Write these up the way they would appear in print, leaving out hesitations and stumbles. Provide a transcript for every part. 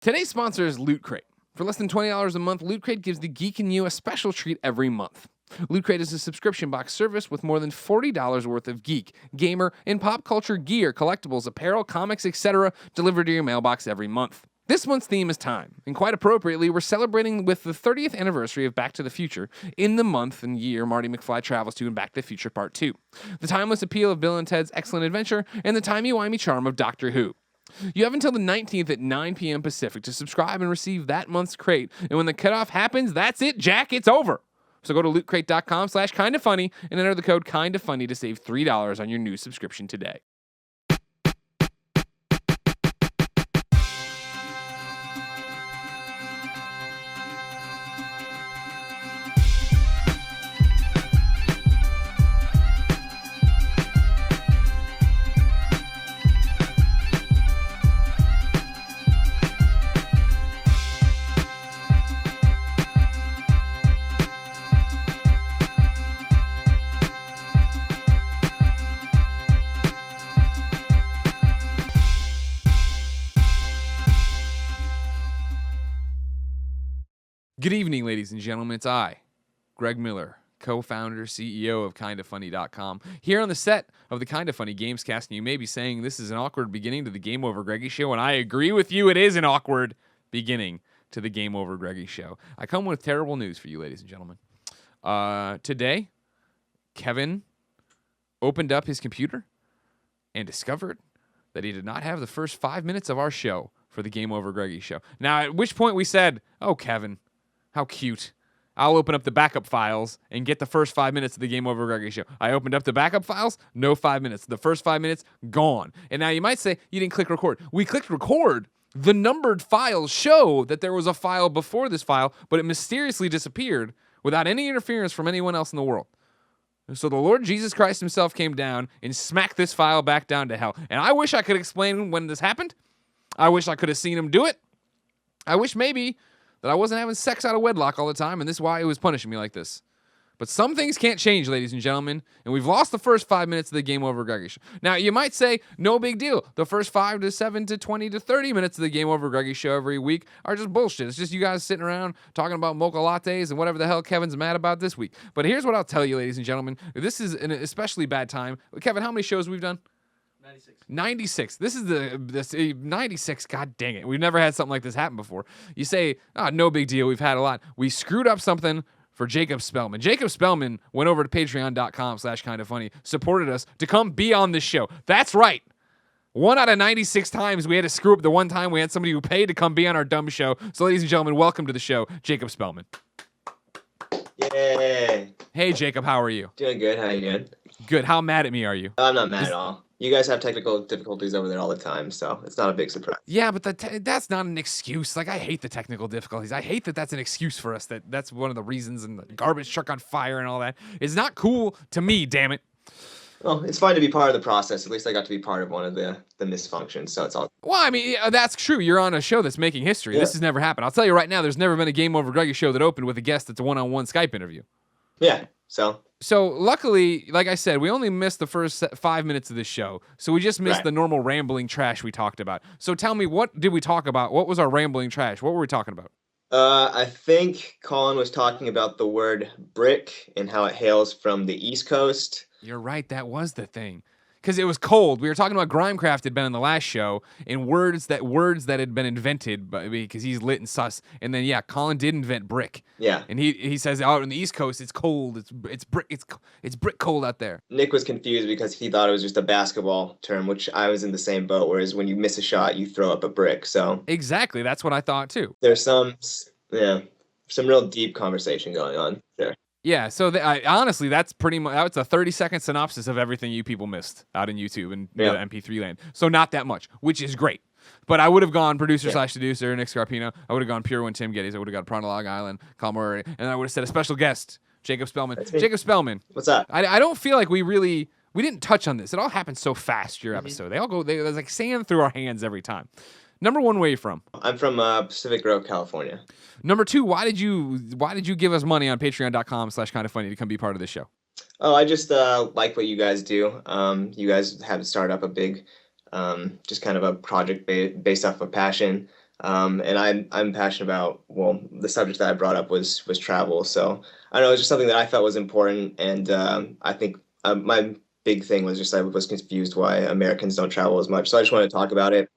Today's sponsor is Loot Crate. For less than $20 a month, Loot Crate gives the geek in you a special treat every month. Loot Crate is a subscription box service with more than $40 worth of geek, gamer, and pop culture gear, collectibles, apparel, comics, etc. delivered to your mailbox every month. This month's theme is time, and quite appropriately, we're celebrating with the 30th anniversary of Back to the Future in the month and year Marty McFly travels to in Back to the Future Part 2, the timeless appeal of Bill and Ted's Excellent Adventure, and the timey-wimey charm of Doctor Who. You have until the 19th at 9 p.m. Pacific to subscribe and receive that month's crate, and when the cutoff happens, that's it, Jack, it's over. So go to lootcrate.com/kindafunny and enter the code kindafunny to save $3 on your new subscription today. Good evening, ladies and gentlemen. It's I, Greg Miller, co-founder, CEO of kindafunny.com, here on the set of the Kinda Funny Gamescast, and you may be saying this is an awkward beginning to the GameOverGreggy show, and I agree with you, it is an awkward beginning to the GameOverGreggy show. I come with terrible news for you, ladies and gentlemen. Today, Kevin opened up his computer and discovered that he did not have the first 5 minutes of our show for the GameOverGreggy show. Now, at which point we said, oh, Kevin, how cute. I'll open up the backup files and get the first 5 minutes of the GameOverGreggy show. I opened up the backup files, no 5 minutes. The first 5 minutes, gone. And now you might say, you didn't click record. We clicked record. The numbered files show that there was a file before this file, but it mysteriously disappeared without any interference from anyone else in the world. So the Lord Jesus Christ himself came down and smacked this file back down to hell. And I wish I could explain when this happened. I wish I could have seen him do it. I wish maybe that I wasn't having sex out of wedlock all the time, and this is why it was punishing me like this. But some things can't change, ladies and gentlemen, and we've lost the first 5 minutes of the GameOverGreggy show. Now, you might say, no big deal. The first 5 to 7 to 20 to 30 minutes of the GameOverGreggy show every week are just bullshit. It's just you guys sitting around talking about mocha lattes and whatever the hell Kevin's mad about this week. But here's what I'll tell you, ladies and gentlemen. This is an especially bad time. Kevin, how many shows we've done? 96. This is the 96. God dang it. We've never had something like this happen before. You say, no big deal. We've had a lot. We screwed up something for Jacob Spellman. Jacob Spellman went over to patreon.com/kindafunny, supported us to come be on this show. That's right. 1 out of 96 times we had to screw up the one time we had somebody who paid to come be on our dumb show. So, ladies and gentlemen, welcome to the show, Jacob Spellman. Yay. Hey, Jacob, how are you? Doing good. How you doing? Good. How mad at me are you? I'm not mad at all. You guys have technical difficulties over there all the time, so it's not a big surprise. Yeah, but that's not an excuse. Like, I hate the technical difficulties. I hate that that's an excuse for us. That's one of the reasons, and the garbage truck on fire and all that. It's not cool to me, damn it. Well, it's fine to be part of the process. At least I got to be part of one of the misfunctions, so it's all... Well, I mean, that's true. You're on a show that's making history. Yeah. This has never happened. I'll tell you right now, there's never been a GameOverGreggy show that opened with a guest that's a one-on-one Skype interview. Yeah, so... So, luckily, like I said, we only missed the first 5 minutes of this show. So we just missed the normal rambling trash we talked about. So tell me, what did we talk about? What was our rambling trash? What were we talking about? I think Colin was talking about the word brick and how it hails from the East Coast. You're right, that was the thing. Because it was cold. We were talking about Grimecraft had been in the last show, and words that had been invented because he's lit and sus. And then Colin did invent brick. Yeah. And he says out on the East Coast it's cold. It's brick cold out there. Nick was confused because he thought it was just a basketball term, which I was in the same boat. Whereas when you miss a shot, you throw up a brick. So exactly, that's what I thought too. There's some real deep conversation going on there. Yeah, so honestly, that's pretty much, that's a 30-second synopsis of everything you people missed out in YouTube and the MP3 land. So not that much, which is great. But I would have gone producer/deducer, Nick Scarpino. I would have gone Pure One, Tim Gettys. I would have gone Pronologue Island, Colin Moriarty, and I would have said a special guest, Jacob Spellman. Jacob Spellman. What's up? I don't feel like we didn't touch on this. It all happened so fast, your episode. There's like sand through our hands every time. Number one, where are you from? I'm from Pacific Grove, California. Number two, why did you give us money on patreon.com/kindafunny to come be part of this show? Oh, I just like what you guys do. You guys have started up a big, just kind of a project based off of passion. And I'm passionate about, well, the subject that I brought up was travel. So I don't know, it's just something that I felt was important, and I think my big thing was just I was confused why Americans don't travel as much. So I just wanted to talk about it.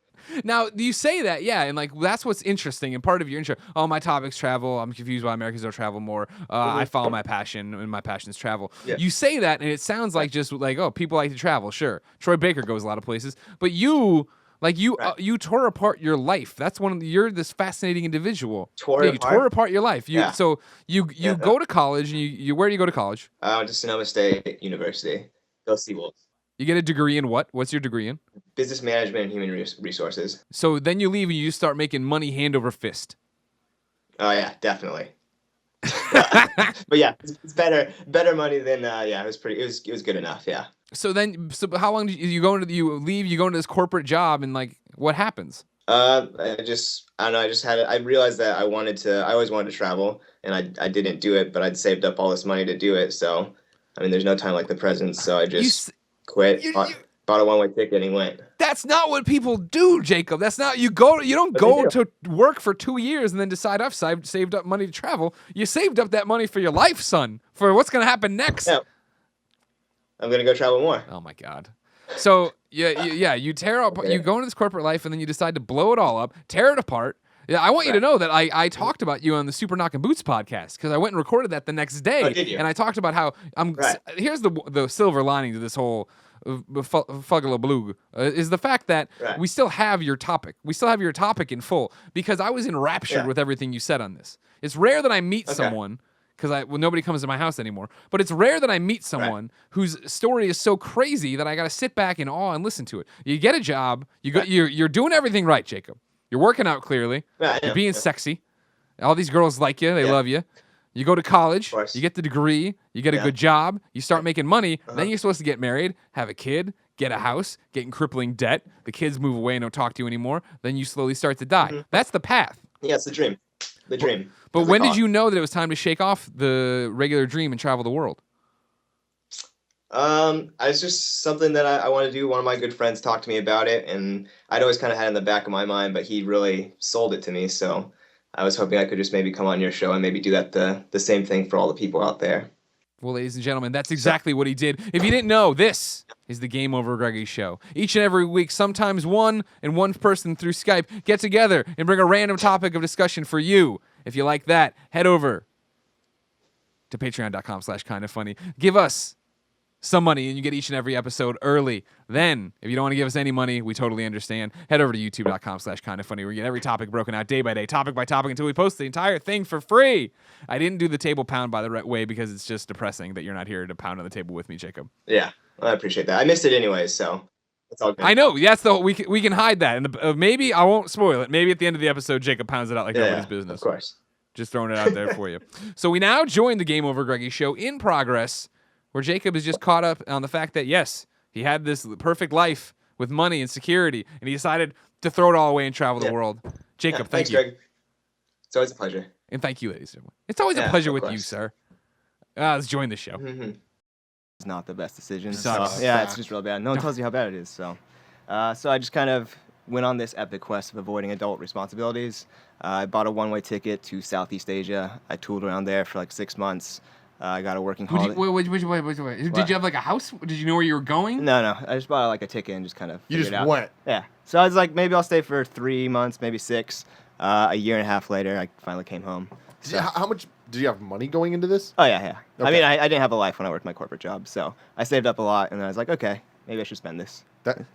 Now, you say that, yeah, and like that's what's interesting. And part of your intro, oh, my topic's travel. I'm confused why Americans don't travel more. I follow my passion, and my passion is travel. Yeah. You say that, and it sounds like just like, oh, people like to travel. Sure, Troy Baker goes a lot of places, but you. Like you tore apart your life. That's you're this fascinating individual. You tore apart your life. So you go to college, and you where do you go to college? To Sonoma State University. Go Seawolves. You get a degree in what? What's your degree in? Business management and human resources. So then you leave and you start making money hand over fist. Oh yeah, definitely. But yeah, it's better money than it was good enough, yeah. So how long do you go into you leave, you go into this corporate job, and like what happens? I don't know, I realized that I always wanted to travel, and I didn't do it, but I'd saved up all this money to do it. So I mean, there's no time like the present, so I just quit, bought a one-way ticket and went. That's not what people do, Jacob. That's not you don't go to work for 2 years and then decide I've saved up money to travel. You saved up that money for your life, son, for what's going to happen next. Yeah. I'm going to go travel more. Oh my God. So you tear up, you go into this corporate life, and then you decide to blow it all up, tear it apart. Yeah, I want you to know that I talked about you on the Super Knockin' Boots podcast, because I went and recorded that the next day. Oh, did you? And I talked about how here's the silver lining to this whole fuggalablug is the fact that we still have your topic. We still have your topic in full, because I was enraptured with everything you said on this. It's rare that I meet someone, because nobody comes to my house anymore, but it's rare that I meet someone whose story is so crazy that I got to sit back in awe and listen to it. You get a job, you're doing everything right, Jacob. You're working out clearly. You're being sexy. All these girls like you. They love you. You go to college. You get the degree. You get a good job. You start making money. Then you're supposed to get married, have a kid, get a house, get in crippling debt. The kids move away and don't talk to you anymore. Then you slowly start to die. That's the path. Yeah, it's the dream. The dream. But when did you know that it was time to shake off the regular dream and travel the world? It's just something that I want to do. One of my good friends talked to me about it, and I'd always kind of had it in the back of my mind, but he really sold it to me. So I was hoping I could just maybe come on your show and maybe do that the same thing for all the people out there. Well, ladies and gentlemen, that's exactly what he did. If you didn't know, this is the GameOverGreggy show. Each and every week, sometimes one person through Skype get together and bring a random topic of discussion for you. If you like that, head over to patreon.com/kindafunny. Give us some money, and you get each and every episode early. Then, if you don't want to give us any money, we totally understand. Head over to youtube.com/kindafunny, where you get every topic broken out day by day, topic by topic, until we post the entire thing for free. I didn't do the table pound by the right way, because it's just depressing that you're not here to pound on the table with me, Jacob. Yeah, I appreciate that. I missed it anyways, so it's all good. I know. That's we can hide that. And maybe I won't spoil it. Maybe at the end of the episode, Jacob pounds it out like nobody's business. Of course. Just throwing it out there for you. So we now join the GameOverGreggy show in progress, where Jacob is just caught up on the fact that, yes, he had this perfect life with money and security, and he decided to throw it all away and travel the world. Jacob, thank you. Greg. It's always a pleasure. And thank you, ladies and gentlemen. It's always a pleasure with you, sir. Let's join the show. It's not the best decision. Sucks. Yeah, it's just real bad. No one tells you how bad it is. So I just kind of went on this epic quest of avoiding adult responsibilities. I bought a one-way ticket to Southeast Asia. I tooled around there for like 6 months. I got a working holiday. Wait. Did you have like a house? Did you know where you were going? No. I just bought like a ticket and just kind of You just out. went. Yeah. So I was like, maybe I'll stay for 3 months, maybe 6. A year and a half later, I finally came home. So. How much did you have money going into this? Oh, yeah. Okay. I mean, I didn't have a life when I worked my corporate job, so I saved up a lot, and then I was like, okay, maybe I should spend this.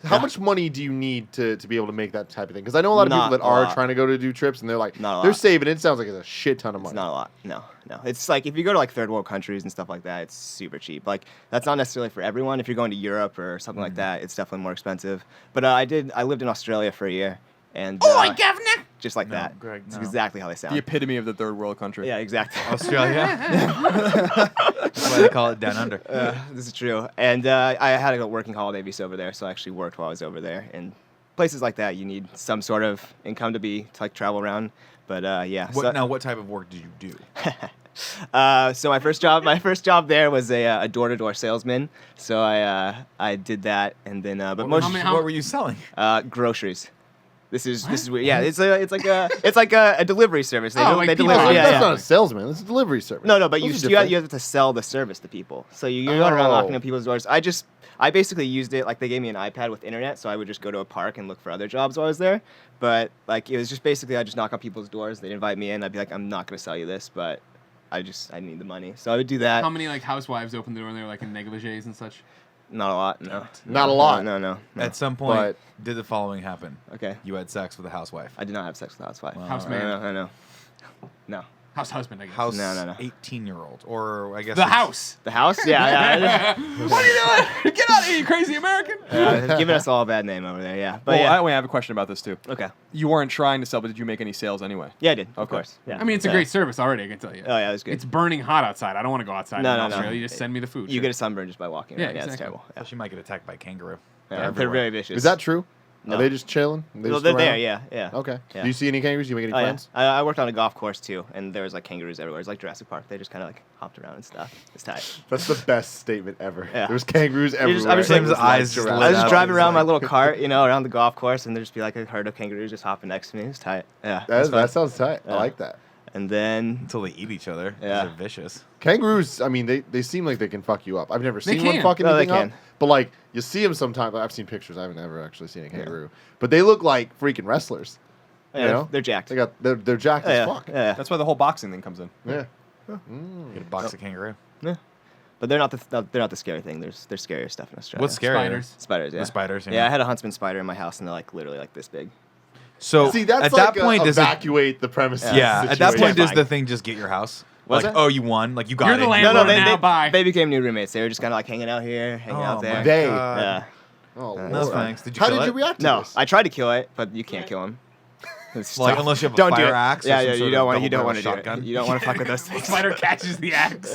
How much money do you need to be able to make that type of thing? Because I know a lot of people that are trying to go to do trips, and they're like, they're saving. It sounds like it's a shit ton of money. It's not a lot. No. It's like if you go to like third world countries and stuff like that, it's super cheap. Like that's not necessarily for everyone. If you're going to Europe or something like that, it's definitely more expensive. But I lived in Australia for a year, and governor! Just like that. Greg, It's exactly how they sound. The epitome of the third world country. Yeah, exactly. Australia. That's why they call it down under. This is true. And I had a working holiday visa over there, so I actually worked while I was over there. And places like that, you need some sort of income to like travel around. But yeah. Now, what type of work did you do? So my first job there was a door-to-door salesman. So I did that, and then What were you selling? Groceries. This is weird. Yeah, it's like a delivery service. They like people deliver. on- Yeah, That's yeah. not a salesman. That's a delivery service. No, but you Those are you have to sell the service to people. So you're going around knocking on people's doors. I basically used it, like they gave me an iPad with internet, so I would just go to a park and look for other jobs while I was there. But like it was just basically I just knock on people's doors. They'd invite me in. I'd be like, I'm not gonna sell you this, but I need the money. So I would do that. How many like housewives open the door and they're like in negligees and such? Not a lot. No. Not a lot. No. At some point, did the following happen? Okay. You had sex with a housewife. I did not have sex with a housewife. Houseman. I know. No. House husband, I guess. House No. 18-year-old. Or I guess The it's- house. The house? Yeah. What are you doing? Get out of here, you crazy American. Giving us all a bad name over there. Yeah. But Well, yeah. I have a question about this too. Okay. You weren't trying to sell, but did you make any sales anyway? Yeah, I did. Of Okay. course. Yeah. I mean, it's a great service already, I can tell you. Oh yeah, it was good. It's burning hot outside. I don't want to go outside No, in no. Australia. You just send me the food. You Sure. get a sunburn just by walking. Yeah, Right? Yeah, it's exactly. terrible. Yeah. She might get attacked by a kangaroo. They're everywhere. very vicious. Is that true? No. Are they just chilling? Well, they're there. Yeah. Okay. Yeah. Do you see any kangaroos? Do you make any Oh, yeah. friends? I worked on a golf course too, and there was like kangaroos everywhere. It's like Jurassic Park. They just kind of like hopped around and stuff. It's tight. That's the best statement ever. Yeah. There's kangaroos everywhere. I was like- Tim's eyes just I lit was just up. driving He's around my like- little cart, around the golf course, and there'd just be like a herd of kangaroos just hopping next to me. It's tight. Yeah. That sounds tight. I Yeah. like that. And then Until they eat each other. Yeah. They're vicious. Kangaroos, I mean, they seem like they can fuck you up. I've never They seen one can. fucking No, they anything up. can. But like, you see them sometimes. I've seen pictures. I haven't ever actually seen a kangaroo. But they look like freaking wrestlers. yeah, You know? they're jacked. They're jacked yeah, as fuck. yeah. That's why the whole boxing thing comes in. Yeah. Get a box of kangaroo. But they're not the scary thing. There's scarier stuff in Australia. What's scary? Spiders. Spiders? Yeah. The spiders. Yeah, I had a huntsman spider in my house, and they're like literally like this big. So See, that's at like that point, does it? evacuate the premises. Yeah. At that point, situation. does the thing just get your house? Was like, it? oh, you won. Like you got You're it. the landlord. they, now, bye. they became new roommates. They were just kind of like hanging out here, hanging out there. They- Yeah. Oh, No Lord. thanks. Did you How kill did you it? react to No, this? I tried to kill it, but you can't kill him. It's Like tough. unless you have a Don't do fire it. axe. or Yeah, some yeah. sort You of don't want to double-barrel do it. shotgun. You don't want to fuck with those things. Spider catches the axe.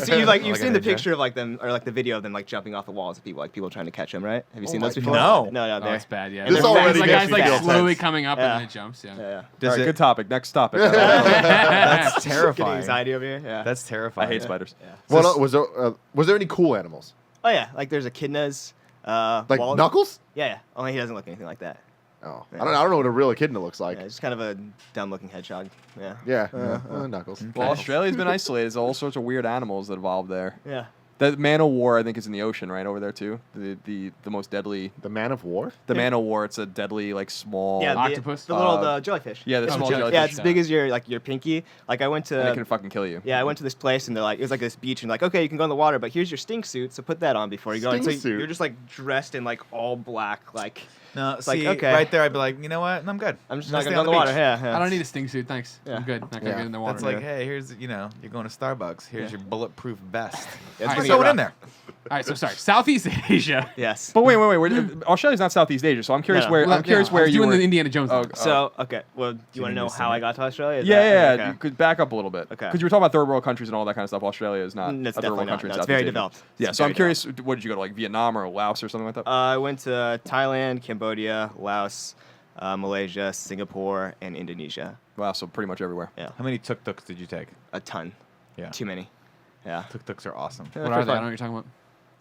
You've Like seen a the ninja. picture of like them or like the video of them like jumping off the walls of people trying to catch them, right? Have you seen my those before? God. No, Oh, they're it's bad, yeah. This There's already like makes guys me like feel slowly tense. coming up Yeah. and then it jumps, yeah. yeah. All Does right, it- good topic. Next topic. That's Getting terrifying. anxiety over here. Yeah. That's I terrifying. hate spiders. Well, was there any cool animals? Oh yeah, like there's echidnas. Like wall- Knuckles? Yeah. Only he doesn't look anything like that. Oh, Yeah. I don't know what a real echidna looks like. Yeah, it's just kind of a dumb-looking hedgehog. Yeah. Yeah, Knuckles. Well, Australia's been isolated. There's all sorts of weird animals that evolved there. Yeah. The man o' war, I think, is in the ocean, right over there too. The most deadly. The Man of War? The man o' war. It's a deadly like small. Yeah. Octopus? The little the jellyfish. Yeah, the Oh, small jellyfish. jellyfish. Yeah, it's as big as your pinky. Like I went to. And it can fucking kill you. Yeah, I went to this place and they're like, it was like this beach and like, okay, you can go in the water, but here's your stink suit, so put that on before you go. And so Stink suit? you're just like dressed in like all black, like No, It's like, see, okay. right there, I'd be like, you know what? I'm good. I'm just gonna not stay gonna go in the water. beach. Yeah. I don't need a sting suit, thanks. Yeah. I'm good. Not gonna Yeah. get in the water. That's like, hey, here's you're going to Starbucks. Here's Yeah. your bulletproof vest. It's Alright, gonna Let's get throw it rough. in there. All right, so sorry. Southeast Asia. Yes. But wait. Australia's not Southeast Asia, so I'm curious No. where Well, I'm curious yeah, where I was you doing were. the Indiana Jones. Oh, one. So okay, well, do you want to need know to how see I it? got to Australia? Is Yeah, that- You okay. could back up a little bit. Okay. Because you were talking about third world countries and all that kind of stuff. Australia is not It's a third world definitely not. country. in No, it's Southeast very Asia. developed. Yeah, It's so I'm very curious. What did you go to, like Vietnam or Laos or something like that? I went to Thailand, Cambodia, Laos, Malaysia, Singapore, and Indonesia. Wow, so pretty much everywhere. Yeah, How many tuk-tuks did you take? a ton. Yeah. Too many. Yeah. Tuk-tuks are awesome. What are they? I don't know what you're talking about.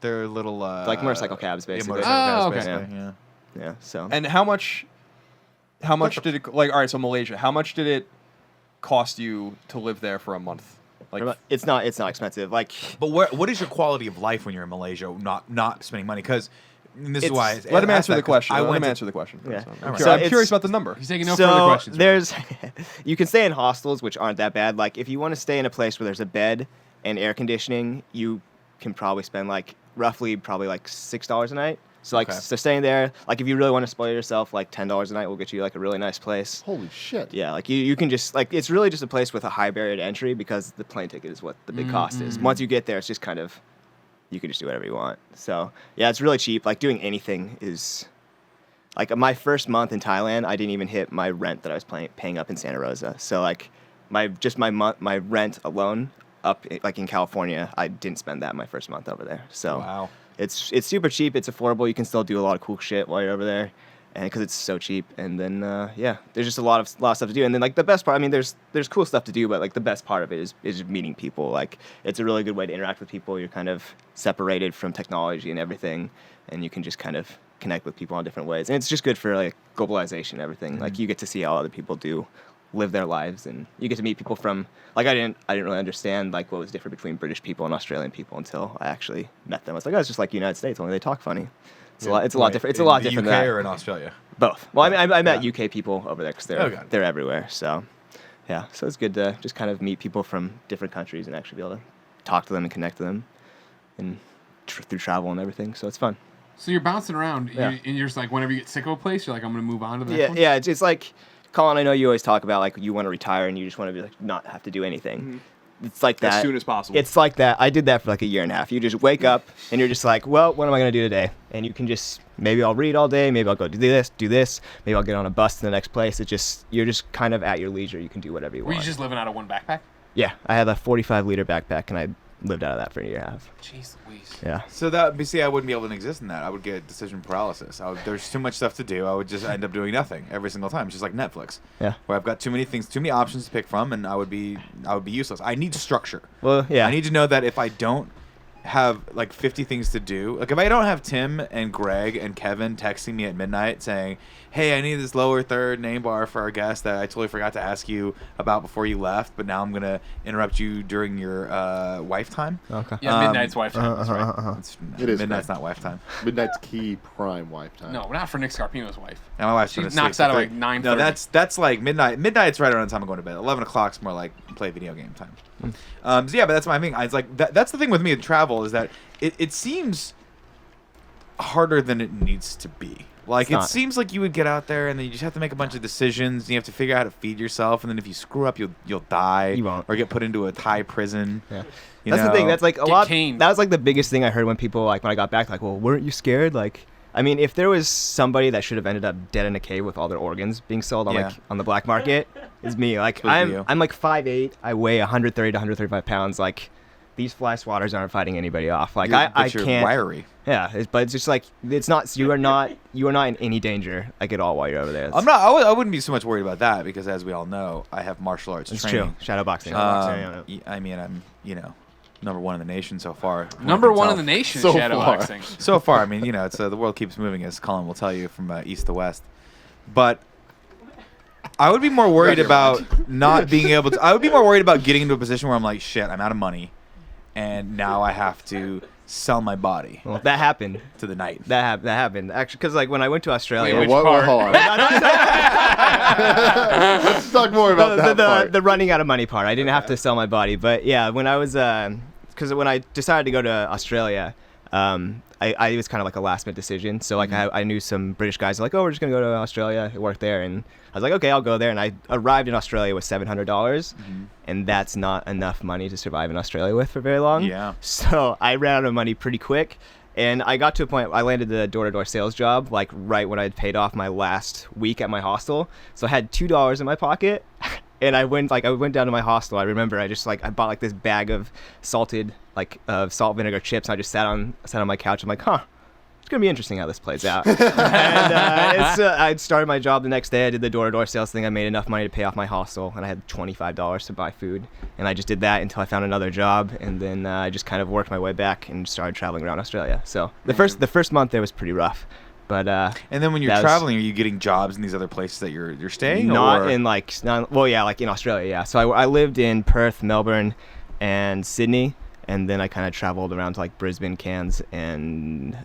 They're little... Like motorcycle cabs, Yeah, basically. motorcycle Oh, cabs, okay. basically, yeah. Yeah. So. And how much did it like? All right, so Malaysia. How much did it cost you to live there for a month? Like, It's not expensive. Like But what is your quality of life when you're in Malaysia, not spending money? Because this is It's- why... let him I asked answer that the 'cause question. I Let went him to- answer the question. Yeah. first. All right. So I'm it's- curious about the number. He's taking no further so questions. there's you can stay in hostels, which aren't that bad. Like if you want to stay in a place where there's a bed and air conditioning, you can probably spend like roughly probably like $6 a night. So like Okay. so staying there, like if you really want to spoil yourself, like $10 a night will get you like a really nice place. Holy shit. Yeah, like you can just like it's really just a place with a high barrier to entry because the plane ticket is what the big cost is. Once you get there, it's just kind of you can just do whatever you want. So yeah, it's really cheap. Like doing anything is like my first month in Thailand, I didn't even hit my rent that I was paying up in Santa Rosa. So like my rent alone up like in California, I didn't spend that my first month over there. So Wow. it's super cheap. It's affordable. You can still do a lot of cool shit while you're over there, and because it's so cheap. And then yeah, there's just a lot of stuff to do. And then like the best part, I mean, there's cool stuff to do, but like the best part of it is meeting people. Like it's a really good way to interact with people. You're kind of separated from technology and everything, and you can just kind of connect with people in different ways, and it's just good for like globalization and everything. Like you get to see how other people live their lives, and you get to meet people from like I didn't really understand like what was different between British people and Australian people until I actually met them. I was like, oh, it's just like the United States, only they talk funny. It's a lot different. It's a lot different. In the than UK that. or in Australia? Both. Well, I met UK people over there because they're everywhere. So yeah, so it's good to just kind of meet people from different countries and actually be able to talk to them and connect to them, and through travel and everything. So it's fun. So you're bouncing around, and you're just like, whenever you get sick of a place, you're like, I'm going to move on to the next one? Yeah, it's like, Colin, I know you always talk about, like, you want to retire and you just want to be like not have to do anything. Mm-hmm. It's like that. As soon as possible. It's like that. I did that for like a year and a half. You just wake up, and you're just like, well, what am I going to do today? And you can just, maybe I'll read all day, maybe I'll go do this, maybe I'll get on a bus to the next place. You're just kind of at your leisure. You can do whatever you want. Were you just living out of one backpack? Yeah, I had a 45-liter backpack, and I lived out of that for a year and a half. Jeez Louise. Yeah. So that, but see, I wouldn't be able to exist in that. I would get decision paralysis. There's too much stuff to do. I would just end up doing nothing every single time. It's just like Netflix. Yeah. Where I've got too many things, too many options to pick from, and I would be useless. I need structure. Well, yeah. I need to know that if I don't have like 50 things to do, like if I don't have Tim and Greg and Kevin texting me at midnight saying, hey, I need this lower third name bar for our guest that I totally forgot to ask you about before you left, but now I'm going to interrupt you during your wife time. Okay. Yeah, midnight's wife time. That's right. It is midnight's right. not wife time. Midnight's key prime wife time. No, not for Nick Scarpino's wife. And my wife's She going to knocks out at like 9:30. No, that's like midnight. Midnight's right around the time I'm going to bed. 11 o'clock's more like play video game time. So yeah, but that's my thing. It's like that's the thing with me with travel is that it seems harder than it needs to be. Like it seems like you would get out there and then you just have to make a bunch of decisions. And you have to figure out how to feed yourself, and then if you screw up, you'll die. You won't. Or get put into a Thai prison. Yeah. That's the thing. That's like a Get lot. caned. That was like the biggest thing I heard when people like when I got back. Like, well, weren't you scared? Like, I mean, if there was somebody that should have ended up dead in a cave with all their organs being sold on like on the black market, is me. Like I'm like 5'8". I weigh 130 to 135 pounds. Like these fly swatters aren't fighting anybody off. Like I you're can't. wiry. Yeah, but it's just like it's not. You are not in any danger like at all while you're over there. I'm not. I wouldn't be so much worried about that because, as we all know, I have martial arts It's training. true. Shadow boxing. I mean, I'm number one in the nation so far. Number one in the nation, So shadowboxing. So far, I mean, it's the world keeps moving, as Colin will tell you, from east to west. But I would be more worried about not being able to. I would be more worried about getting into a position where I'm like, shit, I'm out of money, and now I have to sell my body. Well, that happened. To the night. That happened actually because like when I went to Australia. Wait, Hold on. Let's talk more about that part. The running out of money part. I didn't have to sell my body, but yeah, when I was because when I decided to go to Australia, it was kind of like a last minute decision. So like I knew some British guys like, oh, we're just gonna go to Australia, work there, and I was like, okay, I'll go there. And I arrived in Australia with $700, and that's not enough money to survive in Australia with for very long. Yeah. So I ran out of money pretty quick. And I got to a point, I landed the door-to-door sales job, like right when I'd paid off my last week at my hostel. So I had $2 in my pocket, and I went down to my hostel. I remember I bought like this bag of salted, salt vinegar chips. And I just sat on my couch. I'm like, it's gonna be interesting how this plays out. And I started my job the next day. I did the door-to-door sales thing. I made enough money to pay off my hostel, and I had $25 to buy food. And I just did that until I found another job, and then I just kind of worked my way back and started traveling around Australia. So the first month there was pretty rough, but and then when you're traveling, are you getting jobs in these other places that you're staying? Not in like in Australia, yeah. So I lived in Perth, Melbourne, and Sydney. And then I kind of traveled around to like Brisbane, Cairns, and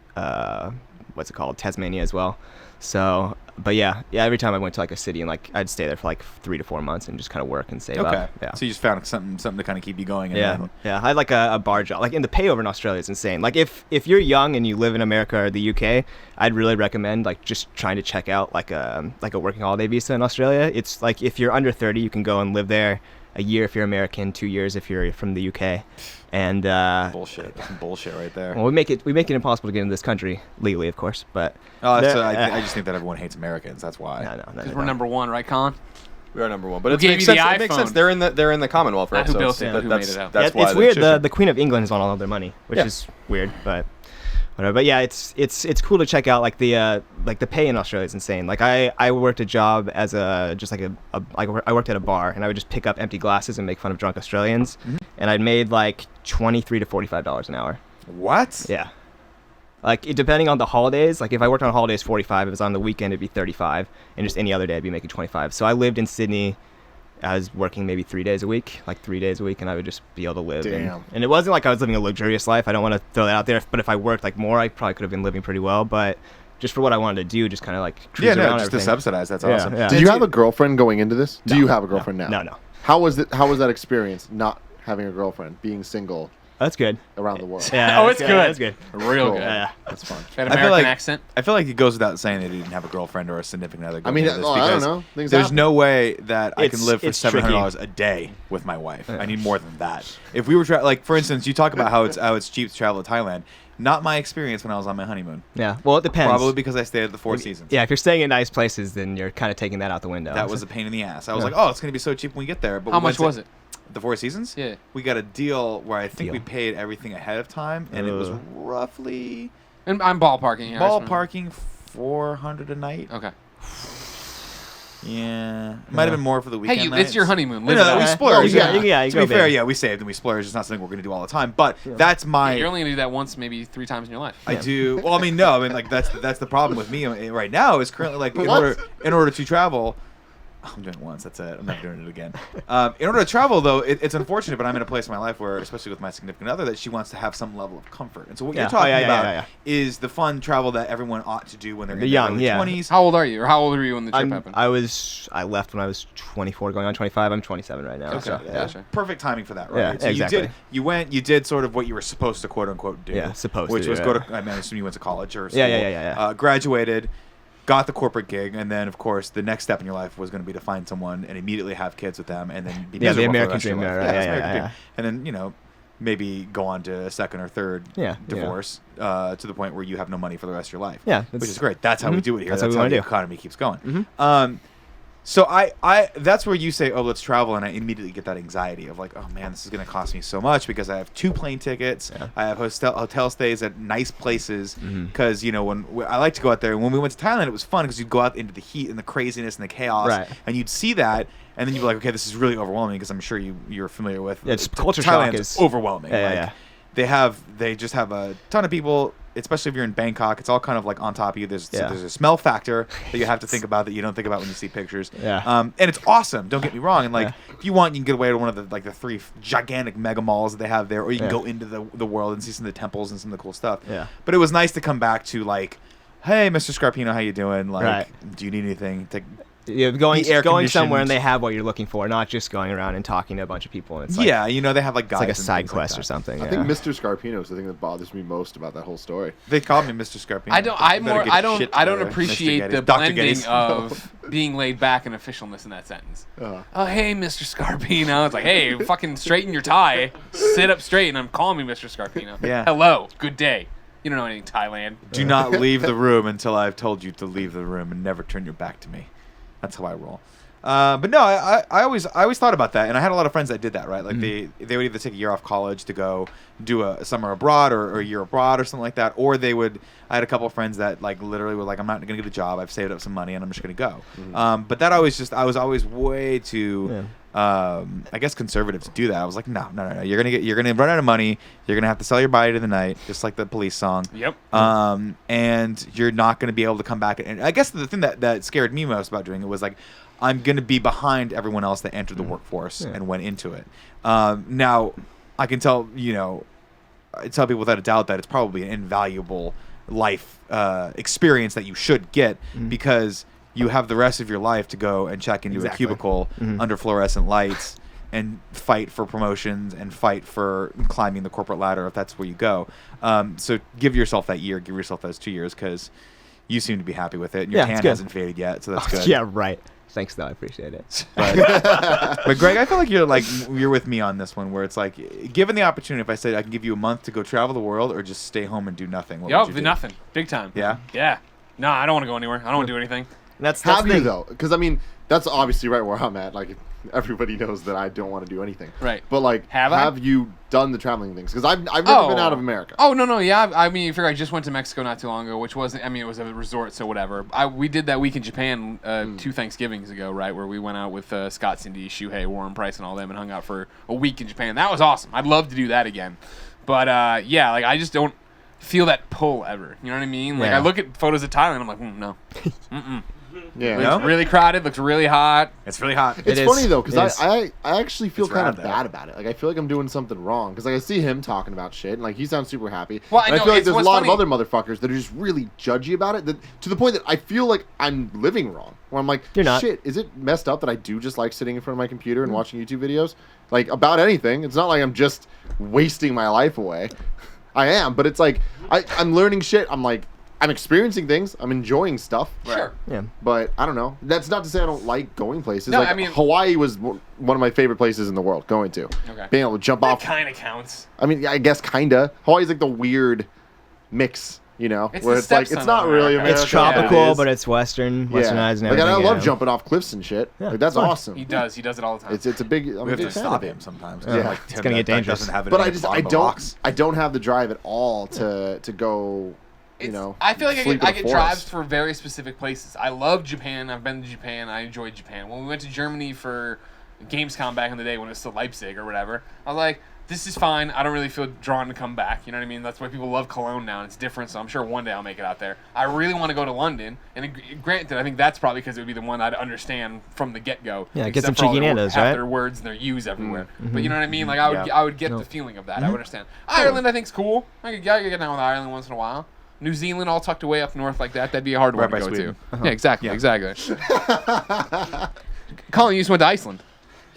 Tasmania as well. So, but yeah, every time I went to like a city, and like I'd stay there for like 3 to 4 months and just kind of work and save up. Yeah. So you just found something to kind of keep you going. Yeah. I had like a bar job. Like, and the pay over in Australia is insane. Like if you're young and you live in America or the UK, I'd really recommend like just trying to check out like a working holiday visa in Australia. It's like if you're under 30, you can go and live there a year if you're American, 2 years if you're from the UK. And bullshit. That's some bullshit right there. Well, we make it impossible to get into this country legally, of course. But I just think that everyone hates Americans. That's why. No. Because we're number one, right, Colin? We are number one, but Who it gave makes you sense. the It makes iPhone? sense. They're in the Commonwealth, right? Who So built it? Who made that's it out? that's why it's weird. should. The Queen of England is on all of their money, which is weird, but whatever. But yeah, it's cool to check out like the pay in Australia is insane. Like I worked a job as I worked at a bar, and I would just pick up empty glasses and make fun of drunk Australians, and I'd made like $23 to $45 an hour. What? Yeah. Like, depending on the holidays, like if I worked on holidays, 45. If it was on the weekend, it'd be 35. And just any other day, I'd be making 25. So I lived in Sydney. I was working maybe 3 days a week, and I would just be able to live. Damn. And it wasn't like I was living a luxurious life. I don't want to throw that out there. But if I worked like more, I probably could have been living pretty well. But just for what I wanted to do, just kind of like cruise around just to everything. subsidize. That's awesome. Yeah. Did you have a girlfriend going into this? Do No. you have a girlfriend now? No. How was that experience, not having a girlfriend, being single That's good. around the world? Yeah. Oh, it's good. That's good. Real Cool. good. Yeah. That's fun. That I feel American like- accent. I feel like it goes without saying that he didn't have a girlfriend or a significant other. I mean, going into this I don't because know. Things There's happen. no way that I can It's- live for it's $700 a day with my wife. I need more than that. If we were like, for instance, you talk about how it's cheap to travel to Thailand. Not my experience when I was on my honeymoon. Yeah. Well, it depends. Probably because I stayed at the Four Seasons. Yeah, if you're staying in nice places, then you're kind of taking that out the window. That was a pain in the ass. I was Yeah. like, oh, it's going to be so cheap when we get there. But How we much went was to it? The Four Seasons? Yeah. We got a deal where I think we Deal. paid everything ahead of time, and it was roughly And I'm ballparking here. I just remember. ballparking $400 a night. Okay. Yeah, it might have been more for the weekend. Hey, it's your honeymoon. No, Live it no, up. we Yeah. splurged. Oh, yeah, Yeah, yeah, you to go be fair, big. yeah, we saved and we splurged. It's not something we're going to do all the time, but that's my. You're only gonna do that once, maybe 3 times in your life. I do. Well, I mean, no. I mean, like that's the problem with me right now. Is currently like in order to travel. I'm doing it once. That's it. I'm not doing it again. In order to travel, though, it's unfortunate, but I'm in a place in my life where, especially with my significant other, that she wants to have some level of comfort. And so what Yeah. you're talking Oh, yeah, about yeah. is the fun travel that everyone ought to do when they're in The their young, early yeah. 20s. How old are you, or how old were you when the trip happened? I left when I was 24, going on 25. I'm 27 right now. Okay. So, yeah. Gotcha. Perfect timing for that, right? Yeah, so exactly. you did sort of what you were supposed to quote unquote do. Yeah, supposed which to, was yeah. go to. I mean, I assume you went to college or school. Yeah. Graduated, got the corporate gig, and then of course the next step in your life was going to be to find someone and immediately have kids with them, and then be Yeah, the miserable for American rest of your dream, life. right, it's yeah, American yeah, dream. And then maybe go on to a second or third divorce to the point where you have no money for the rest of your life. Yeah, which is great. That's how we do it here. That's That's what we how wanna the do. economy keeps going. Mm-hmm. So I that's where you say, oh, let's travel, and I immediately get that anxiety of like, oh man, this is going to cost me so much because I have 2 plane tickets, I have hotel stays at nice places, because when I like to go out there. And when we went to Thailand, it was fun because you'd go out into the heat and the craziness and the chaos, Right. and you'd see that, and then you'd be like, okay, this is really overwhelming, because I'm sure you're familiar with. Yeah, it's culture shock Thailand's is overwhelming. Yeah. They just have a ton of people, especially if you're in Bangkok. It's all kind of like on top of you. There's Yeah. a smell factor that you have to think about that you don't think about when you see pictures. Yeah. And it's awesome. Don't get me wrong. And like, Yeah. if you want, you can get away to one of the 3 gigantic mega malls that they have there, or you can Yeah. go into the world and see some of the temples and some of the cool stuff. Yeah. But it was nice to come back to like, hey, Mr. Scarpino, how you doing? Like, Right. do you need anything? Yeah, going The air somewhere conditioned- and they have what you're looking for, not just going around and talking to a bunch of people. And it's like, Yeah, they have like it's guides like a and side things quest like or that. something. I think Mr. Scarpino is the thing that bothers me most about that whole story. They called me Mr. Scarpino. I don't appreciate the Dr. blending Gettys. of being laid back and officialness in that sentence. Oh, hey, Mr. Scarpino. It's like, hey, fucking straighten your tie, sit up straight, and I'm calling me Mr. Scarpino. Yeah. Hello, good day. You don't know anything, Thailand. Do not leave the room until I've told you to leave the room, and never turn your back to me. That's how I roll. But no, I always thought about that, and I had a lot of friends that did that, right? Like they would either take a year off college to go do a summer abroad or a year abroad or something like that, or they would. I had a couple of friends that like literally were like, I'm not going to get a job. I've saved up some money and I'm just going to go. But that I was always way too. I guess conservative to do that. I was like, no. You're gonna run out of money. You're gonna have to sell your body to the night, just like the Police song. Yep. And you're not gonna be able to come back. And I guess the thing that scared me most about doing it was like, I'm gonna be behind everyone else that entered the workforce and went into it. Now, I can tell I tell people without a doubt that it's probably an invaluable life experience that you should get because you have the rest of your life to go and check into a cubicle under fluorescent lights and fight for promotions and fight for climbing the corporate ladder if that's where you go. So give yourself that year, give yourself those 2 years, because you seem to be happy with it. And your tan hasn't faded yet, so that's good. Yeah, right. Thanks, though. I appreciate it. But Greg, I feel like you're with me on this one, where it's like, given the opportunity, if I said I can give you a month to go travel the world or just stay home and do nothing, what would you do? Nothing. Big time. Yeah? Yeah. No, I don't want to go anywhere. I don't want to do anything. That's Have the you thing. though? Because I mean, that's obviously right where I'm at. Like, everybody knows that I don't want to do anything. Right. But like, Have I? you done the traveling things? Because I've never been out of America. Oh, no. Yeah. I mean, you figure I just went to Mexico not too long ago, which wasn't, I mean, it was a resort, so whatever. We did that week in Japan 2 Thanksgivings ago, right, where we went out with Scott, Cindy, Shuhei, Warren Price, and all them and hung out for a week in Japan. That was awesome. I'd love to do that again. But, yeah, like, I just don't. feel that pull ever. You know what I mean? Like I look at photos of Thailand, I'm like, no. Yeah, looks really crowded, looks really hot. It's really hot. It's funny though, because I actually feel It's kind of rad, bad about it. Like I feel like I'm doing something wrong because like I see him talking about shit and like he sounds super happy. Well, and I know, feel like there's a lot funny. of other motherfuckers that are just really judgy about it, that, to the point that I feel like I'm living wrong. Where I'm like, You're not. shit, is it messed up that I do just like sitting in front of my computer and watching YouTube videos? Like about anything. It's not like I'm just wasting my life away. I am, but it's like I'm learning shit. I'm like, I'm experiencing things. I'm enjoying stuff. Sure. Yeah. But I don't know. That's not to say I don't like going places. No, like I mean- Hawaii was one of my favorite places in the world going to. Okay. Being able to jump That off. kind of counts. I mean, I guess kinda. Hawaii's like the weird mix, you know, It's where the it's like stepson it's not of really America. America. It's tropical, it is. but it's westernized and like everything. I love yeah. jumping off cliffs and shit. Yeah, like that's fun. awesome. He does it all the time. It's a big. I'm We a have big to fan stop of it. him sometimes. Yeah. Like, It's Tim, gonna get that dangerous. doesn't have it But in I the just bottom I of the don't box. I don't have the drive at all to go. You know, I feel like sleep I in a get drives forest. for very specific places. I love Japan. I've been to Japan. I enjoyed Japan. When we went to Germany for Gamescom back in the day when it was still Leipzig or whatever, I was like, this is fine. I don't really feel drawn to come back. You know what I mean? That's why people love Cologne now. And it's different, so I'm sure one day I'll make it out there. I really want to go to London. And granted, I think that's probably because it would be the one I'd understand from the get-go. Yeah, get some except for all cheeky their nandos, have right? their words and their U's everywhere. Mm-hmm. But you know what I mean? Like I would get the feeling of that. I would understand. Ireland, I think's cool. I could get down with Ireland once in a while. New Zealand all tucked away up north like that. That'd be a hard one Right to by go Sweden. to. Yeah, exactly. Colin, you just went to Iceland.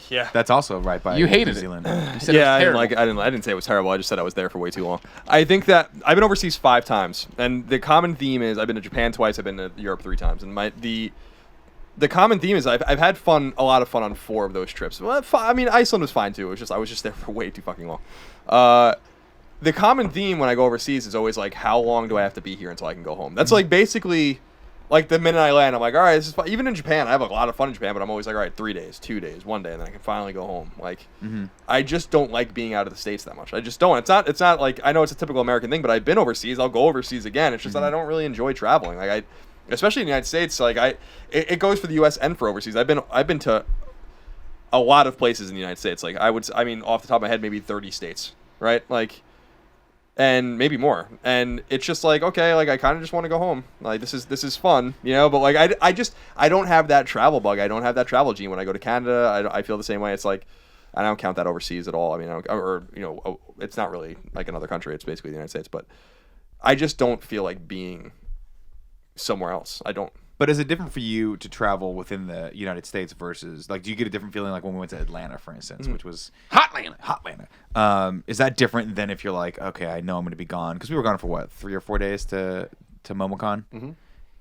Yeah. That's also right by You hated New it. Zealand. You said Yeah, it was I terrible. didn't say it was terrible. I just said I was there for way too long. I think that I've been overseas 5 times, and the common theme is I've been to Japan twice. I've been to Europe 3 times, and the common theme is I've had a lot of fun on 4 of those trips. Well, I mean, Iceland was fine too. It was just I was just there for way too fucking long. The common theme when I go overseas is always like, how long do I have to be here until I can go home? That's like basically. Like, the minute I land, I'm like, all right, this is fun. Even in Japan, I have a lot of fun in Japan, but I'm always like, all right, 3 days, 2 days, 1 day, and then I can finally go home. Like, I just don't like being out of the States that much. I just don't. It's not like, I know it's a typical American thing, but I've been overseas. I'll go overseas again. It's just that I don't really enjoy traveling. Like, especially in the United States, like, it goes for the U.S. and for overseas. I've been to a lot of places in the United States. Like, I mean, off the top of my head, maybe 30 states, right? Like, and maybe more, and it's just like, okay, like I kind of just want to go home. Like this is fun, you know. But like I don't have that travel bug. I don't have that travel gene. When I go to Canada, I feel the same way. It's like I don't count that overseas at all. I mean, it's not really like another country. It's basically the United States. But I just don't feel like being somewhere else. I don't. But is it different for you to travel within the United States versus, like, do you get a different feeling like when we went to Atlanta, for instance, which was Hotlanta? Is that different than if you're like, okay, I know I'm going to be gone? Because we were gone for what, 3 or 4 days to MomoCon? Mm-hmm.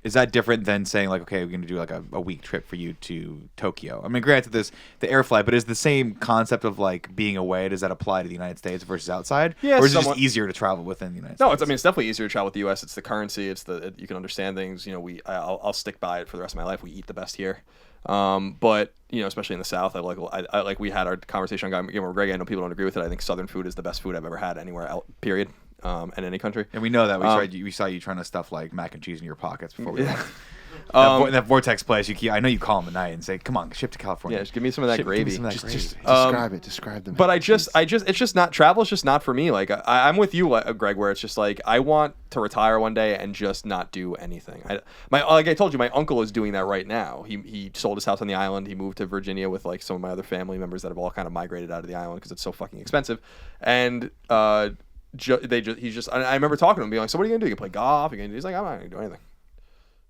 Is that different than saying like, okay, we're going to do like a week trip for you to Tokyo? I mean, granted, the air flight, but is the same concept of like being away? Does that apply to the United States versus outside? Yeah, or is it somewhat. just easier to travel within the United No, States? it's definitely easier to travel with the U.S. It's the currency. It's you can understand things. You know, I'll stick by it for the rest of my life. We eat the best here, but you know, especially in the South, I like we had our conversation on GameOverGreggy. I know people don't agree with it. I think Southern food is the best food I've ever had anywhere else. Period. In any country. And we know that we saw you trying to stuff like mac and cheese in your pockets before we left. Yeah. That Vortex place, I know you call him at night and say, "Come on, ship to California." Yeah, just give me some of that gravy. Just describe them. But it's just not travel. It's just not for me. Like I'm with you, Greg, where it's just like I want to retire one day and just not do anything. Like I told you, my uncle is doing that right now. He sold his house on the island. He moved to Virginia with like some of my other family members that have all kind of migrated out of the island because it's so fucking expensive. And I remember talking to him, being like, "So what are you gonna do? You can play golf? He's like, I'm not gonna do anything.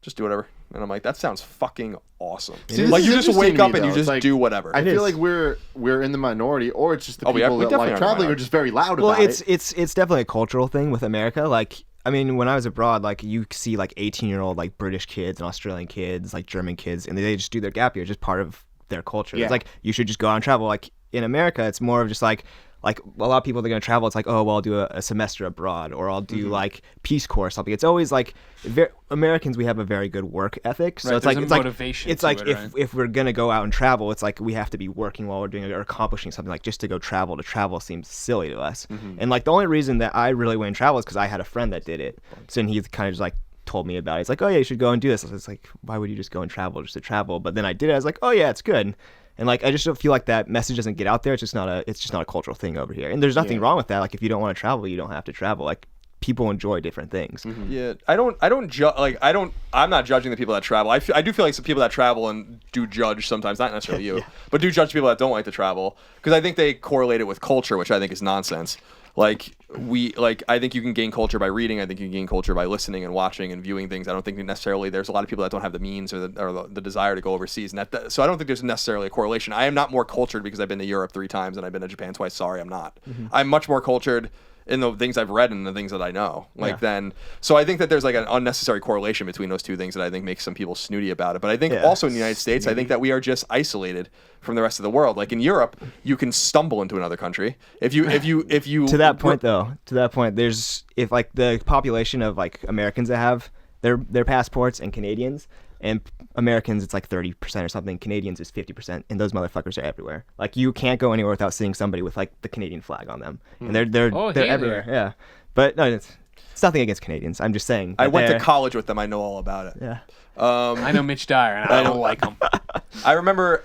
Just do whatever." And I'm like, that sounds fucking awesome. See, like you this is just wake interesting to up me, and you though. just It's like, do whatever. I feel like we're in the minority, or it's just the people we that definitely like are traveling minority. are just very loud Well, about it. it's definitely a cultural thing with America. Like, I mean, when I was abroad, like you see like 18-year-old like British kids and Australian kids, like German kids, and they just do their gap year, just part of their culture. Yeah. It's like you should just go out and travel. Like in America, it's more of just like a lot of people, they're going to travel. It's like, oh, well, I'll do a semester abroad, or I'll do like Peace Corps or something. It's always like Americans, we have a very good work ethic. So Right, it's like, there's it's a like, motivation it's to like it, right? if we're going to go out and travel, it's like we have to be working while we're doing it or accomplishing something. Like just to travel seems silly to us. And like the only reason that I really went and travel is because I had a friend that did it. So and he kind of just like told me about it. He's like, oh yeah, you should go and do this. I was like, why would you just go and travel just to travel? But then I did it. I was like, oh yeah, it's good. And like I just don't feel like that message doesn't get out there. It's just not a cultural thing over here. And there's nothing wrong with that. Like if you don't want to travel, you don't have to travel. Like people enjoy different things. Yeah, I'm not judging the people that travel. I do feel like some people that travel and do judge sometimes, not necessarily you, but do judge people that don't like to travel, because I think they correlate it with culture, which I think is nonsense. Like I think you can gain culture by reading. I think you can gain culture by listening and watching and viewing things. I don't think necessarily there's a lot of people that don't have the means or the desire to go overseas, and so I don't think there's necessarily a correlation. I am not more cultured because I've been to Europe 3 times and I've been to Japan twice. Sorry, I'm not. I'm much more cultured in the things I've read and the things that I know. So I think that there's like an unnecessary correlation between those two things that I think makes some people snooty about it. But I think also in the United States, I think that we are just isolated from the rest of the world. Like in Europe, you can stumble into another country. If you To that point, there's if like the population of like Americans that have their passports and Canadians, and Americans it's like 30% or something, Canadians is 50%, and those motherfuckers are everywhere. Like you can't go anywhere without seeing somebody with like the Canadian flag on them, and they're everywhere. Yeah, but no, it's nothing against Canadians. I'm just saying. I went to college with them. I know all about it. Yeah. I know Mitch Dyer, and I don't like him. I remember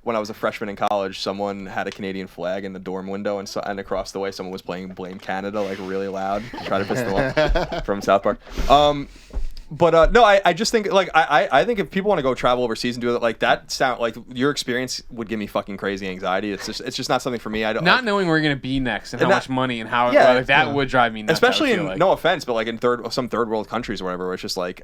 when I was a freshman in college, someone had a Canadian flag in the dorm window, and across the way, someone was playing "Blame Canada" like really loud, to try to piss them off from South Park. But no, I just think like I think if people want to go travel overseas and do it, like that sound like your experience would give me fucking crazy anxiety. It's just not something for me. I don't not knowing where you're gonna be next and how much money and how Yeah, like, that would drive me nuts. especially in like. no offense, but like in some third world countries or whatever, where it's just like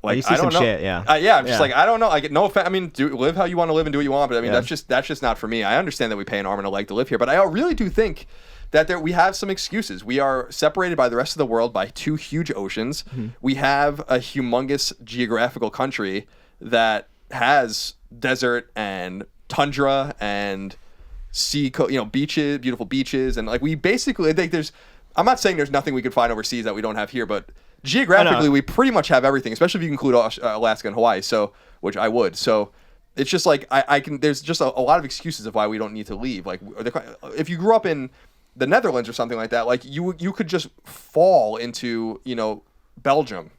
you see I don't some know. shit, yeah. I'm just like I don't know. I get no offense. I mean, live how you want to live and do what you want, but I mean that's just not for me. I understand that we pay an arm and a leg to live here, but I really do think that we have some excuses. We are separated by the rest of the world by 2 huge oceans. We have a humongous geographical country that has desert and tundra and beaches, beautiful beaches, and like we basically, I think I'm not saying there's nothing we could find overseas that we don't have here, but geographically we pretty much have everything, especially if you include Alaska and Hawaii. So, which I would. So it's just like there's just a lot of excuses of why we don't need to leave. Like if you grew up in the Netherlands or something like that, like you could just fall into Belgium,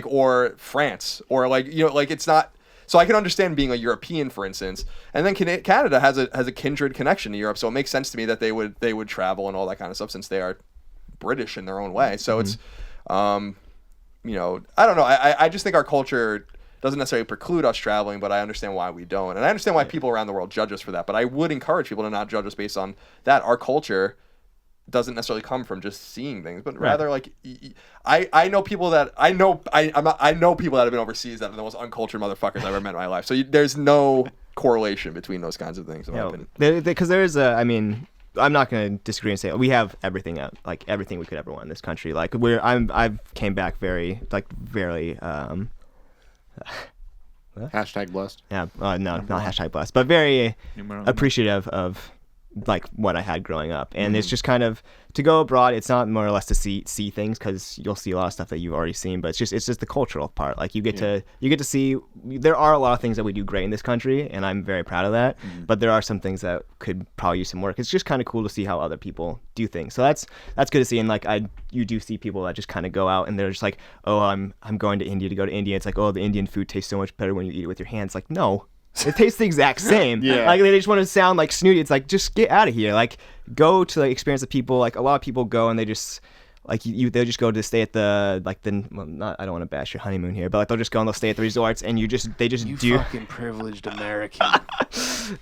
or France, or like it's not. So I can understand being a European, for instance, and then Canada has a kindred connection to Europe, so it makes sense to me that they would travel and all that kind of stuff since they are British in their own way. So it's I don't know. I just think our culture doesn't necessarily preclude us traveling, but I understand why we don't. And I understand why people around the world judge us for that. But I would encourage people to not judge us based on that. Our culture doesn't necessarily come from just seeing things, but rather like I know people that I know people that have been overseas that are the most uncultured motherfuckers I've ever met in my life. So there's no correlation between those kinds of things. Because there is I'm not going to disagree and say we have everything out, like everything we could ever want in this country. Like I've came back very Hashtag blessed. Yeah, no, not hashtag blessed, but very appreciative of like what I had growing up, and it's just kind of to go abroad. It's not more or less to see things, because you'll see a lot of stuff that you've already seen, but it's just the cultural part. Like you get to see. There are a lot of things that we do great in this country, and I'm very proud of that. But there are some things that could probably use some work. It's just kind of cool to see how other people do things. So that's good to see. And like you do see people that just kind of go out and they're just like, oh, I'm going to India to go to India. It's like, oh, the Indian food tastes so much better when you eat it with your hands. Like, no. It tastes the exact same. Like they just want to sound like snooty. It's like, just get out of here. Like go to like experience the people. Like a lot of people go and they just like they'll just go to stay at the I don't want to bash your honeymoon here, but like they'll just go and they'll stay at the resorts, and you fucking privileged American.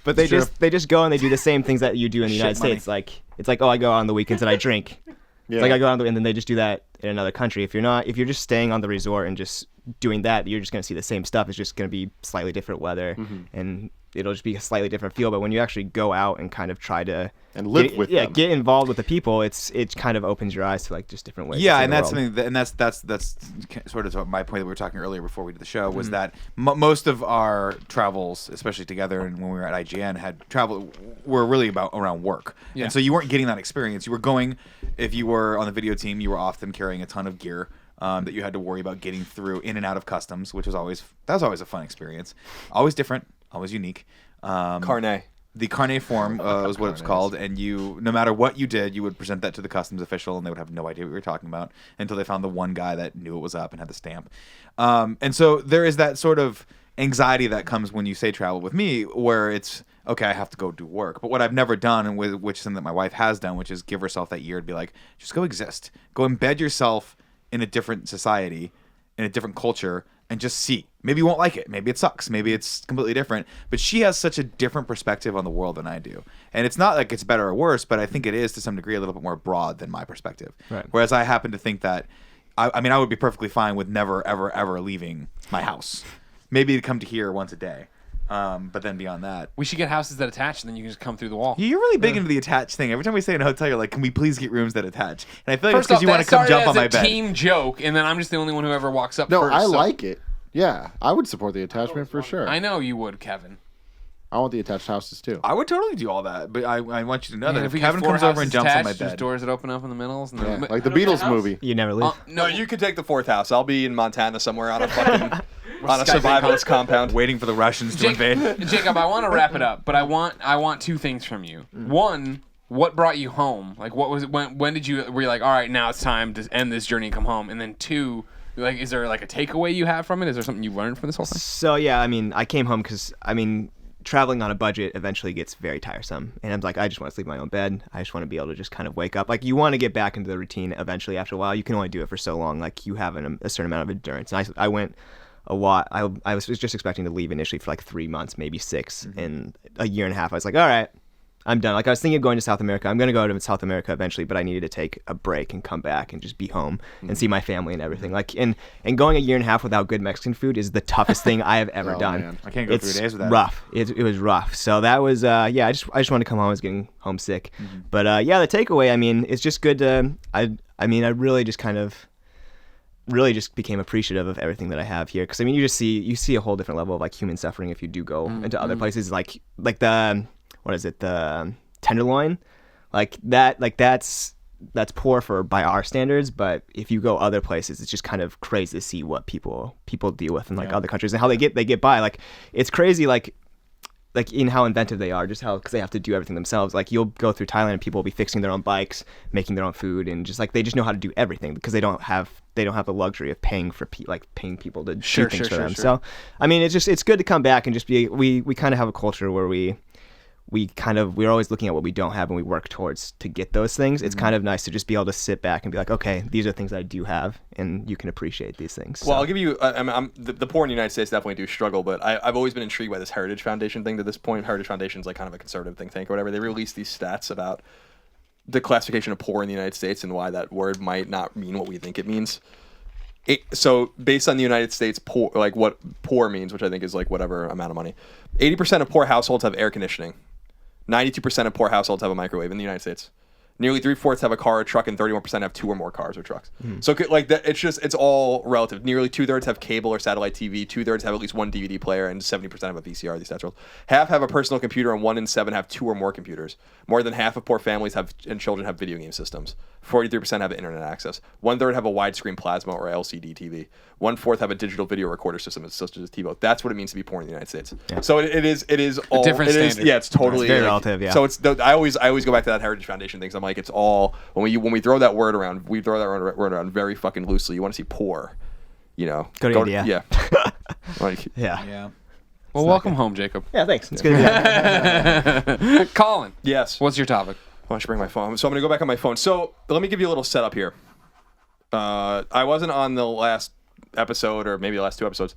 But they just go and they do the same things that you do in the United States. Like it's like, oh, I go out on the weekends and I drink. It's like I go out and then they just do that in another country. If you're just staying on the resort and just doing that, you're just going to see the same stuff. It's just going to be slightly different weather, and it'll just be a slightly different feel. But when you actually go out and kind of try to live with them, get involved with the people, it kind of opens your eyes to like just different ways. Yeah, and that's something that's sort of my point that we were talking earlier before we did the show was that most of our travels, especially together and when we were at IGN, were really around work. And so you weren't getting that experience. You were going, if you were on the video team, you were often carrying a ton of gear. That you had to worry about getting through in and out of customs, which was always a fun experience, always different, always unique. Carnet. The carnet form was what it's called, and no matter what you did, you would present that to the customs official, and they would have no idea what you were talking about until they found the one guy that knew it was up and had the stamp. And so there is that sort of anxiety that comes when you say travel with me, where it's okay, I have to go do work. But what I've never done, and which is something that my wife has done, which is give herself that year to be like, just go exist. Go embed yourself in a different society, in a different culture, and just see. Maybe you won't like it. Maybe it sucks. Maybe it's completely different. But she has such a different perspective on the world than I do. And it's not like it's better or worse, but I think it is to some degree a little bit more broad than my perspective. Right. Whereas I happen to think that, I mean, I would be perfectly fine with never, ever, ever leaving my house. Maybe to come to here once a day. But then beyond that, We should get houses that attach, and then you can just come through the wall. you're really big into the attached thing. Every time we stay in a hotel, you're like, "Can we please get rooms that attach?" And I feel like it's First because off, you want that to come started jump as on my a bed. team joke, and then I'm just the only one who ever walks up No, first. I so- like it. Yeah, I would support the attachment for sure. I know you would, Kevin. I want the attached houses too. I would totally do all that, but I want you to know Man, that if if we Kevin get 4 comes over houses and jumps on my attached, there's bed, doors that open up in the middles. And Yeah, then, like the Beatles movie. You never leave. No, you could take the 4th house. I'll be in Montana somewhere on a fucking on a Skyping survivalist compound. waiting for the Russians to invade. Jacob, I want to wrap it up, but I want 2 things from you. One, what brought you home? Like, what was it? When did you were you like, all right, now it's time to end this journey and come home? And then 2, like, is there like a takeaway you have from it? Is there something you learned from this whole thing? So yeah, I mean, I came home because traveling on a budget eventually gets very tiresome, and I'm like, I just want to sleep in my own bed. I just want to be able to just kind of wake up. Like, you want to get back into the routine eventually. After a while, you can only do it for so long. Like, you have a certain amount of endurance. And I went a lot. I was just expecting to leave initially for like 3 months, maybe 6, and a year and a half. I was like, all right, I'm done. Like, I was thinking of going to South America. I'm going to go to South America eventually, but I needed to take a break and come back and just be home and see my family and everything. Like, and going a year and a half without good Mexican food is the toughest thing I have ever Oh, done. man. I can't go 3 days without rough. It was rough. So that was I just wanted to come home. I was getting homesick. But yeah, the takeaway, I mean, it's just good to I really just kind of really just became appreciative of everything that I have here, because I mean, you see a whole different level of like human suffering if you do go into other places, like the the tenderloin, like that's poor by our standards, but if you go other places, it's just kind of crazy to see what people deal with in like other countries and how they get by. Like, it's crazy, like in how inventive they are, just how, because they have to do everything themselves. Like, you'll go through Thailand and people will be fixing their own bikes, making their own food, and just like they just know how to do everything because they don't have the luxury of paying people to do things for them. So I mean, it's good to come back and just be, we kind of have a culture where we're always looking at what we don't have and we work towards to get those things. It's kind of nice to just be able to sit back and be like, okay, these are things I do have, and you can appreciate these things. Well, I'll give you. The poor in the United States definitely do struggle, but I've always been intrigued by this Heritage Foundation thing. To this point, Heritage Foundation is like kind of a conservative think tank or whatever. They release these stats about the classification of poor in the United States and why that word might not mean what we think it means. So based on the United States, poor, like what poor means, which I think is like whatever amount of money, 80% of poor households have air conditioning. 92% of poor households have a microwave in the United States. Nearly 3/4 have a car or truck, and 31% have 2 or more cars or trucks. So like that, it's all relative. Nearly 2/3 have cable or satellite TV. 2/3 have at least one DVD player, and 70% have a VCR. These stats are old. Half have a personal computer, and 1 in 7 have 2 or more computers. More than half of poor families and children have video game systems. 43% have internet access. 1/3 have a widescreen plasma or LCD TV. 1/4 have a digital video recorder system such as TiVo. That's what it means to be poor in the United States. Yeah. So it is all different it is, standard. yeah, it's totally It's very like, relative, yeah. So it's I always go back to that Heritage Foundation thing. 'Cause I'm like, it's all when we throw that word around, we throw that word around very fucking loosely. You want to see poor, you know? Go to India. Yeah. Like, Yeah. Well, welcome home, Jacob. Yeah, thanks. It's good to be back. Colin, yes. what's your topic? Why don't you bring my phone? So I'm gonna go back on my phone. So let me give you a little setup here. I wasn't on the last episode, or maybe the last 2 episodes,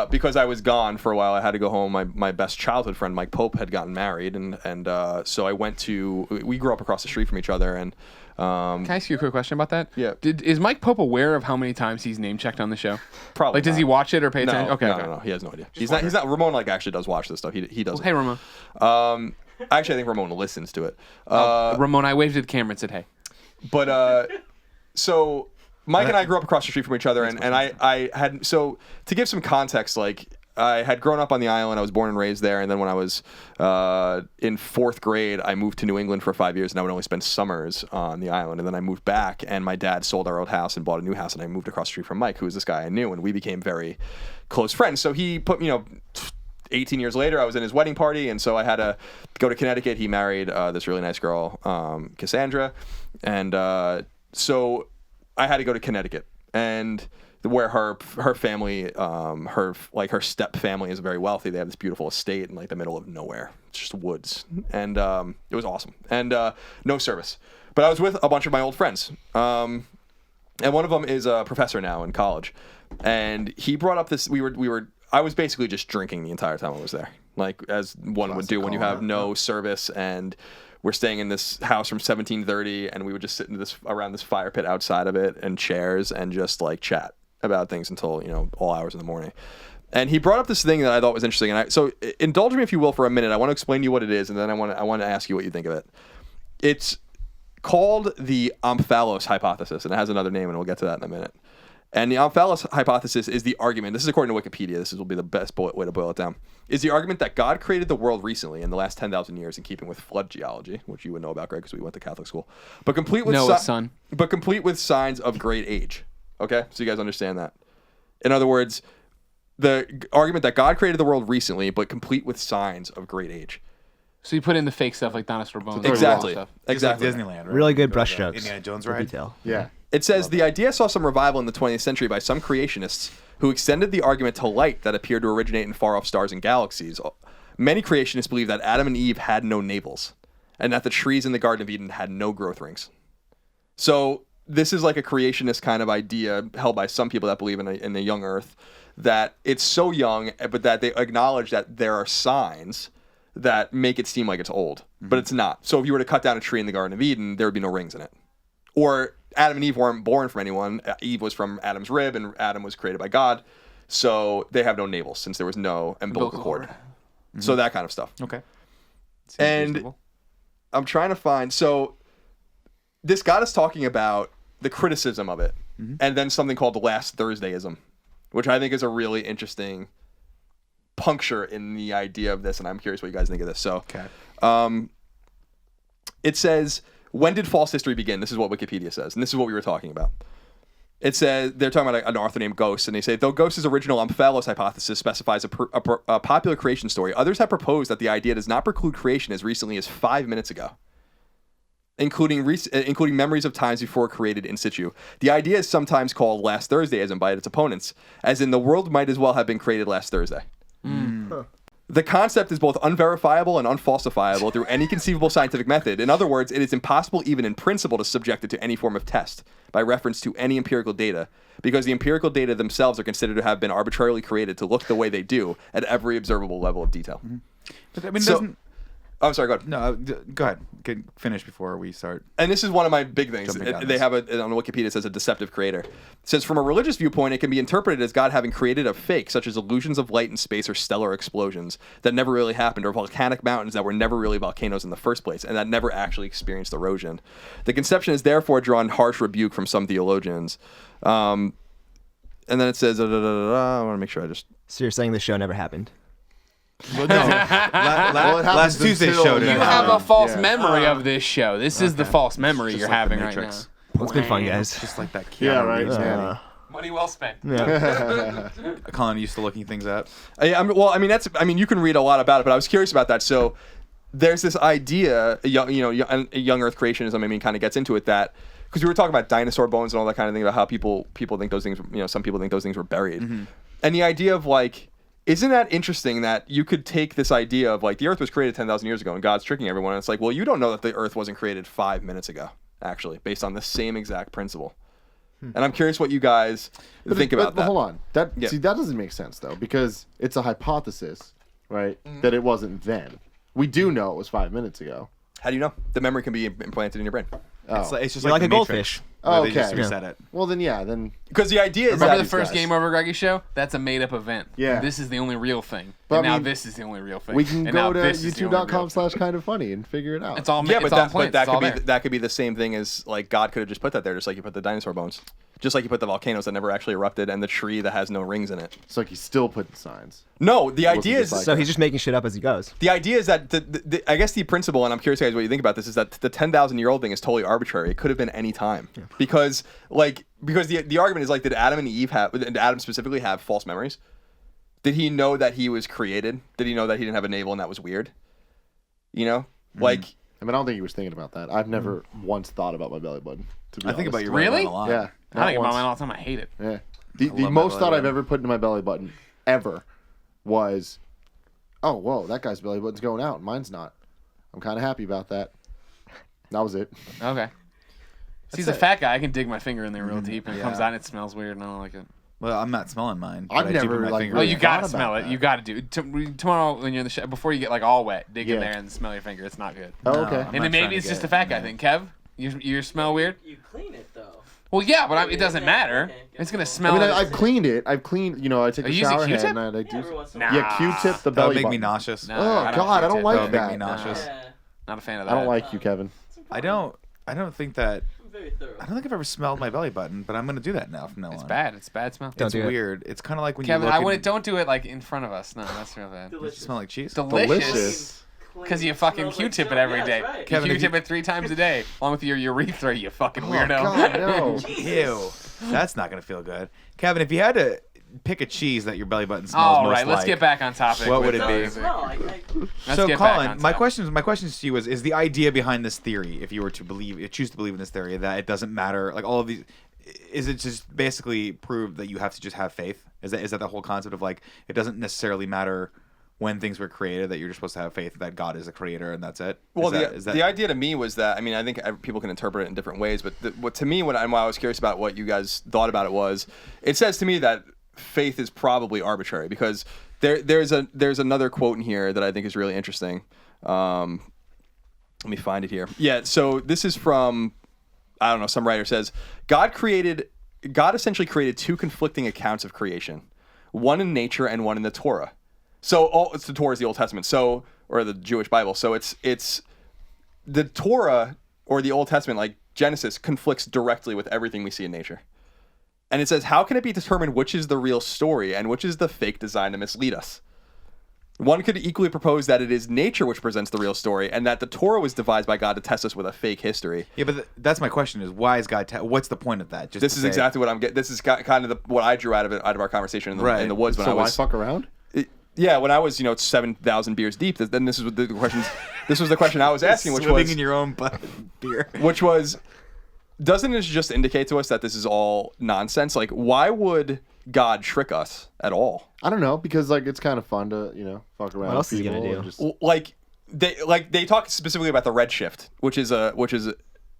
because I was gone for a while. I had to go home. My best childhood friend, Mike Pope, had gotten married, and so I went to. We grew up across the street from each other, and Can I ask you a quick question about that? Yeah. Is Mike Pope aware of how many times he's name checked on the show? probably Like, does he not. watch it or pay attention? No, Okay. no, he has no idea. He's not. Ramon like actually does watch this stuff. He does. Well, hey, Ramon. Actually, I think Ramon listens to it. Ramon, I waved at the camera and said, hey. But so Mike and I grew up across the street from each other, and I had, so to give some context, like I had grown up on the island. I was born and raised there, and then when I was in 4th grade, I moved to New England for 5 years, and I would only spend summers on the island. And then I moved back, and my dad sold our old house and bought a new house, and I moved across the street from Mike, who was this guy I knew, and we became very close friends. So he put, 18 years later, I was in his wedding party, and so I had to go to Connecticut. He married this really nice girl, Cassandra, and so I had to go to Connecticut. And where her family, her step family is very wealthy. They have this beautiful estate in like the middle of nowhere. It's just woods, and it was awesome, and no service. But I was with a bunch of my old friends, and one of them is a professor now in college, and he brought up this. I was basically just drinking the entire time I was there, like as one would do when you have no service, and we're staying in this house from 1730, and we would just sit around this fire pit outside of it and chairs and just like chat about things until all hours in the morning. And he brought up this thing that I thought was interesting, and so indulge me if you will for a minute. I want to explain to you what it is, and then I want to ask you what you think of it. It's called the Omphalos hypothesis, and it has another name, and we'll get to that in a minute. And the Omphalos hypothesis is the argument, this is according to Wikipedia, this will be the best way to boil it down, is the argument that God created the world recently in the last 10,000 years in keeping with flood geology, which you would know about, Greg, because we went to Catholic school, but complete with signs of great age. Okay? So you guys understand that. In other words, the argument that God created the world recently, but complete with signs of great age. So you put in the fake stuff like dinosaur bones. Exactly. Stuff. Exactly. Like Disneyland, right? Really good Go to brushstrokes. Indiana Jones ride. Detail. Yeah. It says the idea saw some revival in the 20th century by some creationists who extended the argument to light that appeared to originate in far-off stars and galaxies. Many creationists believe that Adam and Eve had no navels, and that the trees in the Garden of Eden had no growth rings. So this is like a creationist kind of idea held by some people that believe in the young Earth, that it's so young, but that they acknowledge that there are signs that make it seem like it's old, but it's not. So if you were to cut down a tree in the Garden of Eden, there would be no rings in it. Or Adam and Eve weren't born from anyone. Eve was from Adam's rib, and Adam was created by God. So they have no navels since there was no umbilical cord. Mm-hmm. So that kind of stuff. Okay. Seems reasonable. I'm trying to find... So this got us talking about the criticism of it, and then something called the Last Thursdayism, which I think is a really interesting puncture in the idea of this, and I'm curious what you guys think of this. So, it says, when did false history begin? This is what Wikipedia says, and this is what we were talking about. It says, they're talking about an author named Ghost, and they say, though Ghost's original Omphalos hypothesis specifies a popular creation story, others have proposed that the idea does not preclude creation as recently as 5 minutes ago, including memories of times before created in situ. The idea is sometimes called Last Thursdayism by its opponents, as in the world might as well have been created last Thursday. The concept is both unverifiable and unfalsifiable through any conceivable scientific method. In other words, it is impossible even in principle to subject it to any form of test by reference to any empirical data, because the empirical data themselves are considered to have been arbitrarily created to look the way they do at every observable level of detail. But I mean, I'm sorry, go ahead. No, go ahead. Finish before we start. And this is one of my big things. They have on Wikipedia, it says a deceptive creator. It says, from a religious viewpoint, it can be interpreted as God having created a fake, such as illusions of light in space or stellar explosions that never really happened, or volcanic mountains that were never really volcanoes in the first place, and that never actually experienced erosion. The conception is therefore drawn harsh rebuke from some theologians. And then it says, I want to make sure I just... So you're saying the show never happened? Well, no. Last Tuesday's show. You have a false memory of this show. This is the false memory you're having right now. It's been fun, guys. Just like that. Yeah, right. Money well spent. Yeah. Colin used to looking things up. You can read a lot about it, but I was curious about that. So there's this idea, young Earth creationism, kind of gets into it, that because we were talking about dinosaur bones and all that kind of thing, about how people think those things, some people think those things were buried, and the idea of like, isn't that interesting that you could take this idea of like the Earth was created 10,000 years ago and God's tricking everyone, and it's like, well, you don't know that the Earth wasn't created 5 minutes ago, actually, based on the same exact principle. And I'm curious what you guys think about that. But hold on. See, that doesn't make sense, though, because it's a hypothesis, right, that it wasn't then. We do know it was 5 minutes ago. How do you know? The memory can be implanted in your brain. Oh. It's just You're like the a Matrix, goldfish. where Okay. They just reset it. Well, then. Because the idea is Remember that the first guys. GameOverGreggy show? That's a made-up event. Yeah. This is the only real thing. But And I now mean, this is the only real thing. We can And now go to this is the only real thing. youtube.com/kindoffunny and figure it out. It's all yeah, it's but all planned. that It's all could there. be that could be the same thing as like God could have just put that there, just like you put the dinosaur bones, just like you put the volcanoes that never actually erupted, and the tree that has no rings in it. It's like he still put the signs. No, the idea is So he's just making shit up as he goes. the idea is that I guess the principle, and I'm curious guys what you think about this, is that the 10,000-year-old thing is totally arbitrary. It could have been any time because the argument is like, did Adam and Eve did Adam specifically have false memories? Did he know that he was created? Did he know that he didn't have a navel and that was weird? Like. I don't think he was thinking about that. I've never once thought about my belly button. To be I think honest. about your Really? belly button a lot. Yeah. I think not about once. mine all the time. I hate it. Yeah. The love my most belly thought I've button. ever put into my belly button ever was, oh, whoa, that guy's belly button's going out. Mine's not. I'm kind of happy about that. That was it. Okay. See, he's a fat guy. I can dig my finger in there real deep, and it comes out and it smells weird, and I don't like it. Well, I'm not smelling mine. I've but I do never, put my like, finger Oh, in you there. gotta thought smell about it. You gotta do it. Tomorrow when you're in the shower, before you get like all wet, dig in Yeah. there and smell your finger. It's not good. Oh, No, okay. I'm And not then trying maybe to it's just get a fat it, guy yeah. thing. Kev, you smell weird? You clean it though. Well, yeah, but it doesn't matter. Okay. It's gonna I smell. mean, I've cleaned it. I've cleaned, I take Are a you using shower head Q-tip? and I Yeah, do. every once in a Nah. while. Yeah, Q-tip the That belly would make button. me nauseous. No, Oh, I don't God, I don't Q-tip. like That would make that. me nauseous. Yeah. Not a fan of I that. don't like you, Kevin. I don't think that. I'm very thorough. I don't think I've ever smelled my belly button, but I'm gonna do that now from now on. It's bad. It's a bad smell. Don't It's do it. weird. It's kind of like when Kevin, you look I and- wouldn't. Don't do it like in front of us. No, that's real bad. Does it Delicious. smell like cheese? Delicious. Because you fucking Smells like Q-tip it soap. every Yeah, day. that's right. You Kevin, if Q-tip you- it 3 times a day, along with your urethra. You fucking Oh, weirdo. God, no. Ew. That's not gonna feel good. Kevin, if you had to pick a cheese that your belly button smells All most right, let's like, get back on topic. What with would it the be? music. Let's So, get back Colin, on my topic. questions to you is the idea behind this theory, if you were to choose to believe in this theory, that it doesn't matter, like all of these, is it just basically prove that you have to just have faith? Is that the whole concept of like it doesn't necessarily matter when things were created, that you're just supposed to have faith that God is a creator and that's it? Well, Is that the idea to me was that, I mean, I think people can interpret it in different ways, but to me, when I was curious about what you guys thought about it says to me that faith is probably arbitrary, because there's another quote in here that I think is really interesting. Let me find it here. Yeah, so this is from, I don't know, some writer says, God essentially created two conflicting accounts of creation, one in nature and one in the Torah. So it's the Torah is the Old Testament, or the Jewish Bible. So it's the Torah or the Old Testament, like Genesis, conflicts directly with everything we see in nature. And it says, how can it be determined which is the real story and which is the fake designed to mislead us? One could equally propose that it is nature which presents the real story, and that the Torah was devised by God to test us with a fake history. Yeah, but that's my question: is why is God? What's the point of that? Just This to is say- exactly what I'm getting. This is kind of what I drew out of our conversation in the woods when So I was. why fuck around? Yeah, when I was 7,000 beers deep. Then this is the question. This was the question I was asking, which swimming was in your own beer. which was, doesn't this just indicate to us that this is all nonsense? Like, why would God trick us at all? I don't know, because like it's kind of fun to fuck around. What else with is he gonna people do? and just- They talk specifically about the redshift, which is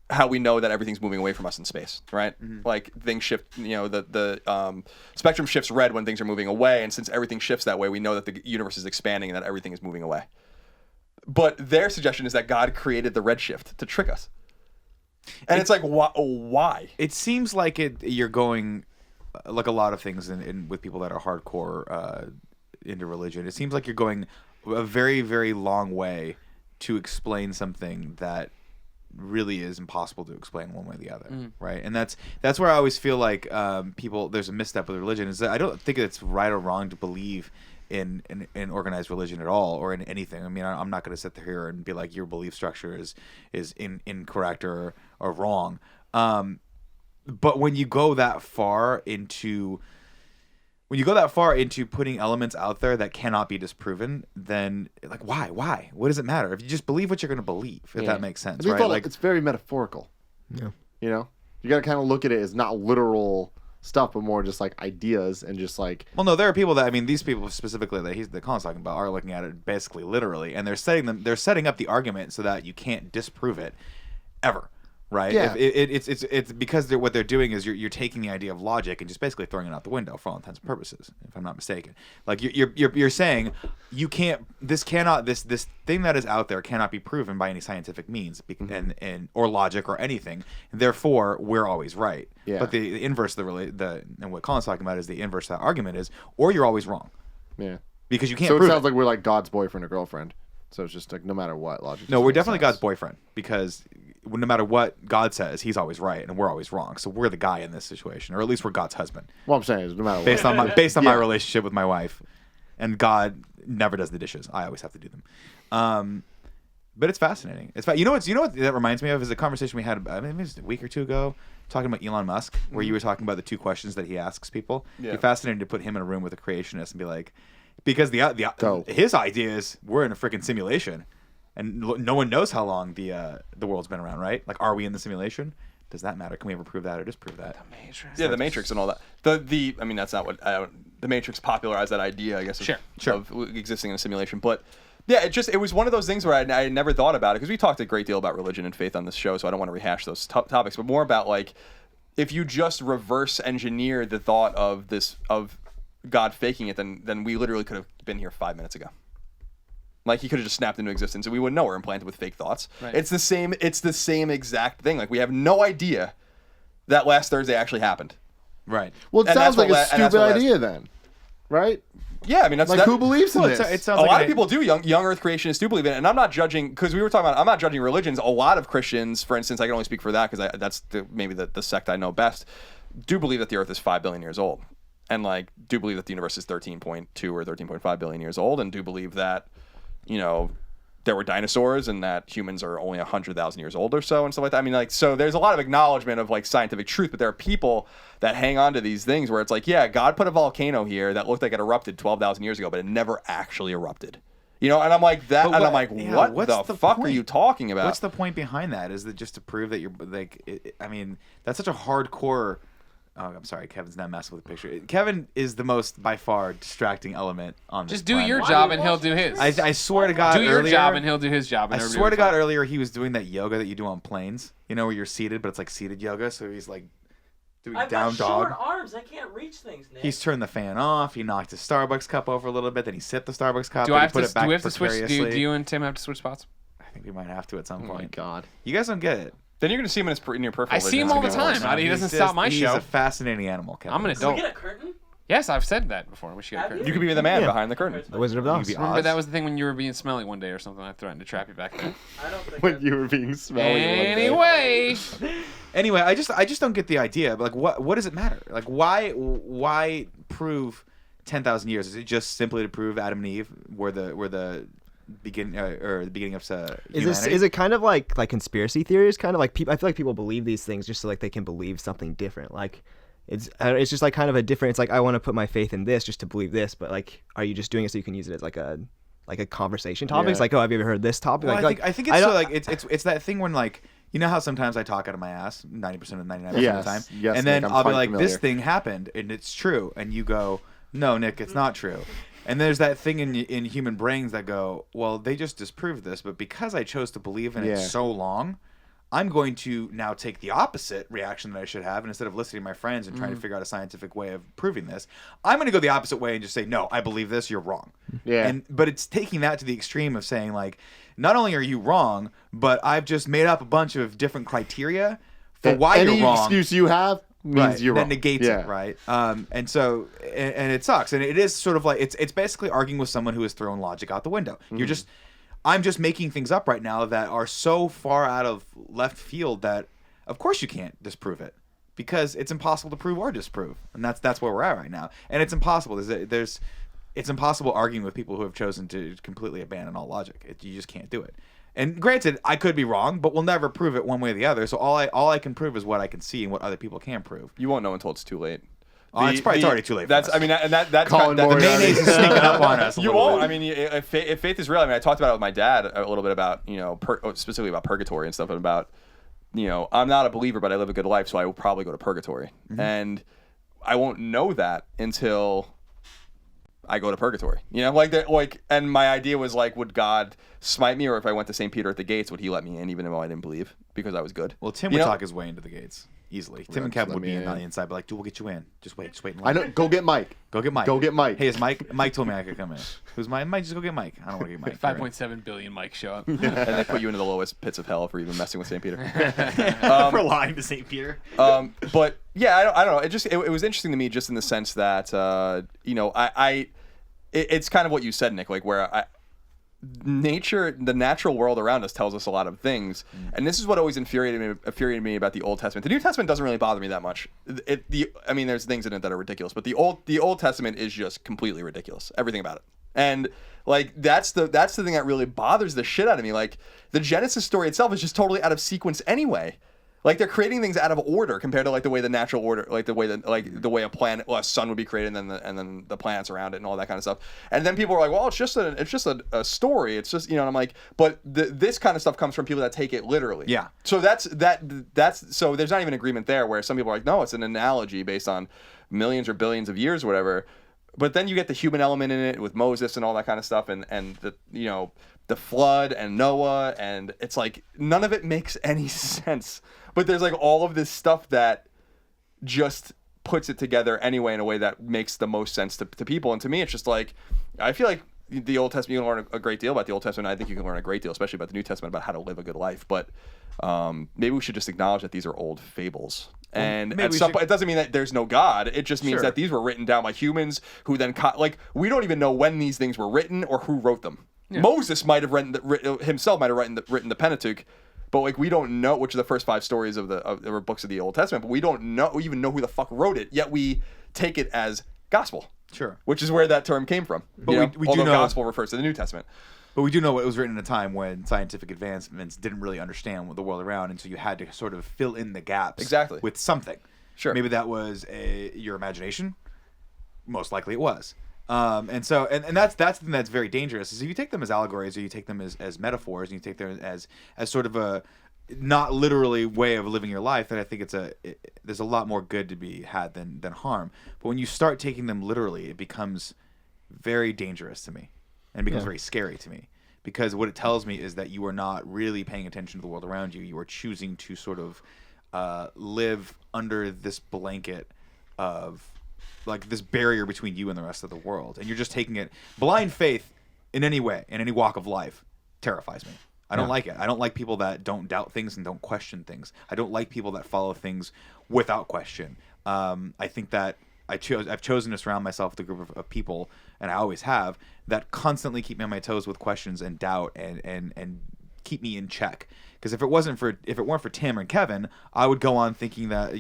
how we know that everything's moving away from us in space, right? Like things shift, the spectrum shifts red when things are moving away, and since everything shifts that way, we know that the universe is expanding and that everything is moving away. But their suggestion is that God created the redshift to trick us, and it's like, why? It seems like you're going like a lot of things with people that are hardcore into religion. It seems like you're going a very, very long way to explain something that really is impossible to explain one way or the other, right? And that's where I always feel like there's a misstep with religion, is that I don't think it's right or wrong to believe in organized religion at all, or in anything. I mean, I'm not going to sit here and be like your belief structure is incorrect or wrong. But when you go that far into putting elements out there that cannot be disproven, then like why? What does it matter if you just believe what you're going to believe? If that makes sense, I mean, right? like it's very metaphorical. Yeah. You got to kind of look at it as not literal stuff, but more just like ideas and just like. Well, no, there are people that these people specifically that Colin's talking about are looking at it basically literally, and they're setting up the argument so that you can't disprove it ever. Right. Yeah. It's because what thing doing is you're taking the idea of logic and just basically throwing it out the window for all intents and purposes, if I'm not mistaken. Like you're saying you can't, this thing that is out there cannot be proven by any scientific means, and or logic or anything. Therefore, we're always right. Yeah. But the inverse of and what Colin's talking about is the inverse of that argument is, or you're always wrong. Yeah. Because you can't. So it prove sounds like we're like God's boyfriend or girlfriend. So it's just like no matter what logic. No, just we're makes definitely sense. God's boyfriend, because no matter what God says, he's always right and we're always wrong. So we're the guy in this situation, or at least we're God's husband, What I'm saying is no matter based what. on my relationship with my wife. And God never does the dishes. I always have to do them. But it's fascinating. You know what that reminds me of is a conversation we had maybe it was a week or two ago, talking about Elon Musk, where you were talking about the two questions that he asks people. Yeah. It'd be fascinating to put him in a room with a creationist and be like, because Go. his idea is we're in a freaking simulation. And no one knows how long the world's been around, right? Like, are we in the simulation? Does that matter? Can we ever prove that or disprove that? Yeah, the Matrix and all that. I mean, that's not what the Matrix popularized that idea, I guess, of existing in a simulation. But yeah, it was one of those things where I never thought about it, because we talked a great deal about religion and faith on this show, so I don't want to rehash those topics, but more about like, if you just reverse engineer the thought of God faking it, then we literally could have been here 5 minutes ago. Like, he could have just snapped into existence and we wouldn't know we're implanted with fake thoughts. Right. It's the same exact thing. Like, we have no idea that last Thursday actually happened. Right. Well, it sounds like a stupid idea then, right? Yeah, I mean, that's like, who believes in this? It sounds a like lot of people do. Young Earth creationists do believe in it, and I'm not judging, because we were talking about. I'm not judging religions. A lot of Christians, for instance, I can only speak for that because that's maybe the sect I know best, do believe that the Earth is 5 billion years old, and like do believe that the universe is 13.2 or 13.5 billion years old, and do believe that, you know, there were dinosaurs and that humans are only 100,000 years old or so and stuff like that. I mean, like, so there's a lot of acknowledgement of like scientific truth, but there are people that hang on to these things where it's like, yeah, God put a volcano here that looked like it erupted 12,000 years ago, but it never actually erupted. You know, and I'm like that, and I'm like, what the fuck are you talking about? What's the point behind that? Is it just to prove that you're like? I mean, that's such a hardcore. Oh, I'm sorry, Kevin's not messing with the picture. Kevin is the most, by far, distracting element on this Just do planet. your job and he'll do his. I swear to God, do your earlier, job and he'll do his job. And I swear to God, earlier he was doing that yoga that you do on planes. You know, where you're seated, but it's like seated yoga. So he's like doing down dog. I've got short arms. I can't reach things, Nick. He's turned the fan off. He knocked his Starbucks cup over a little bit. Then he sipped the Starbucks cup. Do I and have he put to? it back Do we have to switch? precariously. Do you and Tim have to switch spots? I think we might have to at some point. Oh my God. You guys don't get it. Then you're going to see him in your peripheral I see him vision. all the It's gonna be time. He doesn't stop my He's show. a fascinating animal, Kevin. I'm an Can we adult. get a curtain? Yes, I've said that before. We should get a Have curtain. You could be the man behind the curtain. The Wizard of You Oz. could be Remember Oz. that was the thing when you were being smelly one day or something. I threatened to trap you back there. I don't think When you were being smelly. Anyway, Anyway, I just don't get the idea. Like, what does it matter? Like, why prove 10,000 years? Is it just simply to prove Adam and Eve were the beginning or the beginning of humanity? Is it kind of like conspiracy theories? Kind of like people. I feel like people believe these things just so like they can believe something different. Like it's just like kind of a different. It's like I want to put my faith in this just to believe this, but like, are you just doing it so you can use it as like a conversation topic? Yeah. It's like, oh, have you ever heard this topic? Well, like, I think it's so, like it's that thing when like, you know how sometimes I talk out of my ass 90% of 99% of the time, Yes, and then Nick, I'm I'll be quite like, familiar. this thing happened and it's true, and you go, no, Nick, it's not true. And there's that thing in human brains that go, well, they just disproved this, but because I chose to believe in it so long, I'm going to now take the opposite reaction that I should have, and instead of listening to my friends and trying to figure out a scientific way of proving this, I'm going to go the opposite way and just say, no, I believe this, you're wrong. Yeah. But it's taking that to the extreme of saying, like, not only are you wrong, but I've just made up a bunch of different criteria for That why any you're wrong. excuse you have means you're that wrong. negates it, right? And so, and it sucks, and it is sort of like it's basically arguing with someone who has thrown logic out the window. I'm just making things up right now that are so far out of left field that, of course, you can't disprove it because it's impossible to prove or disprove, and that's where we're at right now. And it's impossible. It's impossible arguing with people who have chosen to completely abandon all logic. You just can't do it. And granted, I could be wrong, but we'll never prove it one way or the other. So all I can prove is what I can see and what other people can prove. You won't know until it's too late. It's already too late. That's for us. I mean, and that's Colin the Moriarty. mayonnaise is sneaking up on us. You won't. I mean, if faith is real, I mean, I talked about it with my dad a little bit about, you know, specifically about purgatory and stuff, and about, you know, I'm not a believer, but I live a good life, so I will probably go to purgatory, and I won't know that until I go to purgatory. You know, and my idea was like, would God smite me, or if I went to St. Peter at the gates, would he let me in, even though I didn't believe because I was good? Well, Tim You would know? talk his way into the gates easily. Tim and just Kevin let would me be in. on the inside, but like, dude, we'll get you in. Just wait in I line. know. Go get Mike. Go get Mike. Go get Mike. Hey, is Mike told me I could come in. Who's Mike? Mike, just go get Mike. I don't want to get Mike. 5.7 billion mics show up. And they put you into the lowest pits of hell for even messing with St. Peter. for lying to St. Peter. But yeah, I don't know. It was interesting to me just in the sense that you know, it's kind of what you said, Nick, like where the natural world around us tells us a lot of things, and this is what always infuriated me about the Old Testament. The New Testament doesn't really bother me that much. I mean, there's things in it that are ridiculous, but the Old Testament is just completely ridiculous. Everything about it, and like that's the thing that really bothers the shit out of me. Like the Genesis story itself is just totally out of sequence anyway. Like they're creating things out of order compared to like the way the natural order, like the way a planet, a sun would be created, and then the planets around it and all that kind of stuff. And then people are like, well, it's just a story. It's just, and I'm like, but this kind of stuff comes from people that take it literally. Yeah. So that's so there's not even agreement there where some people are like, no, it's an analogy based on millions or billions of years or whatever. But then you get the human element in it with Moses and all that kind of stuff, and the the flood and Noah, and it's like none of it makes any sense. But there's like all of this stuff that just puts it together anyway in a way that makes the most sense to people. And to me, it's just like, I feel like the Old Testament, you can learn a great deal about the Old Testament. I think you can learn a great deal, especially about the New Testament, about how to live a good life. But maybe we should just acknowledge that these are old fables. And at some point, it doesn't mean that there's no God. It just means that these were written down by humans who then, we don't even know when these things were written or who wrote them. Yeah. Moses might have written the Pentateuch, but like we don't know, which are the first 5 stories of the books of the Old Testament. But we don't even know who the fuck wrote it. Yet we take it as gospel. Sure. Which is where that term came from. But we do know gospel refers to the New Testament. But we do know it was written at a time when scientific advancements didn't really understand the world around, and so you had to sort of fill in the gaps with something. Sure. Maybe that was your imagination. Most likely it was. And that's the thing that's very dangerous, is if you take them as allegories or you take them as metaphors and you take them as sort of a not literally way of living your life, then I think there's a lot more good to be had than harm. But when you start taking them literally, it becomes very dangerous to me and becomes very scary to me, because what it tells me is that you are not really paying attention to the world around you. You are choosing to sort of live under this blanket of like this barrier between you and the rest of the world, and you're just taking it. Blind faith in any way, in any walk of life, terrifies me. I don't like it. I don't like people that don't doubt things and don't question things. I don't like people that follow things without question. I think that I've chosen to surround myself with a group of people, and I always have, that constantly keep me on my toes with questions and doubt and keep me in check. Because if it weren't for Tim and Kevin, I would go on thinking that,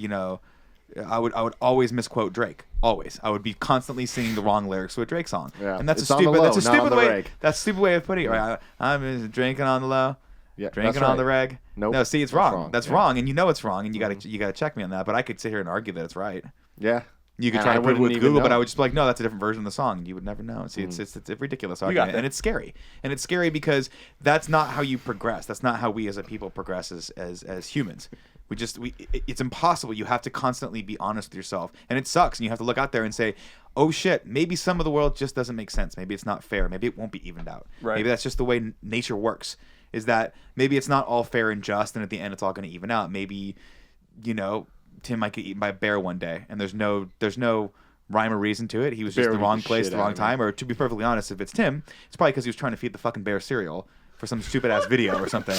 I would always misquote Drake. Always. I would be constantly singing the wrong lyrics to a Drake song. Yeah. And that's a stupid way of putting it. Right? I'm drinking on the low. Yeah, drinking on the reg. Nope. No, see, it's wrong. That's wrong, and you know it's wrong, and you gotta check me on that. But I could sit here and argue that it's right. Yeah. You could try to prove it with Google, but I would just be like, no, that's a different version of the song, and you would never know. See, it's a ridiculous argument, and it's scary. And it's scary because that's not how you progress. That's not how we as a people progress as humans. It's impossible. You have to constantly be honest with yourself, and it sucks. And you have to look out there and say, oh shit, maybe some of the world just doesn't make sense. Maybe it's not fair. Maybe it won't be evened out. Right. Maybe that's just the way nature works. Is that maybe it's not all fair and just, and at the end it's all going to even out. Maybe, Tim might get eaten by a bear one day, and there's no rhyme or reason to it. He was just in the wrong place at the wrong time. Or to be perfectly honest, if it's Tim, it's probably because he was trying to feed the fucking bear cereal for some stupid ass video or something,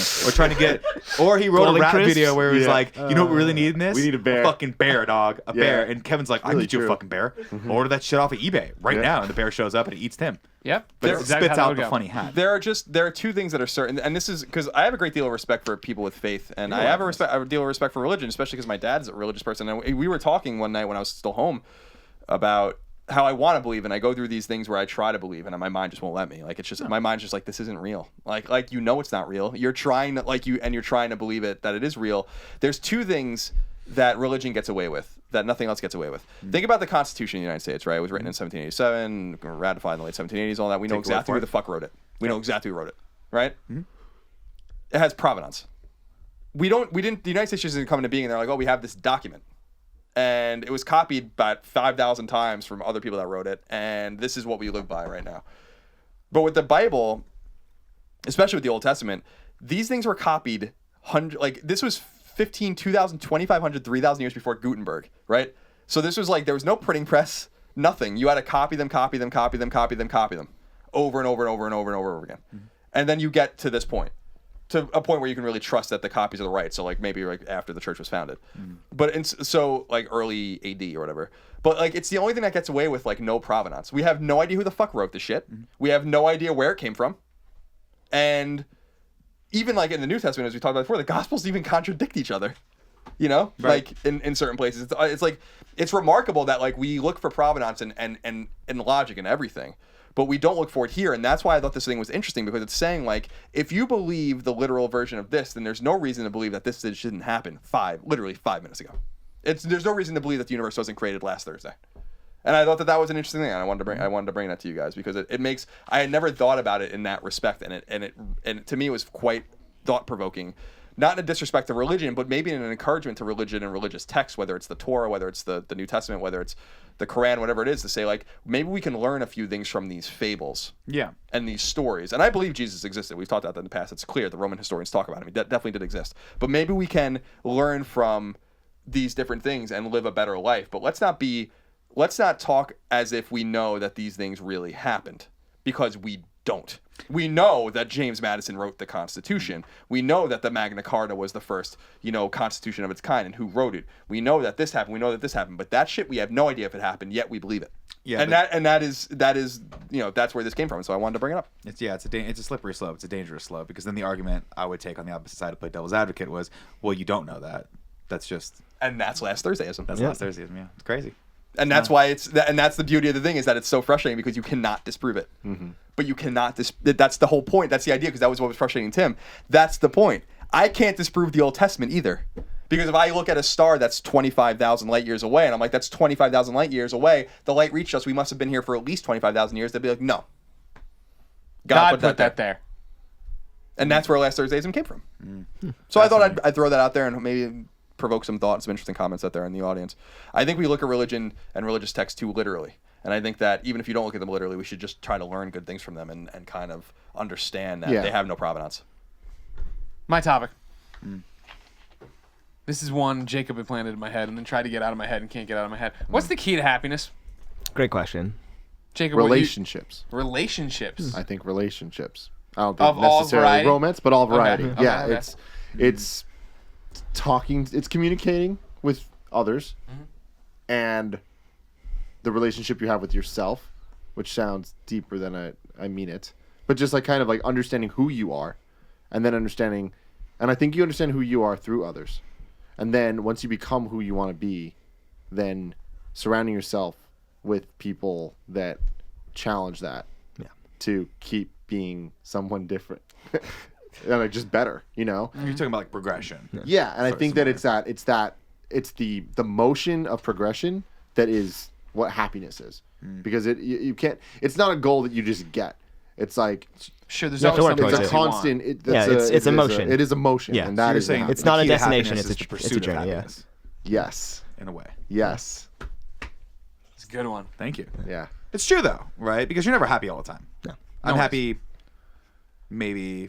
or he wrote a rap video where he was like, you know what we really need in this? We need a bear, a fucking bear, dog, a bear. And Kevin's like, I need you a fucking bear. Order that shit off of eBay right now, and the bear shows up and it eats Tim. Yep, but it spits out the funny hat. There are 2 things that are certain, and this is because I have a great deal of respect for people with faith, and I have a deal of respect for religion, especially because my dad's a religious person. And we were talking one night when I was still home about how I want to believe, and I go through these things where I try to believe, and my mind just won't let me. Like, it's just my mind's just like, this isn't real. Like it's not real. You're trying to believe it that it is real. There's 2 things that religion gets away with that nothing else gets away with. Think about the Constitution of the United States, right? It was written in 1787, ratified in the late 1780s, all that. We know exactly who the fuck wrote it. We know exactly who wrote it, right? Mm-hmm. It has provenance. The United States just didn't come into being and they're like, oh, we have this document. And it was copied about 5,000 times from other people that wrote it, and this is what we live by right now. But with the Bible, especially with the Old Testament, these things were copied this was 2,000, 2,500, 3,000 years before Gutenberg, right? So this was like, there was no printing press, nothing. You had to copy them, over and over and over and over again. Mm-hmm. And then you get to this point. To a point where you can really trust that the copies are the right. So like maybe like after the church was founded, but so like early AD or whatever. But like it's the only thing that gets away with like no provenance. We have no idea who the fuck wrote the shit. We have no idea where it came from, and even like in the New Testament, as we talked about before, the Gospels even contradict each other. Right. Like in certain places, it's like it's remarkable that like we look for provenance and logic and everything. but we don't look for it here. And that's why I thought this thing was interesting, because it's saying, like, if you believe the literal version of this, then there's no reason to believe that this didn't happen literally 5 minutes ago. There's no reason to believe that the universe wasn't created last Thursday. And I thought that was an interesting thing, and I wanted to bring that to you guys, because it makes, I had never thought about it in that respect, and to me it was quite thought-provoking. Not in a disrespect to religion, but maybe in an encouragement to religion and religious texts, whether it's the Torah, whether it's the New Testament, whether it's the Quran, whatever it is, to say, like, maybe we can learn a few things from these fables and these stories. And I believe Jesus existed. We've talked about that in the past. It's clear. The Roman historians talk about him. He definitely did exist. But maybe we can learn from these different things and live a better life. But let's not talk as if we know that these things really happened, because we don't. We know that James Madison wrote the Constitution. We know that the Magna Carta was the first, constitution of its kind, and who wrote it. We know that this happened. We know that this happened. But that shit, we have no idea if it happened, yet we believe it. Yeah, and that is that's where this came from. So I wanted to bring it up. It's a slippery slope. It's a dangerous slope, because then the argument I would take on the opposite side to play devil's advocate was, well, you don't know that. That's just, and that's last Thursdayism. That's last Thursdayism. Yeah, it's crazy. And that's why that's the beauty of the thing, is that it's so frustrating, because you cannot disprove it. Mm-hmm. But you cannot that's the whole point. That's the idea, because that was what was frustrating Tim. That's the point. I can't disprove the Old Testament either. Because if I look at a star that's 25,000 light years away, and I'm like, that's 25,000 light years away, the light reached us, we must have been here for at least 25,000 years, they'd be like, no. God put that there. And that's where last Thursdayism came from. Mm-hmm. So I thought I'd throw that out there and maybe provoke some thoughts, some interesting comments out there in the audience. I think we look at religion and religious texts too literally. And I think that even if you don't look at them literally, we should just try to learn good things from them and kind of understand that they have no provenance. My topic. This is one Jacob implanted in my head and then tried to get out of my head and can't get out of my head. What's the key to happiness? Great question. Jacob, relationships. Relationships. I think relationships. I don't think of all necessarily variety? romance, but all variety. Okay. Yeah, Okay. it's talking, it's communicating with others, and the relationship you have with yourself, which sounds deeper than I mean it, but just like kind of like understanding who you are, and then understanding, and I think you understand who you are through others, and then once you become who you want to be, then surrounding yourself with people that challenge that to keep being someone different. And like just better, You're talking about like progression. Yeah, and I think that it's the motion of progression that is what happiness is. Because you can't, it's not a goal that you just get. It's like, sure, there's always something it's a constant. It's emotion. It is emotion. Yeah, and that is saying it's not a destination. It's a pursuit journey. of happiness. Yes. In a way. Yes. It's a good one. Thank you. Yeah. It's true though, right? Because you're never happy all the time. No. I'm happy maybe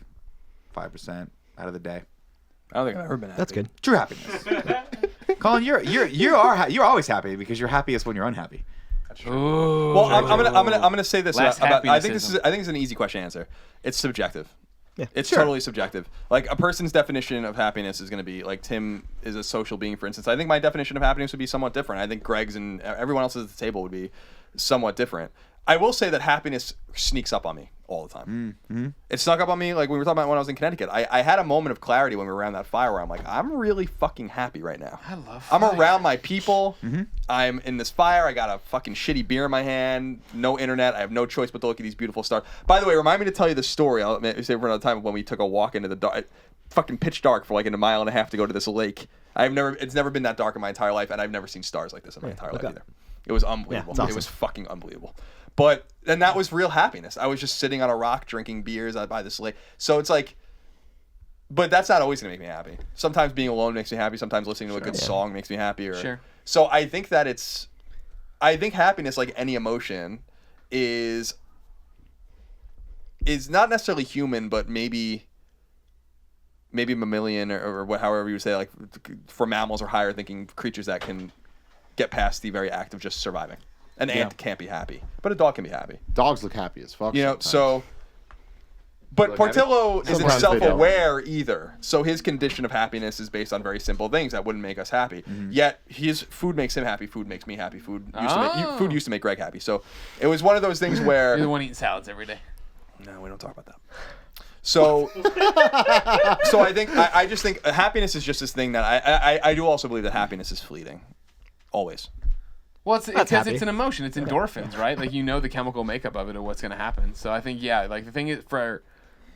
5% out of the day. I don't think I've ever been happy. That's good. True happiness. Colin, you're always happy, because you're happiest when you're unhappy. Ooh. Well, I'm gonna say this Last about. I think happinessism. it's an easy question to answer. It's subjective. Yeah. It's totally subjective. Like a person's definition of happiness is going to be like Tim is a social being, for instance. I think my definition of happiness would be somewhat different. I think Greg's and everyone else at the table would be somewhat different. I will say that happiness sneaks up on me all the time. Mm-hmm. It snuck up on me like when we were talking about when I was in Connecticut. I had a moment of clarity when we were around that fire where I'm like, I'm really fucking happy right now. I love fire. I'm around my people. Mm-hmm. I'm in this fire. I got a fucking shitty beer in my hand. No internet. I have no choice but to look at these beautiful stars. By the way, remind me to tell you the story. I'll say for another time when we took a walk into the dark, fucking pitch dark for like a mile and a half to go to this lake. It's never been that dark in my entire life, and I've never seen stars like this in my entire life either. It was unbelievable. It's awesome. It was fucking unbelievable. And that was real happiness. I was just sitting on a rock drinking beers by this lake. So it's like, but that's not always gonna make me happy. Sometimes being alone makes me happy. Sometimes listening to a good song makes me happy. Sure. So I think that I think happiness, like any emotion, is not necessarily human, but maybe mammalian or however you would say, like for mammals or higher thinking creatures that can get past the very act of just surviving. An ant can't be happy, but a dog can be happy. Dogs look happy as fuck. So. But Portillo isn't Sometimes they don't. self-aware either. So his condition of happiness is based on very simple things that wouldn't make us happy. Mm-hmm. Yet his food makes him happy. Food makes me happy. Food used to make Greg happy. So it was one of those things where... You're the one eating salads every day. No, we don't talk about that. So I just think happiness is just this thing that I do also believe that happiness is fleeting. Always. Well, it's That's because happy. it's an emotion. It's endorphins, right? Like, you know the chemical makeup of it or what's going to happen. So I think, yeah, like the thing is for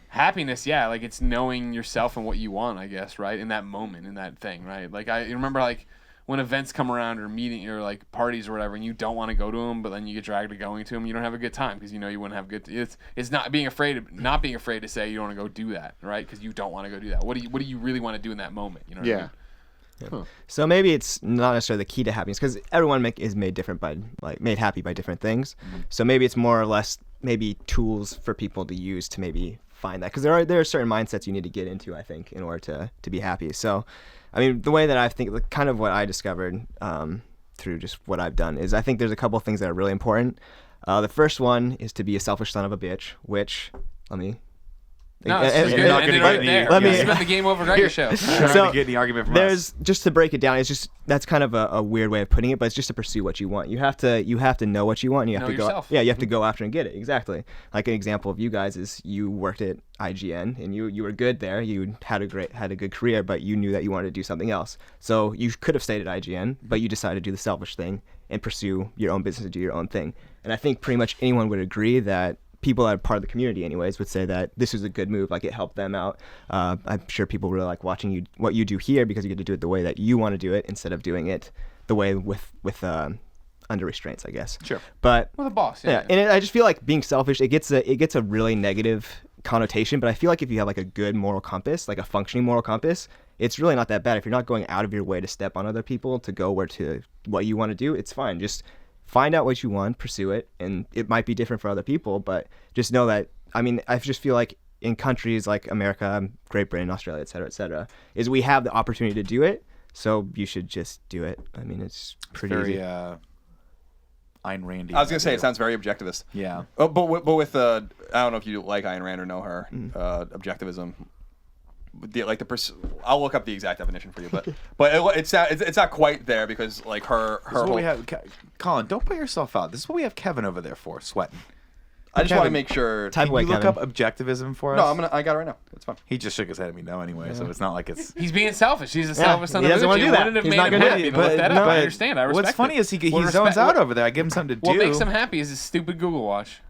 happiness, yeah, like it's knowing yourself and what you want, I guess, right? In that moment, in that thing, right? Like I remember like when events come around or meeting or like parties or whatever and you don't want to go to them, but then you get dragged to going to them, you don't have a good time because you know you wouldn't have good it's not being afraid to say you don't want to go do that, right? Because you don't want to go do that. What do you really want to do in that moment? You know what I mean? Huh. So maybe it's not necessarily the key to happiness because everyone is made different made happy by different things. Mm-hmm. So maybe it's more or less maybe tools for people to use to maybe find that because there are certain mindsets you need to get into, I think, in order to be happy. So, I mean, the way that I think, kind of what I discovered through just what I've done is I think there's a couple of things that are really important. The first one is to be a selfish son of a bitch, which let me. No, it's you're not gonna get any- Let me- This has been the GameOverGreggy show. Trying So, to get any argument from There's us. just to break it down. It's just that's kind of a weird way of putting it, but it's just to pursue what you want. You have to know what you want. And you have Know to go. yourself. Yeah, you have to go after and get it. Exactly. Like an example of you guys is you worked at IGN and you were good there. You had a good career, but you knew that you wanted to do something else. So you could have stayed at IGN, but you decided to do the selfish thing and pursue your own business and do your own thing. And I think pretty much anyone would agree that. People that are part of the community anyways would say that this was a good move, like it helped them out. I'm sure people really like watching what you do here because you get to do it the way that you want to do it instead of doing it the way with under restraints, I guess. Sure. But With a boss, yeah, and I just feel like being selfish, it gets a really negative connotation, but I feel like if you have like a good moral compass, like a functioning moral compass, it's really not that bad. If you're not going out of your way to step on other people to go what you want to do, it's fine. Just find out what you want, pursue it, and it might be different for other people, but just know that, I mean, I just feel like in countries like America, Great Britain, Australia, et cetera, is we have the opportunity to do it, so you should just do it. I mean, it's pretty Very easy. Ayn Randy. I was gonna say it sounds very objectivist. Yeah. Oh, but with I don't know if you like Ayn Rand or know her objectivism. I'll look up the exact definition for you, but it's not quite there because like her This is what whole, we have, Colin, don't put yourself out. This is what we have Kevin over there for, sweating. I just want to Kevin, make sure. Type Can away, you look Kevin. up objectivism for us? No, I got it right now. It's fine. He just shook his head at me no anyway, so it's not like it's. He's being selfish. He's a Yeah, selfish son he of a doesn't bitch. wanna do You that. wouldn't have He's made not him gonna do happy it. to look that up. I understand. I respect What's funny it. is he Well, zones respect- out over there. I give him something to do. What makes him happy is his stupid Google watch.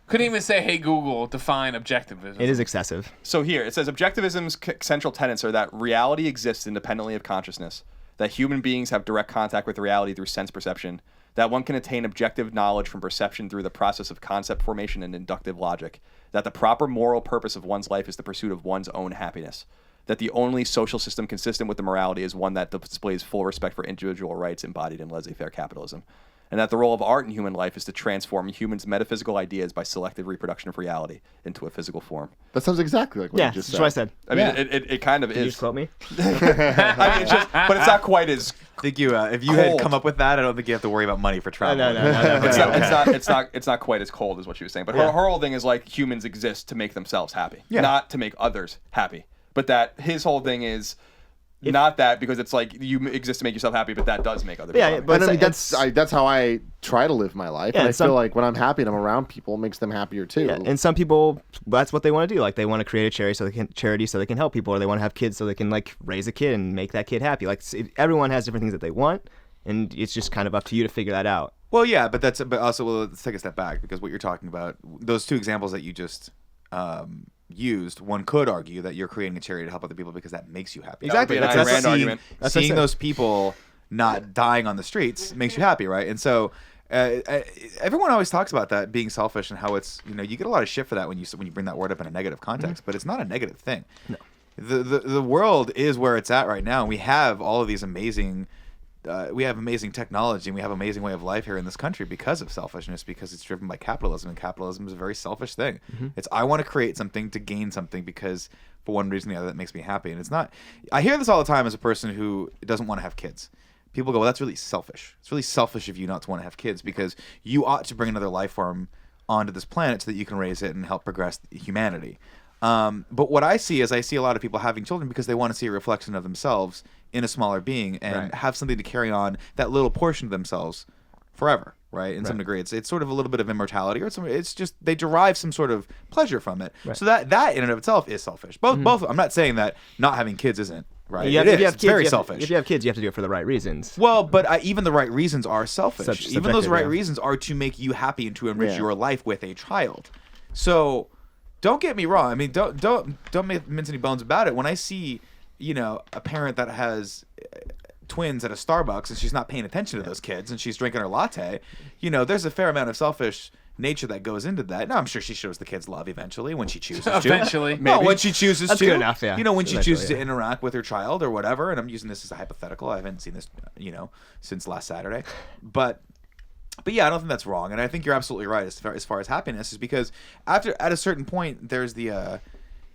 Couldn't even say, "Hey Google, define objectivism." It is excessive. So here it says objectivism's central tenets are that reality exists independently of consciousness, that human beings have direct contact with reality through sense perception, that one can attain objective knowledge from perception through the process of concept formation and inductive logic, that the proper moral purpose of one's life is the pursuit of one's own happiness, that the only social system consistent with the morality is one that displays full respect for individual rights embodied in laissez-faire capitalism, and that the role of art in human life is to transform humans' metaphysical ideas by selective reproduction of reality into a physical form. That sounds exactly like what Yeah, you just that's said. what I said. I mean, it kind of Did you is. just quote me? I mean, it's just, but it's not quite as. I think you, if you had Cold. come up with that, I don't think you have to worry about money for travel. No. It's not quite as cold as what she was saying. But her whole thing is like humans exist to make themselves happy, not to make others happy. But that his whole thing is not that, because it's like you exist to make yourself happy, but that does make other people happy. but And I mean, it's- that's how I try to live my life, Yeah, and I and some- feel like when I'm happy and I'm around people, it makes them happier too. Yeah, and some people, that's what they want to do. Like they want to create a charity so they can help people, or they want to have kids so they can like raise a kid and make that kid happy. Like everyone has different things that they want, and it's just kind of up to you to figure that out. Well, yeah, but also let's take a step back, because what you're talking about, those two examples that you just used, one could argue that you're creating a charity to help other people because that makes you happy. Exactly, That's that's a a Rand seeing, argument. That's what I seeing said. those people not dying on the streets makes you happy, right? And so everyone always talks about that being selfish and how it's, you get a lot of shit for that when you bring that word up in a negative context, but it's not a negative thing. No. The world is where it's at right now, and we have all of these amazing. We have amazing technology and we have amazing way of life here in this country because of selfishness, because it's driven by capitalism, and capitalism is a very selfish thing. It's I want to create something to gain something because for one reason or the other that makes me happy. And it's not, I hear this all the time as a person who doesn't want to have kids. People go, well, that's really selfish. It's really selfish of you not to want to have kids because you ought to bring another life form onto this planet so that you can raise it and help progress humanity. But what I see is a lot of people having children because they want to see a reflection of themselves in a smaller being and have something to carry on that little portion of themselves forever, right? In some degree, it's sort of a little bit of immortality, or it's just they derive some sort of pleasure from it. So that in and of itself is selfish. Both. I'm not saying that not having kids isn't right? You have, It if you is. have It's kids, very you have, selfish. If you have kids, you have to do it for the right reasons. Well, but even the right reasons are selfish. Even those Subjective, right yeah. reasons are to make you happy and to enrich Yeah. your life with a child. So, don't get me wrong. I mean, don't mince any bones about it. When I see, a parent that has twins at a Starbucks and she's not paying attention to those kids and she's drinking her latte, there's a fair amount of selfish nature that goes into that. Now, I'm sure she shows the kids love eventually when she chooses to. Eventually. No, when she chooses That's to. good enough, yeah. When she Eventually, chooses to yeah. interact with her child or whatever. And I'm using this as a hypothetical. I haven't seen this, since last Saturday. But yeah, I don't think that's wrong. And I think you're absolutely right as far as happiness is because at a certain point, there's the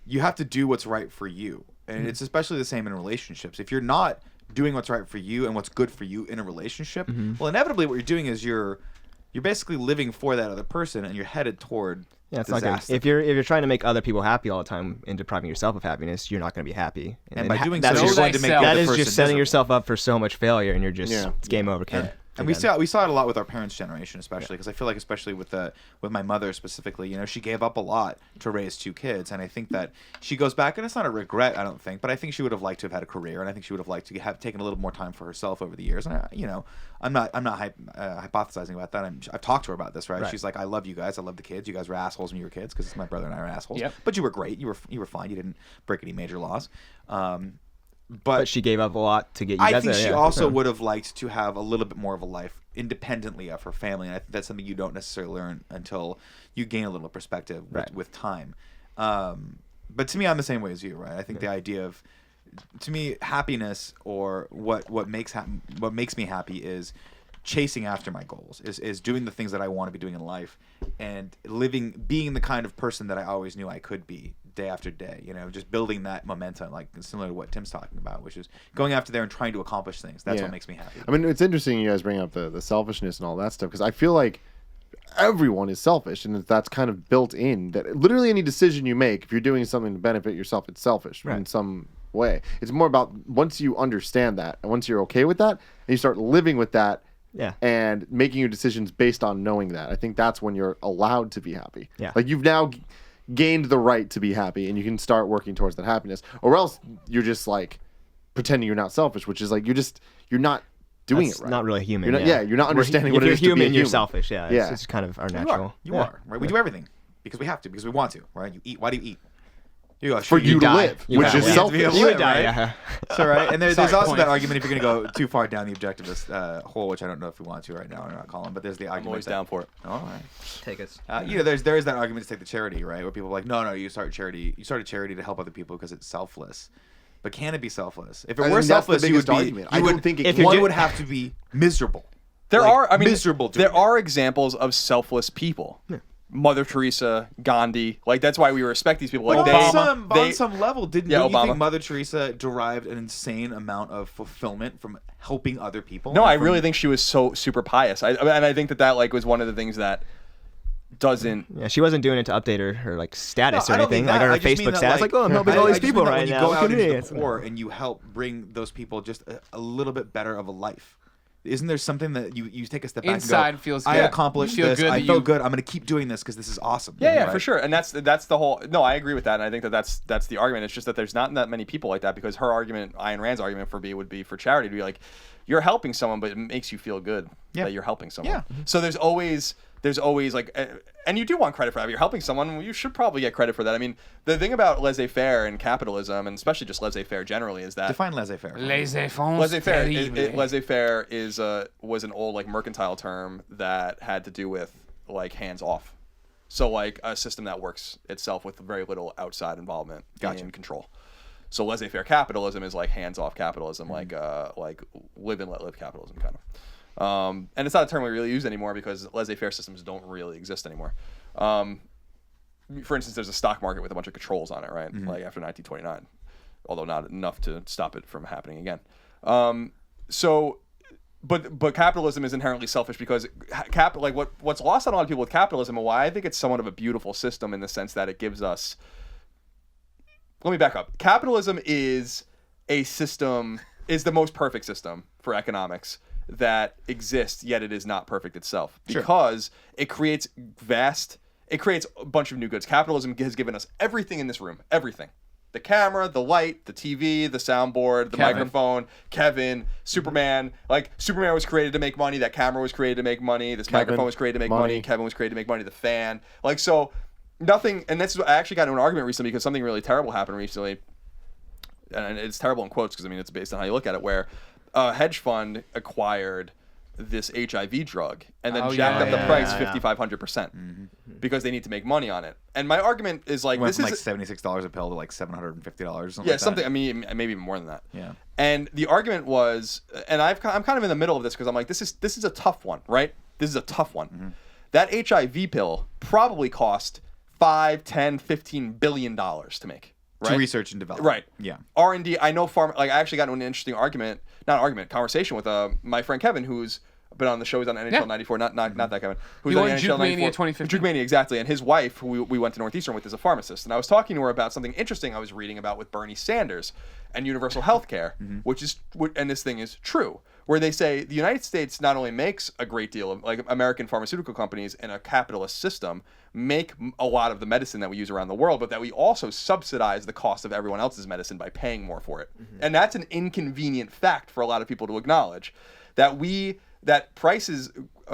you have to do what's right for you. And it's especially the same in relationships. If you're not doing what's right for you and what's good for you in a relationship, well, inevitably what you're doing is you're basically living for that other person and you're headed toward Yeah, it's not good. disaster. If you're trying to make other people happy all the time and depriving yourself of happiness, you're not going to be happy. And then by doing that's so, you're just- going to make the that other that is person just setting miserable. yourself up for so much failure, and you're just Yeah. it's game over, kid. And we saw it a lot with our parents' generation, especially because I feel like, especially with my mother specifically, she gave up a lot to raise two kids, and I think that she goes back, and it's not a regret, I don't think, but I think she would have liked to have had a career, and I think she would have liked to have taken a little more time for herself over the years. And I'm not hypothesizing about that. I've talked to her about this, right? She's like, I love you guys, I love the kids. You guys were assholes when you were kids because my brother and I are assholes. Yep. But you were great. You were fine. You didn't break any major laws. But she gave up a lot to get you. I guys think there, she yeah. also would have liked to have a little bit more of a life independently of her family, and I think that's something you don't necessarily learn until you gain a little perspective with time. But to me, I'm the same way as you, right? I think the idea of, to me, happiness or what makes me happy is chasing after my goals, is doing the things that I want to be doing in life, and being the kind of person that I always knew I could be day after day, just building that momentum, like similar to what Tim's talking about, which is going after there and trying to accomplish things. That's what makes me happy. I mean, it's interesting you guys bring up the selfishness and all that stuff because I feel like everyone is selfish and that's kind of built in. That literally any decision you make, if you're doing something to benefit yourself, it's selfish in some way. It's more about once you understand that and once you're okay with that and you start living with that and making your decisions based on knowing that. I think that's when you're allowed to be happy. Yeah. Like you've now gained the right to be happy and you can start working towards that happiness, or else you're just like pretending you're not selfish, which is like you're not doing That's it right. not really human. You're not, you're not understanding what if it you're is to be a human, you're human. selfish. Yeah, Yeah. it's kind of our You natural. are, right? We do everything because we have to, because we want to, right? You eat. Why do you eat? You go, For shoot, you to die. live, You which die. is Yeah. selfish. You You would live, die. right? Yeah. So right, and there's Sorry, also point. that argument if you're going to go too far down the objectivist hole, which I don't know if we want to right now or not, Colin. But there's the I'm argument. always down for it. All right. Take us. There is that argument to take the charity, right? Where people are like, no, you start a charity to help other people because it's selfless. But can it be selfless? If it I were think that's the selfless, you would biggest be. argument. I don't think it if can. you're One do- would have to be miserable. There Like, are, I mean, miserable. doing there it. are examples of selfless people. Mother Teresa, Gandhi, like that's why we respect these people. Like But they, on some level, don't Yeah, you think Obama. Mother Teresa derived an insane amount of fulfillment from helping other people? No, and I from- really think she was so super pious. And I think that like was one of the things that doesn't. Yeah, she wasn't doing it to update her like status No, or I don't anything, mean like that. her I just mean Facebook that, status. Like, oh, I'm helping all I these just people mean that right when now. you go Look out at me. into It's- the poor and you help bring those people just a little bit better of a life. Isn't there something that you take a step back Inside and go, feels I good. accomplished You feel this. good I that felt you- good. I'm going to keep doing this because this is awesome. Yeah, right? for sure. And that's the whole. No, I agree with that, and I think that's the argument. It's just that there's not that many people like that because her argument, Ayn Rand's argument for me would be for charity to be like, you're helping someone, but it makes you feel good that you're helping someone. Yeah. So there's always like, and you do want credit for that. If you're helping someone, you should probably get credit for that. I mean, the thing about laissez-faire and capitalism, and especially just laissez-faire generally, is that Define laissez-faire. Laissez-faire. laissez-faire was an old like mercantile term that had to do with like hands off. So like a system that works itself with very little outside involvement and control. So laissez-faire capitalism is like hands-off capitalism, like live and let live capitalism kind of. And it's not a term we really use anymore because laissez-faire systems don't really exist anymore. For instance, there's a stock market with a bunch of controls on it, right? Like after 1929, although not enough to stop it from happening again. But capitalism is inherently selfish because what's lost on a lot of people with capitalism, and why I think it's somewhat of a beautiful system in the sense that it gives us. Let me back up. Capitalism is the most perfect system for economics that exists, yet it is not perfect itself because it creates a bunch of new goods. Capitalism has given us everything in this room, everything. the camera, the light, the TV, the soundboard, the Kevin. microphone, Kevin, Superman. Like, Superman was created to make money. That camera was created to make money. This Kevin, microphone was created to make money. money. Kevin was created to make money. The fan. Like, so nothing. And this is, I actually got into an argument recently because something really terrible happened recently. And it's terrible in quotes because, I mean, it's based on how you look at it, where a hedge fund acquired this HIV drug and then jacked up the price 5,500% because they need to make money on it. And my argument is like, Went this from is like $76 a pill to like $750 or something. yeah, like something. That. I mean, maybe even more than that. Yeah. And the argument was, and I'm kind of in the middle of this because I'm like, this is a tough one, right? This is a tough one. That HIV pill probably cost $5, $10, $15 billion to make. Right? To research and develop. Right. Yeah. R&D. I know I actually got into an interesting conversation with my friend Kevin, who's been on the show. He's on NHL 94. Not that Kevin. Who's He on won NHL Juke 94. Mania 2015. Juke Mania, exactly. And his wife, who we went to Northeastern with, is a pharmacist. And I was talking to her about something interesting I was reading about with Bernie Sanders and universal health care, and this thing is true, where they say the United States not only makes a great deal of, like, American pharmaceutical companies in a capitalist system make a lot of the medicine that we use around the world, but that we also subsidize the cost of everyone else's medicine by paying more for it. And that's an inconvenient fact for a lot of people to acknowledge, that prices,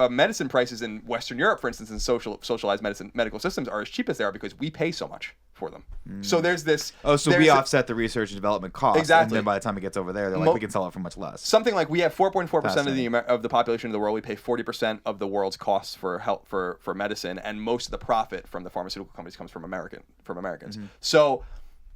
medicine prices in Western Europe, for instance, in socialized medical systems are as cheap as they are because we pay so much for them. So there's this. Oh, so we offset the research and development costs. Exactly. And then by the time it gets over there, they're like, we can sell it for much less. Something like we have 4.4% of the population of the world. We pay 40% of the world's costs for health for medicine, and most of the profit from the pharmaceutical companies comes from Americans. So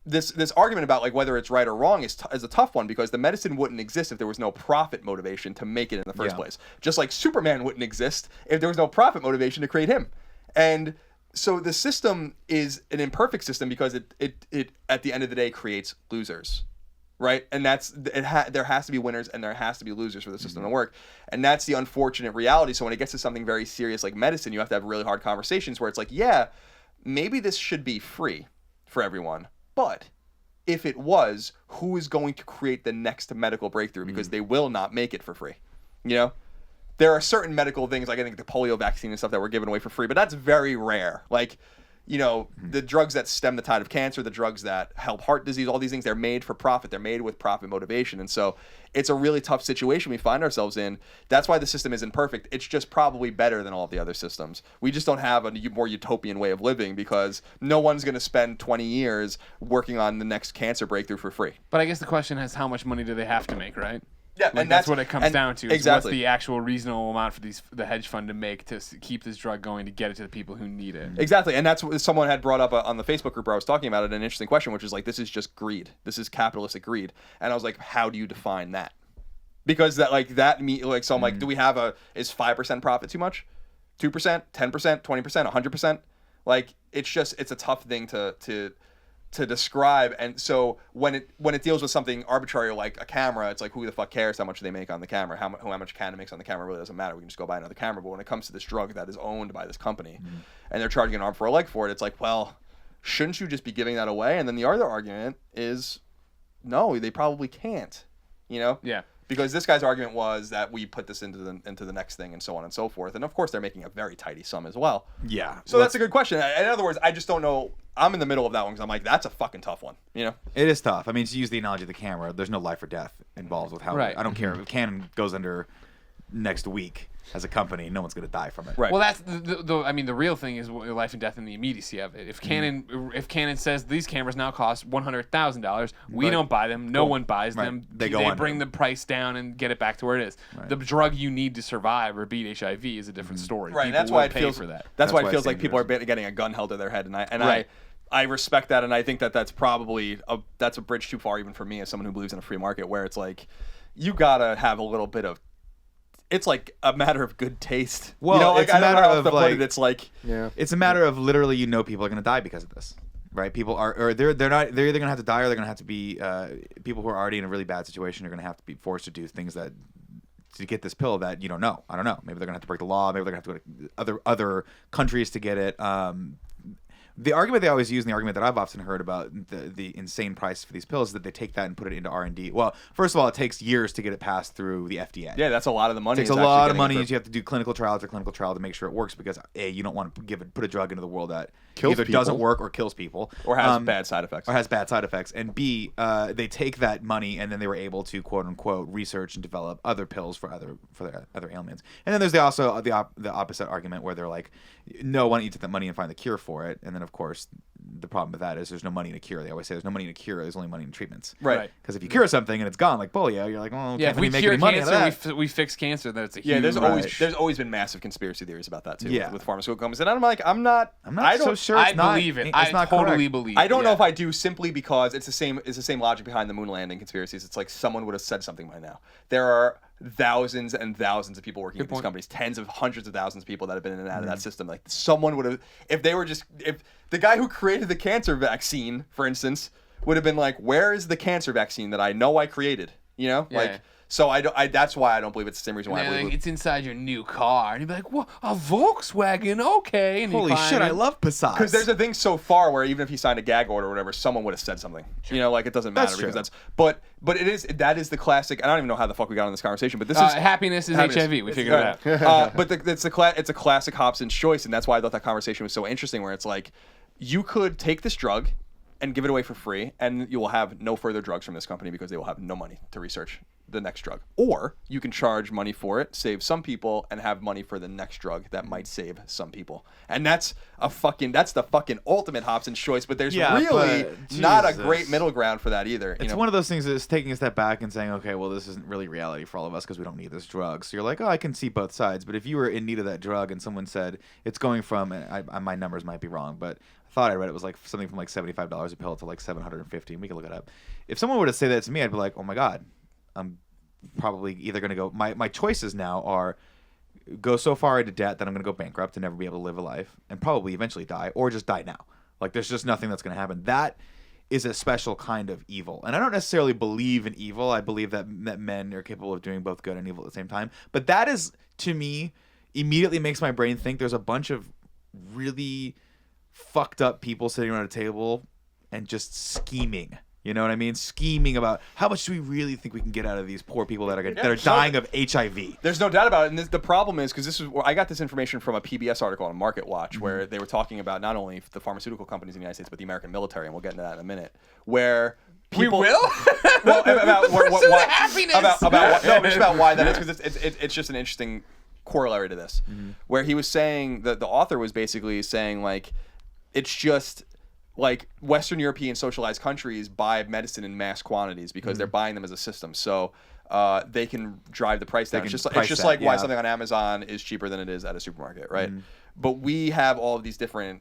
this argument about like whether it's right or wrong is a tough one because the medicine wouldn't exist if there was no profit motivation to make it in the first place. Just like Superman wouldn't exist if there was no profit motivation to create him. And so the system is an imperfect system because it at the end of the day creates losers, right? And there has to be winners and there has to be losers for the system to work. And that's the unfortunate reality. So when it gets to something very serious like medicine, you have to have really hard conversations where it's like, yeah, maybe this should be free for everyone. But if it was, who is going to create the next medical breakthrough? Because they will not make it for free. You know? There are certain medical things, like I think the polio vaccine and stuff that were given away for free, but that's very rare. Like, you know, the drugs that stem the tide of cancer, the drugs that help heart disease, all these things, they're made for profit. They're made with profit motivation. And so it's a really tough situation we find ourselves in. That's why the system isn't perfect. It's just probably better than all of the other systems. We just don't have a more utopian way of living because no one's going to spend 20 years working on the next cancer breakthrough for free. But I guess the question is, how much money do they have to make, right? Yeah, Like and that's what it comes down to. Is Exactly. What's the actual reasonable amount for the hedge fund to make to keep this drug going to get it to the people who need it? Exactly, and that's what someone had brought up on the Facebook group where I was talking about it. An interesting question, which is like, this is just greed. This is capitalistic greed, and I was like, how do you define that? Because so I'm like, do we have is 5% profit too much? 2%, 10%, 20%, 100%? Like, it's a tough thing to describe. And so when it deals with something arbitrary like a camera, it's like, who the fuck cares how much they make on the camera? How much Canon makes on the camera really doesn't matter. We can just go buy another camera. But when it comes to this drug that is owned by this company and they're charging an arm for a leg for it, it's like, well, shouldn't you just be giving that away? And then the other argument is, no, they probably can't, you know? Yeah. Because this guy's argument was that we put this into the next thing and so on and so forth. And of course, they're making a very tidy sum as well. Yeah. So that's a good question. In other words, I just don't know. I'm in the middle of that one because I'm like, that's a fucking tough one. You know? It is tough. I mean, to use the analogy of the camera, there's no life or death involved with how. Right. I don't care if Canon goes under next week as a company, no one's going to die from it. Right. Well, that's the real thing is life and death and the immediacy of it. If Canon says these cameras now cost $100,000, we don't buy them. No one buys them. They go under. bring the price down and get it back to where it is. Right. The drug you need to survive or beat HIV is a different story. Right. People That's why will it pay feels for that. That's why it why feels it's like people are dangerous. getting a gun held to their head, and Right. I respect that, and I think that's probably that's a bridge too far even for me as someone who believes in a free market, where it's like you gotta have a little bit of. It's like a matter of good taste. Well, you know, like, it's a I don't know matter how else of, to put like- it. It's like Yeah. It's a matter of literally, people are going to die because of this, right? People are, or they're either going to have to die, or they're going to have to be people who are already in a really bad situation are going to have to be forced to do things that to get this pill that you don't know. I don't know. Maybe they're going to have to break the law. Maybe they're going to have to go to other countries to get it. The argument they always use, and the argument that I've often heard about the insane price for these pills, is that they take that and put it into R&D. Well, first of all, it takes years to get it passed through the FDA. Yeah, that's a lot of the money. It takes a lot of money, and you have to do clinical trial after clinical trial to make sure it works, because A, you don't want to put a drug into the world that either doesn't work or kills people. Or has bad side effects. And B, they take that money and then they were able to quote unquote research and develop other pills for other ailments. And then there's the opposite argument where they're like, no, why don't you take that money and find the cure for it? And then of course the problem with that is there's no money in a cure. They always say there's no money in a cure. There's only money in treatments. Right. Because if you cure something and it's gone, like polio, you're like, well, yeah, can't if we make cure any money out of cancer, that. we fix cancer. That's a huge. Yeah, there's always been massive conspiracy theories about that too. Yeah. With pharmaceutical companies, and I'm like, I don't so sure. I It's not, believe it. It's I not totally correct. believe. I don't know yeah. if I do, simply because it's the same logic behind the moon landing conspiracies. It's like someone would have said something by now. There are thousands and thousands of people working at these companies, tens of hundreds of thousands of people that have been in and out of that system. Like someone would have, if the guy who created the cancer vaccine, for instance, would have been like, where is the cancer vaccine that I know I created? You know, Yeah. like. So that's why I don't believe it's the same reason why I believe it's inside your new car, and you'd be like, "What? A Volkswagen? Okay." And you Holy climb shit, I in. love Passats. Because there's a thing so far where even if he signed a gag order or whatever, someone would have said something. You know, like it doesn't matter That's because true. that's that is the classic. I don't even know how the fuck we got on this conversation, but this is Happiness is HIV. We figured it out. but it's a classic Hobson's choice, and that's why I thought that conversation was so interesting. Where it's like, you could take this drug and give it away for free, and you will have no further drugs from this company because they will have no money to research the next drug. Or you can charge money for it, save some people, and have money for the next drug that might save some people. And that's the fucking ultimate Hobson's choice. But there's really but not a Jesus. great middle ground for that either. It's one of those things that's taking a step back and saying, okay, well, this isn't really reality for all of us because we don't need this drug. So you're like, oh, I can see both sides. But if you were in need of that drug and someone said it's going from, my numbers might be wrong, but I thought I read it was like something from like $75 a pill to like $750, and we can look it up. If someone were to say that to me, I'd be like, oh my God, I'm probably either going to go, my choices now are go so far into debt that I'm going to go bankrupt and never be able to live a life and probably eventually die, or just die now. Like there's just nothing that's going to happen. That is a special kind of evil. And I don't necessarily believe in evil. I believe that men are capable of doing both good and evil at the same time. But that is, to me, immediately makes my brain think there's a bunch of really fucked up people sitting around a table and just scheming. You know what I mean? Scheming about how much do we really think we can get out of these poor people that are dying of HIV. There's no doubt about it. And the problem is, because I got this information from a PBS article on Market Watch, where they were talking about not only the pharmaceutical companies in the United States, but the American military, and we'll get into that in a minute, where people... We will? Well, about why... happiness! About why that is, because it's just an interesting corollary to this, where he was saying, the author was basically saying, like, it's just... like Western European socialized countries buy medicine in mass quantities because they're buying them as a system. So they can drive the price down. It's just like why something on Amazon is cheaper than it is at a supermarket, right? But we have all of these different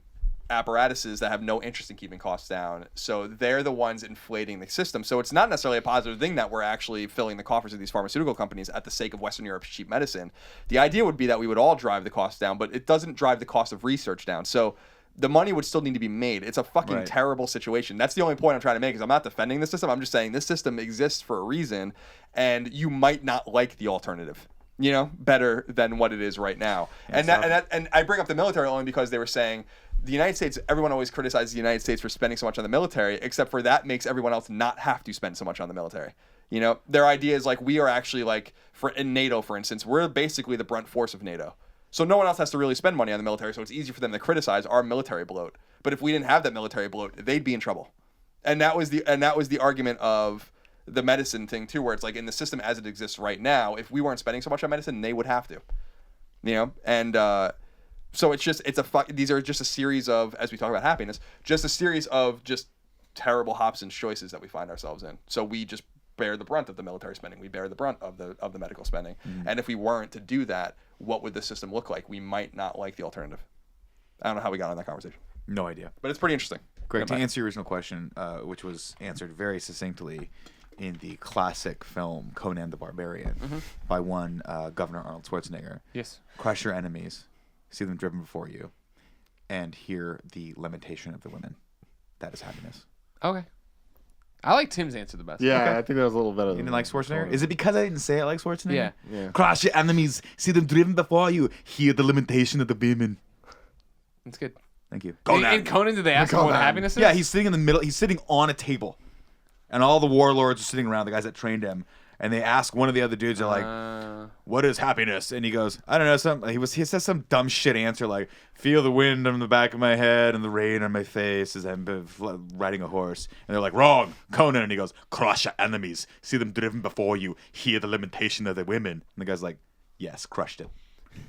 apparatuses that have no interest in keeping costs down. So they're the ones inflating the system. So it's not necessarily a positive thing that we're actually filling the coffers of these pharmaceutical companies at the sake of Western Europe's cheap medicine. The idea would be that we would all drive the costs down, but it doesn't drive the cost of research down. So the money would still need to be made. It's a fucking terrible situation. That's the only point I'm trying to make, is I'm not defending the system. I'm just saying this system exists for a reason, and you might not like the alternative, you know, better than what it is right now. And I bring up the military only because they were saying the United States, everyone always criticizes the United States for spending so much on the military, except for that makes everyone else not have to spend so much on the military. You know, their idea is like, we are actually like, in NATO, for instance, we're basically the brunt force of NATO. So no one else has to really spend money on the military, so it's easy for them to criticize our military bloat. But if we didn't have that military bloat, they'd be in trouble. And that was the argument of the medicine thing too, where it's like, in the system as it exists right now, if we weren't spending so much on medicine, they would have to. You know? And so these are just a series of, as we talk about happiness, just a series of just terrible Hobson's choices that we find ourselves in. So we just bear the brunt of the military spending. We bear the brunt of the medical spending. And if we weren't to do that, what would the system look like? We might not like the alternative. I don't know how we got on that conversation. No idea. But it's pretty interesting. Greg, to answer your original question, which was answered very succinctly in the classic film Conan the Barbarian by one Governor Arnold Schwarzenegger. Yes. Crush your enemies, see them driven before you, and hear the lamentation of the women. That is happiness. Okay. I like Tim's answer the best. Yeah, Okay. I think that was a little better. You didn't like Schwarzenegger? Is it because I didn't say it like Schwarzenegger? Yeah. Crush your enemies, see them driven before you, hear the lamentation of the women. It's good. Thank you. In Conan, did they ask him what happiness is? Yeah, he's sitting in the middle. He's sitting on a table, and all the warlords are sitting around. The guys that trained him, and they ask one of the other dudes, they're like, "What is happiness?" And he goes, "I don't know." He says some dumb shit answer like, "Feel the wind on the back of my head and the rain on my face as I'm riding a horse." And they're like, "Wrong, Conan." And he goes, "Crush your enemies, see them driven before you, hear the lamentation of the women." And the guy's like, "Yes, crushed it."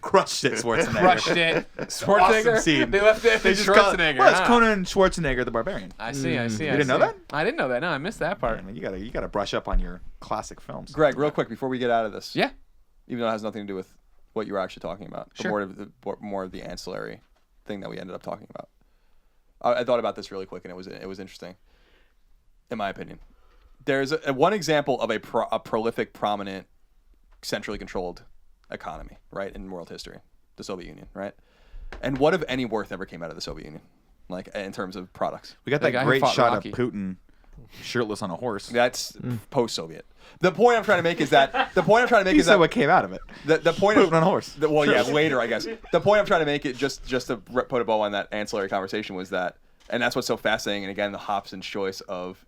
Crushed it, Schwarzenegger. Crushed it. Schwarzenegger? Awesome scene. They left it. They just call it, Schwarzenegger. well, it's Conan Schwarzenegger the Barbarian. I see. You didn't know that? I didn't know that. No, I missed that part. I mean, you gotta brush up on your classic films. Greg, real quick before we get out of this. Yeah. Even though it has nothing to do with what you were actually talking about, but Sure. more of the ancillary thing that we ended up talking about. I thought about this really quick, and it was interesting, in my opinion. There's one example of a prolific, prominent, centrally controlled economy, right, in world history, the Soviet Union, right? And what, if any, worth ever came out of the Soviet Union, like in terms of products? We got The guy that who great fought shot Rocky. of Putin shirtless on a horse. That's post-Soviet. The point I'm trying to make is that You said what came out of it. the point Putin on a horse. yeah, later I guess. The point I'm trying to make it just to put a bow on that ancillary conversation was that, and that's what's so fascinating. And again, the Hobson's choice of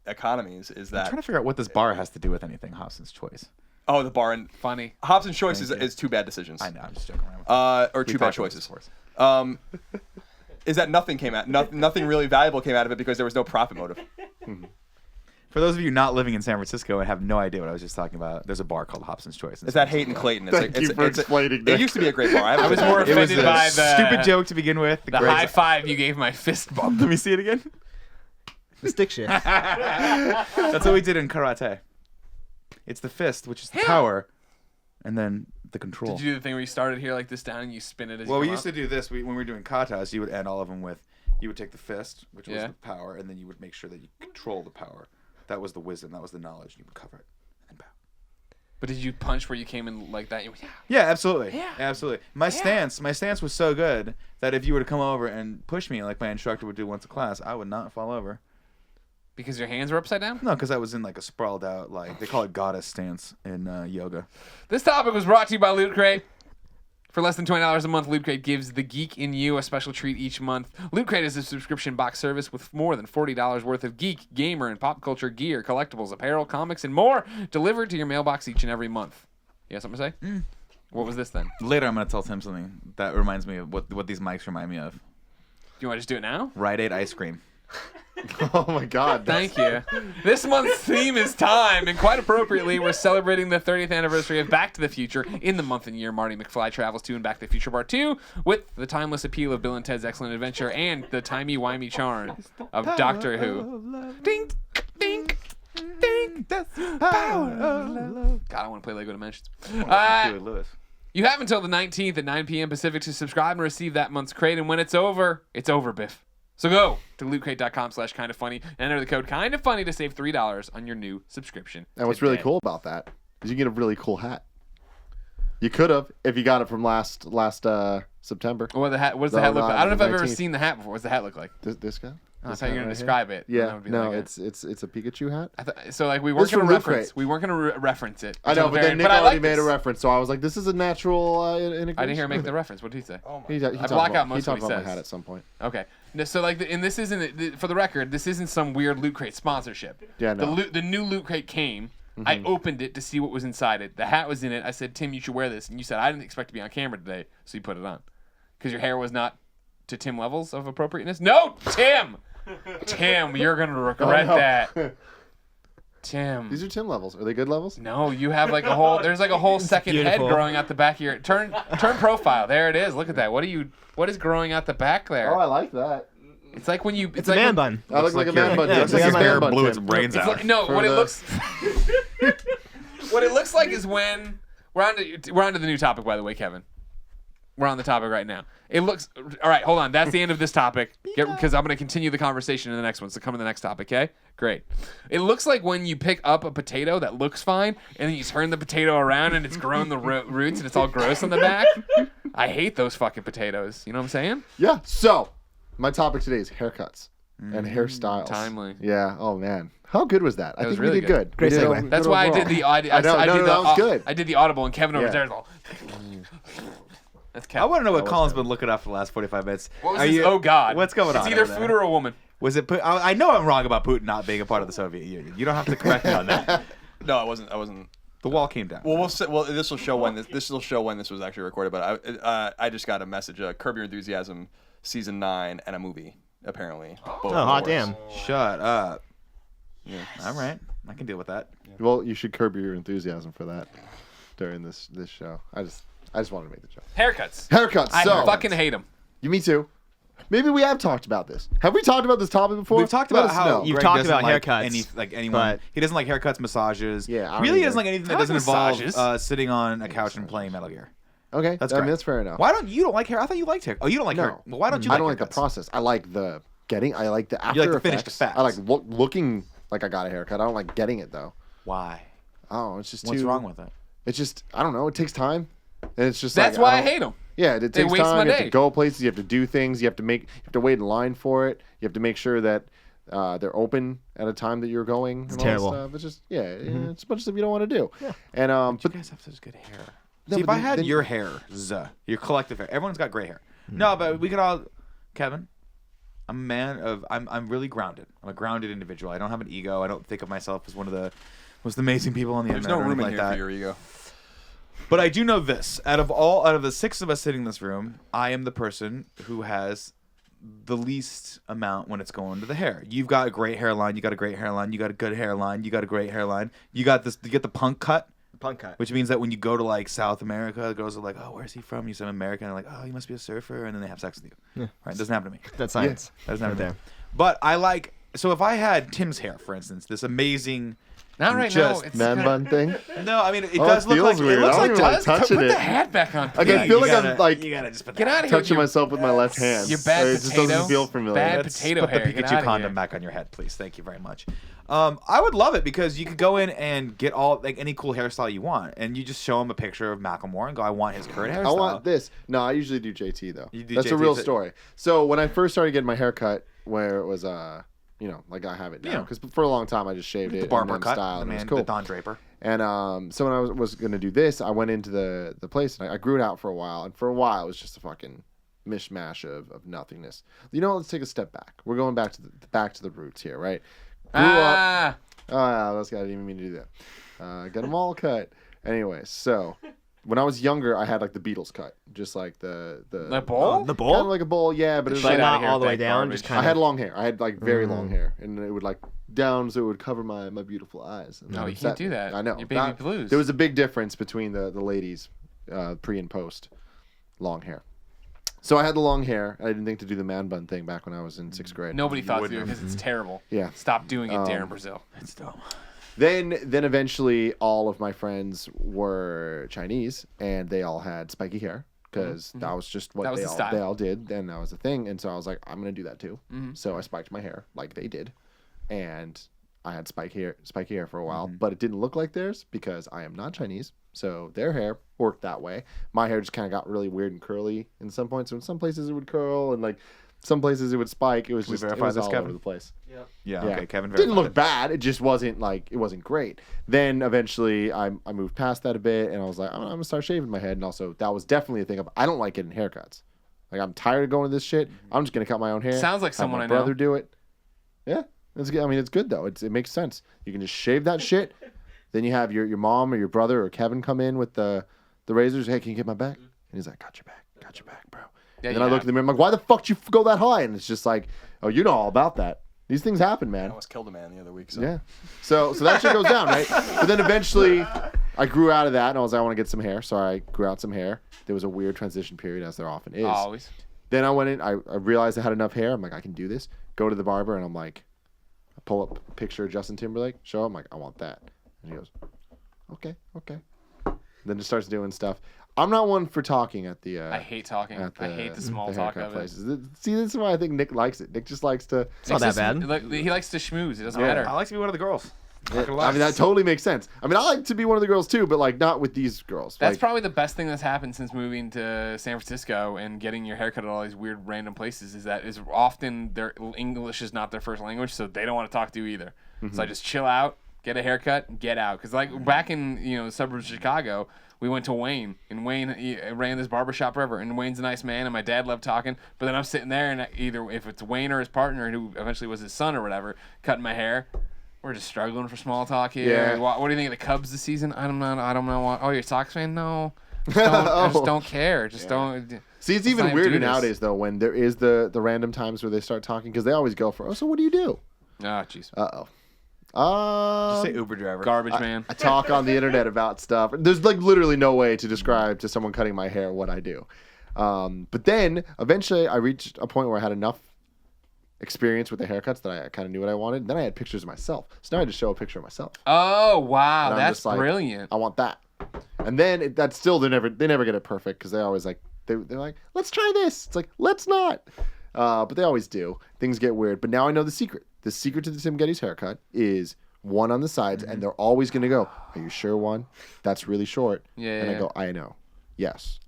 economies is I'm that trying to figure out what this bar has to do with anything. Hobson's choice. the bar and Funny. Hobson's choice is two bad decisions. I know. I'm just joking around. Or We two bad talked about this choices. before. Is that nothing came out, nothing really valuable came out of it because there was no profit motive. For those of you not living in San Francisco and have no idea what I was just talking about, there's a bar called Hobson's Choice. It's at Hayden Clayton. It's Thank you for explaining it that. used to be a great bar. I was more It was offended a by the stupid joke to begin with. The high five you gave my fist bump. Let me see it again. The stick shift. That's what we did in karate. It's the fist, which is the power, and then the control. Did you do the thing where you started here like this down and you spin it as Well, you we come used up? to do this. When we were doing katas, you would end all of them with, you would take the fist, which was Yeah. the power, and then you would make sure that you control the power. That was the wisdom. That was the knowledge. And you would cover it and bow. But did you punch where you came in like that? You went, Yeah, absolutely. Yeah. Absolutely. My stance was so good that if you were to come over and push me like my instructor would do once a class, I would not fall over. because your hands were upside down? No, because I was in like a sprawled out, like they call it goddess stance in yoga. This topic was brought to you by Loot Crate. For less than $20 a month, Loot Crate gives the geek in you a special treat each month. Loot Crate is a subscription box service with more than $40 worth of geek, gamer, and pop culture gear, collectibles, apparel, comics, and more delivered to your mailbox each and every month. You have something to say? What was this then? Do Later, I'm going to tell Tim something that reminds me of what these mics remind me of. you want to just do it now? Rite Aid ice cream. Oh my God. Thank you. This month's theme is time, and quite appropriately, we're celebrating the 30th anniversary of Back to the Future. In the month and year, Marty McFly travels to and Back to the Future Part 2 with the timeless appeal of Bill and Ted's Excellent Adventure and the timey-wimey charm of Doctor Who. Ding, ding, ding. Power of love. God, I want to play Lego Dimensions. Huey Lewis. You have until the 19th at 9 p.m. Pacific to subscribe and receive that month's crate, and when it's over, Biff. So go to lootcrate.com/kindafunny and enter the code kindafunny to save $3 on your new subscription. And what's really today. cool about that is you get a really cool hat. You could have if you got it from last September. What does the No, hat look not like? I don't know if I've ever 19th. seen the hat before. What's the hat look like? This guy? Oh, I This thought you were hat going right to describe it. here? That Yeah, would be no, like it's a Pikachu hat. so like we weren't It's going from to Loot reference. Crate. We weren't going to reference it. I know, until but the then very Nick end. I already like made a this. reference, so I was like, "This is a natural integration." I didn't hear him make the reference. What did he say? He I block out most he of what talked he about my says. hat at some point. Okay. No, so like, and this isn't for the record. This isn't some weird Loot Crate sponsorship. Yeah, no. The new Loot Crate came. I opened it to see what was inside it. The hat was in it. I said, Tim, you should wear this, and you said I didn't expect to be on camera today, so you put it on because your hair was not to Tim levels of appropriateness. No, Tim. Tim, you're gonna regret that. Tim. These are Tim levels. Are they good levels? No, you have like a whole. There's like a whole second head beautiful. growing out the back of your. Turn profile. There it is. Look at that. What is growing out the back there? Oh, I like that. It's like when you. It's like a man when- bun. I look like a man bun. yeah, Tim. it's like a This is bear man bun, blew its Tim. brains It's out. like, no, For what it the- looks. What it looks like is when we're on to the new topic. By the way, Kevin, we're on the topic right now. It looks all right. Hold on, that's the end of this topic because I'm going to continue the conversation in the next one. So come to the next topic, okay? Great. It looks like when you pick up a potato that looks fine, and then you turn the potato around and it's grown the roots and it's all gross on the back. I hate those fucking potatoes. You know what I'm saying? Yeah. So, my topic today is haircuts and hairstyles. Timely. Yeah. Oh man, how good was that? I was think really we did good. Great We did segue. good That's why I overall. did the I know, I no, did no, the that was good. I did the audible, and Kevin over Yeah. there is all. That's I Kevin. want to know what was Colin's Kevin. been looking up for the last 45 minutes. What was Are his, you- oh God. What's going on? It's either over food there? or a woman. Was it? I know I'm wrong about Putin not being a part of the Soviet Union. You don't have to correct me on that. No, I wasn't. The wall came down. Well, this will show when this will show when this was actually recorded. But I just got a message: Curb Your Enthusiasm season 9 and a movie apparently. Both hot awards. damn. Shut up. Yeah. All right, I can deal with that. Well, you should curb your enthusiasm for that during this show. I just wanted to make the joke. Haircuts. Haircuts. I So fucking hate them. me too. Maybe we have talked about this. Have we talked about this topic before? We've talked Let about us how know. You've Greg talked doesn't about like haircuts, anyone. but- He doesn't like haircuts, massages. Yeah, I don't really either. doesn't like anything that I like doesn't involve massages. sitting on a couch and playing Metal Gear. Okay, That's I mean, great. that's fair enough. Why don't you like hair? I thought you liked hair. Oh, you don't like hair. No. Well, why don't you? I like don't like the haircuts? process. I like the getting. I like the after like the finished effects. effects. I like looking like I got a haircut. I don't like getting it though. Why? Oh, it's just What's too. wrong with it? It's just I don't know. It takes time, and it's just That's like, why I don't- hate them. Yeah, it They takes waste time. my You have day. to go places. You have to do things. You have to wait in line for it. You have to make sure that they're open at a time that you're going. It's terrible. Stuff. It's just it's a bunch of stuff you don't want to do. And You but guys have such good hair. No, See, if but I then- had then- your hair, your collective hair, everyone's got gray hair. No, but we could all, Kevin. I'm a man of. I'm really grounded. I'm a grounded individual. I don't have an ego. I don't think of myself as one of the most amazing people on the There's internet. no or room in anything here like for that. your ego. But I do know this: out of the 6 of us sitting in this room, I am the person who has the least amount when it's going to the hair. You've got a great hairline. You got a great hairline. You got a good hairline. You got a great hairline. You got this. You get the punk cut. Punk cut. Which means that when you go to like South America, the girls are like, "Oh, where's he from?" You say I'm American. They're like, "Oh, you must be a surfer," and then they have sex with you. Yeah. Right? It doesn't happen to me. That's science. That doesn't happen Right to me. But I like. So if I had Tim's hair, for instance, this amazing. Not right Just now. It's man bun thing. No, I mean it Oh, does it look feels like weird. it looks I like don't even like does. touching Put it. the hat back on. Like I feel like I'm like you gotta just put Get that out of here. touching myself with my left hand. You bad It just potato. doesn't feel familiar. Bad Let's potato put hair. the Get Pikachu outta condom here. back on your head, please. Thank you very much. I would love it because you could go in and get all like any cool hairstyle you want, and you just show him a picture of Macklemore and go, "I want his current hairstyle." I want this. No, I usually do JT though. You do That's a JT, real so- story. So when I first started getting my hair cut, where it was like I have it now, Yeah. because for a long time I just shaved it The barber and then cut, styled, the and it was man, cool. the Don Draper. And so when I was gonna do this, I went into the place and I grew it out for a while, and for a while it was just a fucking mishmash of nothingness. You know, let's take a step back. We're going back to the roots here, right? Grew up. That's I didn't even mean to do that. Got them all cut. Anyway, so when I was younger, I had like the Beatles cut, just like the bowl? The kind bowl? of like a bowl, yeah, but it was But like not here all the with way that down, garbage. just kind I of. had long hair. I had like very long hair, and it would like down, so it would cover my beautiful eyes. And No, then you it can't set do me. that. I know. Your baby blues. There was a big difference between the ladies, pre and post, long hair. So I had the long hair. I didn't think to do the man bun thing back when I was in 6th grade. Nobody thought to do it because it's terrible. Yeah. Stop doing it, Darren Brazil. It's dumb. Then eventually all of my friends were Chinese and they all had spiky hair because that was just what That was they the all style. they all did, and that was the thing. And so I was like, I'm gonna do that too. Mm-hmm. So I spiked my hair like they did, and I had spiky hair for a while, but it didn't look like theirs because I am not Chinese. So their hair worked that way. My hair just kind of got really weird and curly in some points. So in some places it would curl, and like some places it would spike. It was We just it verify was this, all Kevin? over the place. Yeah. Yeah. Okay. Kevin. Didn't verified look it. bad. It just wasn't like it wasn't great. Then eventually I moved past that a bit, and I was like, I'm gonna start shaving my head. And also that was definitely a thing. I don't like getting haircuts. Like I'm tired of going to this shit. I'm just gonna cut my own hair. Sounds like have someone my I know. brother do it. Yeah, it's good. I mean, it's good though. It makes sense. You can just shave that shit. Then you have your mom or your brother or Kevin come in with the razors. Hey, can you get my back? And he's like, got your back, bro. Yeah, And you then I look have. at them and I'm like, why the fuck did you go that high? And it's just like, oh, you know all about that. These things happen, man. I almost killed a man the other week. So. Yeah. So that shit goes down, right? But then eventually I grew out of that and I was like, I want to get some hair. So I grew out some hair. There was a weird transition period, as there often is. Always. Then I went in, I realized I had enough hair. I'm like, I can do this. Go to the barber and I'm like, I pull up a picture of Justin Timberlake, show him, like, I want that. And he goes, okay. Then just starts doing stuff. I'm not one for talking at the I hate talking. at I hate the small talk haircut of it. places. See, this is why I think Nick likes it. Nick just likes to. It's not that bad. He likes to schmooze. It doesn't Yeah. matter. I like to be one of the girls. I mean, that totally makes sense. I mean, I like to be one of the girls too, but like not with these girls. That's Like, probably the best thing that's happened since moving to San Francisco and getting your haircut at all these weird random places is that is often their English is not their first language, so they don't want to talk to you either. So I just chill out, get a haircut, and get out. Because like back in the suburbs of Chicago, we went to Wayne, and Wayne he ran this barbershop forever. And Wayne's a nice man, and my dad loved talking. But then I'm sitting there, and either if it's Wayne or his partner, who eventually was his son or whatever, cutting my hair. We're just struggling for small talk here. Yeah. What do you think of the Cubs this season? I don't know. Oh, you're a Sox fan? No. I just don't care. Just don't. See, it's let's even not weirder do this. nowadays, though, when there is the random times where they start talking, because they always go for, so what do you do? Oh, jeez. Uh-oh. Just say Uber driver. Garbage man. I talk on the internet about stuff. There's like literally no way to describe to someone cutting my hair what I do. But then eventually I reached a point where I had enough experience with the haircuts that I kind of knew what I wanted. And then I had pictures of myself. So now I just show a picture of myself. Oh, wow. And I'm That's just like, brilliant. I want that. And then that's still they never get it perfect because they always like they're like, let's try this. It's like, let's not. But they always do. Things get weird. But now I know the secret. The secret to the Tim Gettys haircut is one on the sides, and they're always going to go, are you sure one? That's really short. Yeah. And I go, I know. Yes.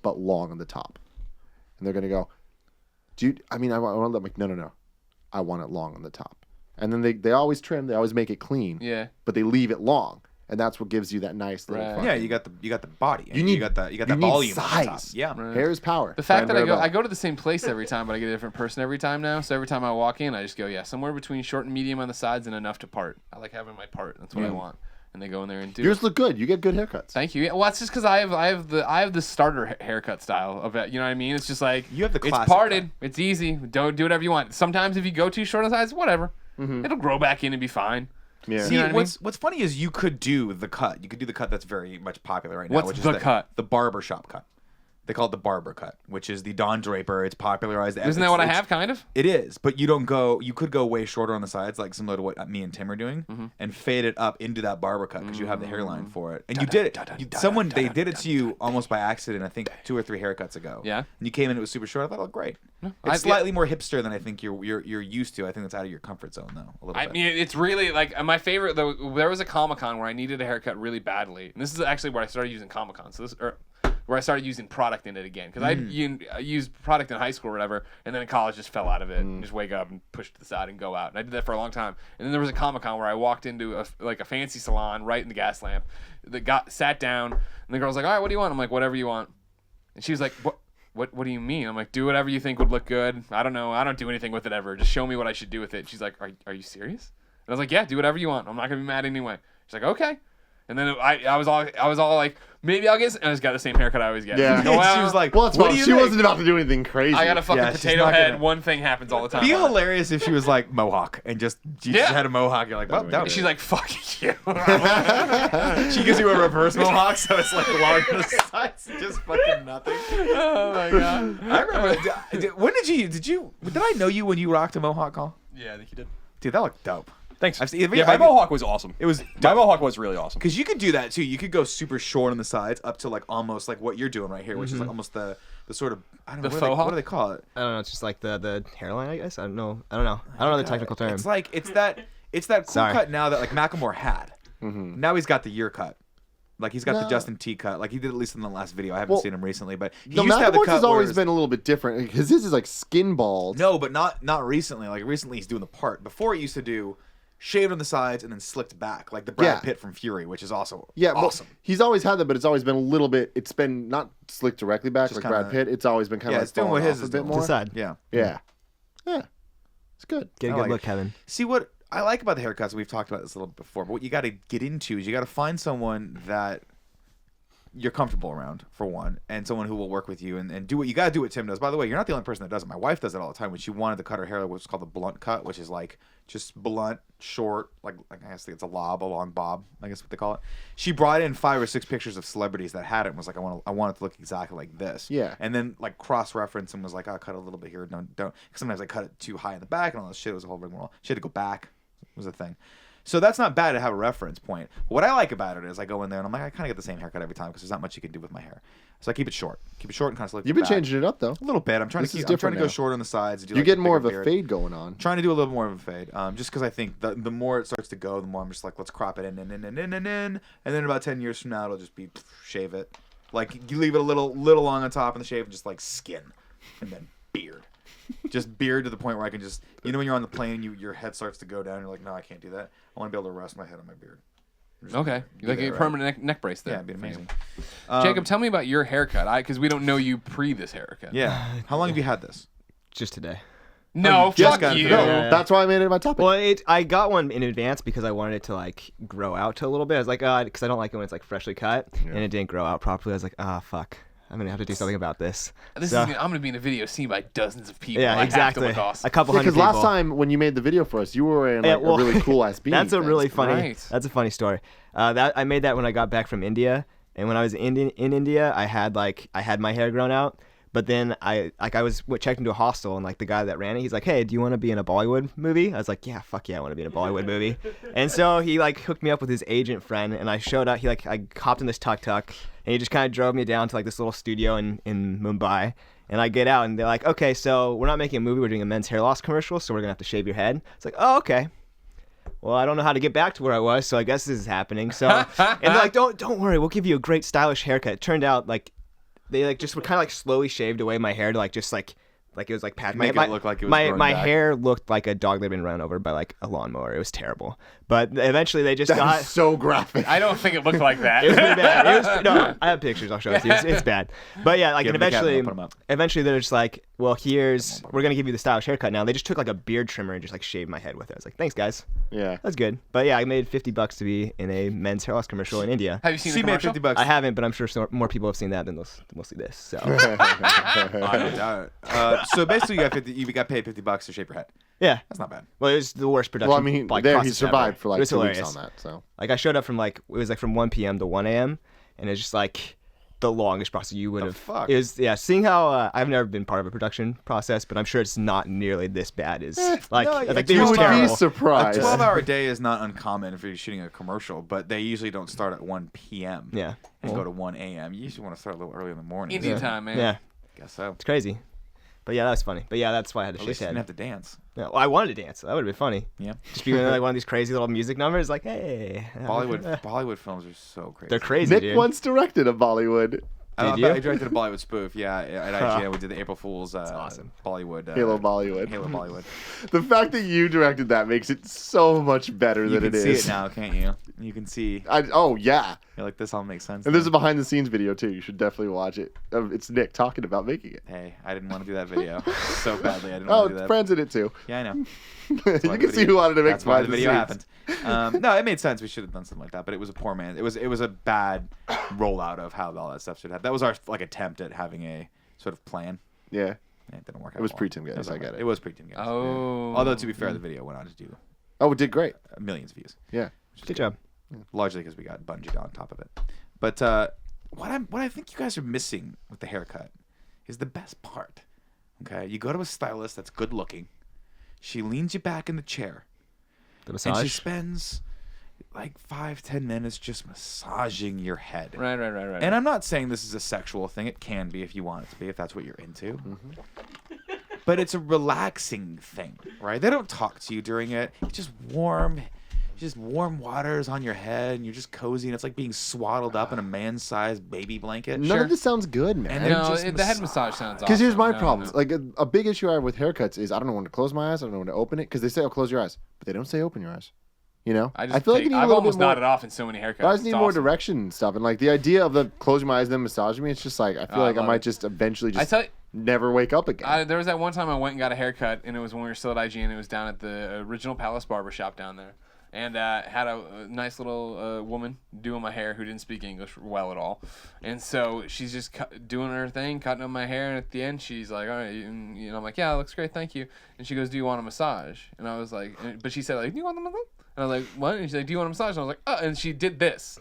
But long on the top. And they're going to go, I want them like, no. I want it long on the top. And then they always trim. They always make it clean. Yeah. But they leave it long. And that's what gives you that nice little Right. fucking- Yeah, you got the body. You need- you got that you need volume on the top. size. Yeah. Right. Hair is power. The fact Brian that I Verbo. go to the same place every time, but I get a different person every time now. So every time I walk in, I just go, somewhere between short and medium on the sides and enough to part. I like having my part. That's what I want. And they go in there and do Yours it. look good. You get good haircuts. Thank you. Yeah, well, that's just because I have the starter haircut style of it. You know what I mean? It's just like You have the it's classic parted. It's easy. Don't do whatever you want. Sometimes if you go too short on the sides, whatever, it'll grow back in and be fine. Yeah. See, You know what I mean? what's funny is you could do the cut. You could do the cut that's very much popular right now. What's which is the cut? The barber shop cut. They call it the barber cut, which is the Don Draper. It's popularized. Isn't that what I have? Kind of. It is, but you could go way shorter on the sides, like similar to what me and Tim are doing, and fade it up into that barber cut because you have the hairline for it. And you did it. They did it to you almost by accident, I think 2 or 3 haircuts ago. Yeah. And you came in, it was super short. I thought it looked great. I- It's slightly more hipster than I think you're used to. I think that's out of your comfort zone, though, a little I bit. mean, it's really like my favorite. There was a Comic-Con where I needed a haircut really badly, and this is actually where I started using Comic-Con. Where I started using product in it again, because I used product in high school or whatever, and then in college just fell out of it and just wake up and push to the side and go out. And I did that for a long time. And then there was a Comic-Con where I walked into a fancy salon right in the gas lamp. Sat down, and the girl's like, "All right, what do you want?" I'm like, "Whatever you want." And she was like, What do you mean? I'm like, do whatever you think would look good. I don't know. I don't do anything with it ever. Just show me what I should do with it. She's like, are you serious? And I was like, yeah, do whatever you want. I'm not gonna be mad anyway. She's like, okay. And then I was all like, maybe I'll get. And I just got the same haircut I always get. Yeah. Well, She was like, Well, it's what fine. do you She think? wasn't about to do anything crazy. I got a fucking Yeah, she's potato not head. gonna- One thing happens all the time. Be hilarious if she was like Mohawk and just had a Mohawk. You're like, well, that was She's like, fuck you. she gives you a reverse Mohawk, so it's like long on the sides, just fucking nothing. Oh my god. I remember. When did I know you when you rocked a Mohawk, Call? Yeah, I think you did. Dude, that looked dope. Thanks. I've seen- Yeah, my mohawk was awesome. It was My mohawk was really awesome. because you could do that too. You could go super short on the sides up to like almost like what you're doing right here, which is like almost the sort of I don't know The what, faux what hawk? do they call it? I don't know. It's just like the hairline, I guess. I don't know the technical term. It's like it's that cool Sorry. cut now that like Macklemore had. Now he's got the year cut. Like he's got the Justin T cut. Like he did at least in the last video. I haven't Well, seen him recently, but he The used to have the Macklemore's cut. has always where it was- been a little bit different because his is like skin bald. No, but not recently. Like recently, he's doing the part. Before, he used to do shaved on the sides and then slicked back, like the Brad Yeah. Pitt from Fury, which is also Yeah, awesome. but he's always had that, but it's always been a little bit. It's been not slicked directly back Just like kinda- Brad Pitt. It's always been kind Yeah, of like it's doing what falling his off a is bit doing. more. To the side. Yeah. Yeah, it's good. Get a I good like look, it. Kevin. See, what I like about the haircuts, we've talked about this a little bit before, but what you got to get into is you got to find someone that you're comfortable around, for one, and someone who will work with you and do what you got to do what Tim does. By the way, you're not the only person that does it. My wife does it all the time. When she wanted to cut her hair, what's called the blunt cut, which is like just blunt, short, like I guess it's a lob, a long bob, I guess what they call it. She brought in 5 or 6 pictures of celebrities that had it and was like, I want it to look exactly like this. Yeah. And then like cross-reference and was like, I'll cut a little bit here. Don't. Because sometimes I cut it too high in the back and all this shit. It was a whole rigmarole. She had to go back. It was a thing. So that's not bad to have a reference point. What I like about it is I go in there and I'm like, I kind of get the same haircut every time because there's not much you can do with my hair. So I keep it short. Keep it short and kind of slick. You've been back. changing it up though. A little bit. I'm trying This to is keep. I'm trying different to go now. short on the sides. And do You're like getting more of bigger a beard. fade going on. Trying to do a little more of a fade, just because I think the more it starts to go, the more I'm just like, let's crop it in, and then about 10 years from now, it'll just be shave it. Like you leave it a little long on top and the shave, and just like skin, and then beard, just beard to the point where I can just, when you're on the plane, your head starts to go down. You're like, no, I can't do that. I want to be able to rest my head on my beard. Okay, like a permanent neck brace there. Yeah, it'd be amazing. Jacob, tell me about your haircut, because we don't know you pre this haircut. Yeah. How long have you had this? Just today. No, just fuck got it you. today. No, that's why I made it my topic. Well, I got one in advance because I wanted it to like grow out to a little bit. I was like, because I don't like it when it's like freshly cut, and it didn't grow out properly. I was like, fuck, I'm gonna have to do something about this. I'm gonna be in a video seen by dozens of people. Yeah, I exactly. Have to look awesome. A couple hundred Because last people. time when you made the video for us, you were wearing like, a really cool ass beanie. That's a really funny. Right. That's a funny story. That I made that when I got back from India, and when I was in India, I had my hair grown out. But then I was checked into a hostel, and like the guy that ran it, he's like, "Hey, do you want to be in a Bollywood movie?" I was like, "Yeah, fuck yeah, I want to be in a Bollywood movie." And so he like hooked me up with his agent friend, and I showed up. I hopped in this tuk-tuk, and he just kind of drove me down to like this little studio in Mumbai. And I get out, and they're like, "Okay, so we're not making a movie. We're doing a men's hair loss commercial, so we're gonna have to shave your head." It's like, "Oh, okay." Well, I don't know how to get back to where I was, so I guess this is happening. So, and they're like, "Don't worry, we'll give you a great stylish haircut." It turned out like they like just were kind of like slowly shaved away my hair to like just like it was like patched. Make it look like it was growing my back. hair looked like a dog that had been run over by like a lawnmower. It was terrible. But eventually they just That got. is so graphic. I don't think it looked like that. It was pretty bad. No, I have pictures. I'll show it to you. It's bad. But yeah, like Give and them the camera, eventually, put 'em up. eventually they're just like, well, we're gonna give you the stylish haircut now. They just took like a beard trimmer and just like shaved my head with it. I was like, thanks guys, Yeah. that's good. But yeah, I made $50 to be in a men's hair loss commercial in India. Have you seen She the made commercial? $50. I haven't, but I'm sure more people have seen that than they'll see this. So I don't doubt it. So basically, you got paid $50 to shave your head. yeah. That's not bad. Well, it was the worst production. Well, I mean, like, there he process survived ever. for It like was 2 weeks hilarious. on that. So Like I showed up from it was like from 1 p.m. to 1 a.m. and it's just like the longest process you would have. fuck? It was seeing how I've never been part of a production process, but I'm sure it's not nearly this bad as like no, like it's- it you was would be terrible. surprised. A 12-hour day is not uncommon if you're shooting a commercial, but they usually don't start at 1 p.m. Yeah. and Well, go to 1 a.m. You usually want to start a little early in the morning. Indian time, man. yeah, Guess so. it's crazy. But yeah, that was funny. But yeah, that's why I had to At shave least you head. didn't have to dance. Yeah, well, I wanted to dance. That would have been funny. Yeah. Just be in like one of these crazy little music numbers, like hey. Bollywood films are so crazy. They're crazy, Nick dude. once directed a Bollywood Did you? I directed a Bollywood spoof, yeah, at IGN. We did the April Fool's awesome. Bollywood. Halo Bollywood. Halo Bollywood. The fact that you directed that makes it so much better You than can it see is. it now, can't you? You can see. Oh yeah, You're like, this all makes sense. and now. there's a behind the scenes video too. You should definitely watch it. It's Nick talking about making it. Hey, I didn't want to do that video so badly. I didn't Oh, want to do that. Friends in it too. Yeah, I know. You That's can why the see video- who wanted to make That's why behind the video scenes. happened. No, it made sense. We should have done something like that, but it was a poor man. It was a bad rollout of how all that stuff should have. That was our like attempt at having a sort of plan. Yeah. It didn't work out. It was well. pre-Tim Gettys, I get it. It was pre-Tim Gettys. Oh. Although to be fair, the video went on to do Oh, it did great. millions of views. Yeah. Good job. Largely because we got bungeed on top of it. But what I think you guys are missing with the haircut is the best part. Okay, you go to a stylist that's good looking. She leans you back in the chair, The and she massage. spends like 5-10 minutes just massaging your head. Right. And I'm not saying this is a sexual thing. It can be if you want it to be, if that's what you're into. But it's a relaxing thing, right? They don't talk to you during it. It's just warm waters on your head, and you're just cozy, and it's like being swaddled up in a man-sized baby blanket. None of this sounds good, man. And they're No, just the head massage sounds awesome. Because here's my No, problem. no. Like a big issue I have with haircuts is I don't know when to close my eyes. I don't know when to open it. Because they say, "Oh, close your eyes," but they don't say open your eyes. You know. I feel like you need a I've little almost bit more. nodded off in so many haircuts. I just need It's more awesome. direction and stuff. And like the idea of the closing my eyes and then massaging me, it's just like I feel I like I love might it. just eventually I just tell you, never wake up again. there was that one time I went and got a haircut, and it was when we were still at IGN. It was down at the original Palace Barbershop down there. And had a nice little woman doing my hair who didn't speak English well at all. And so she's just doing her thing, cutting up my hair. And at the end, she's like, all right. And, you know, I'm like, yeah, it looks great. Thank you. And she goes, do you want a massage? And I was like, but she said, like, do you want a massage? And I was like, what? And she's like, do you want a massage? And I was like, oh. And she did this.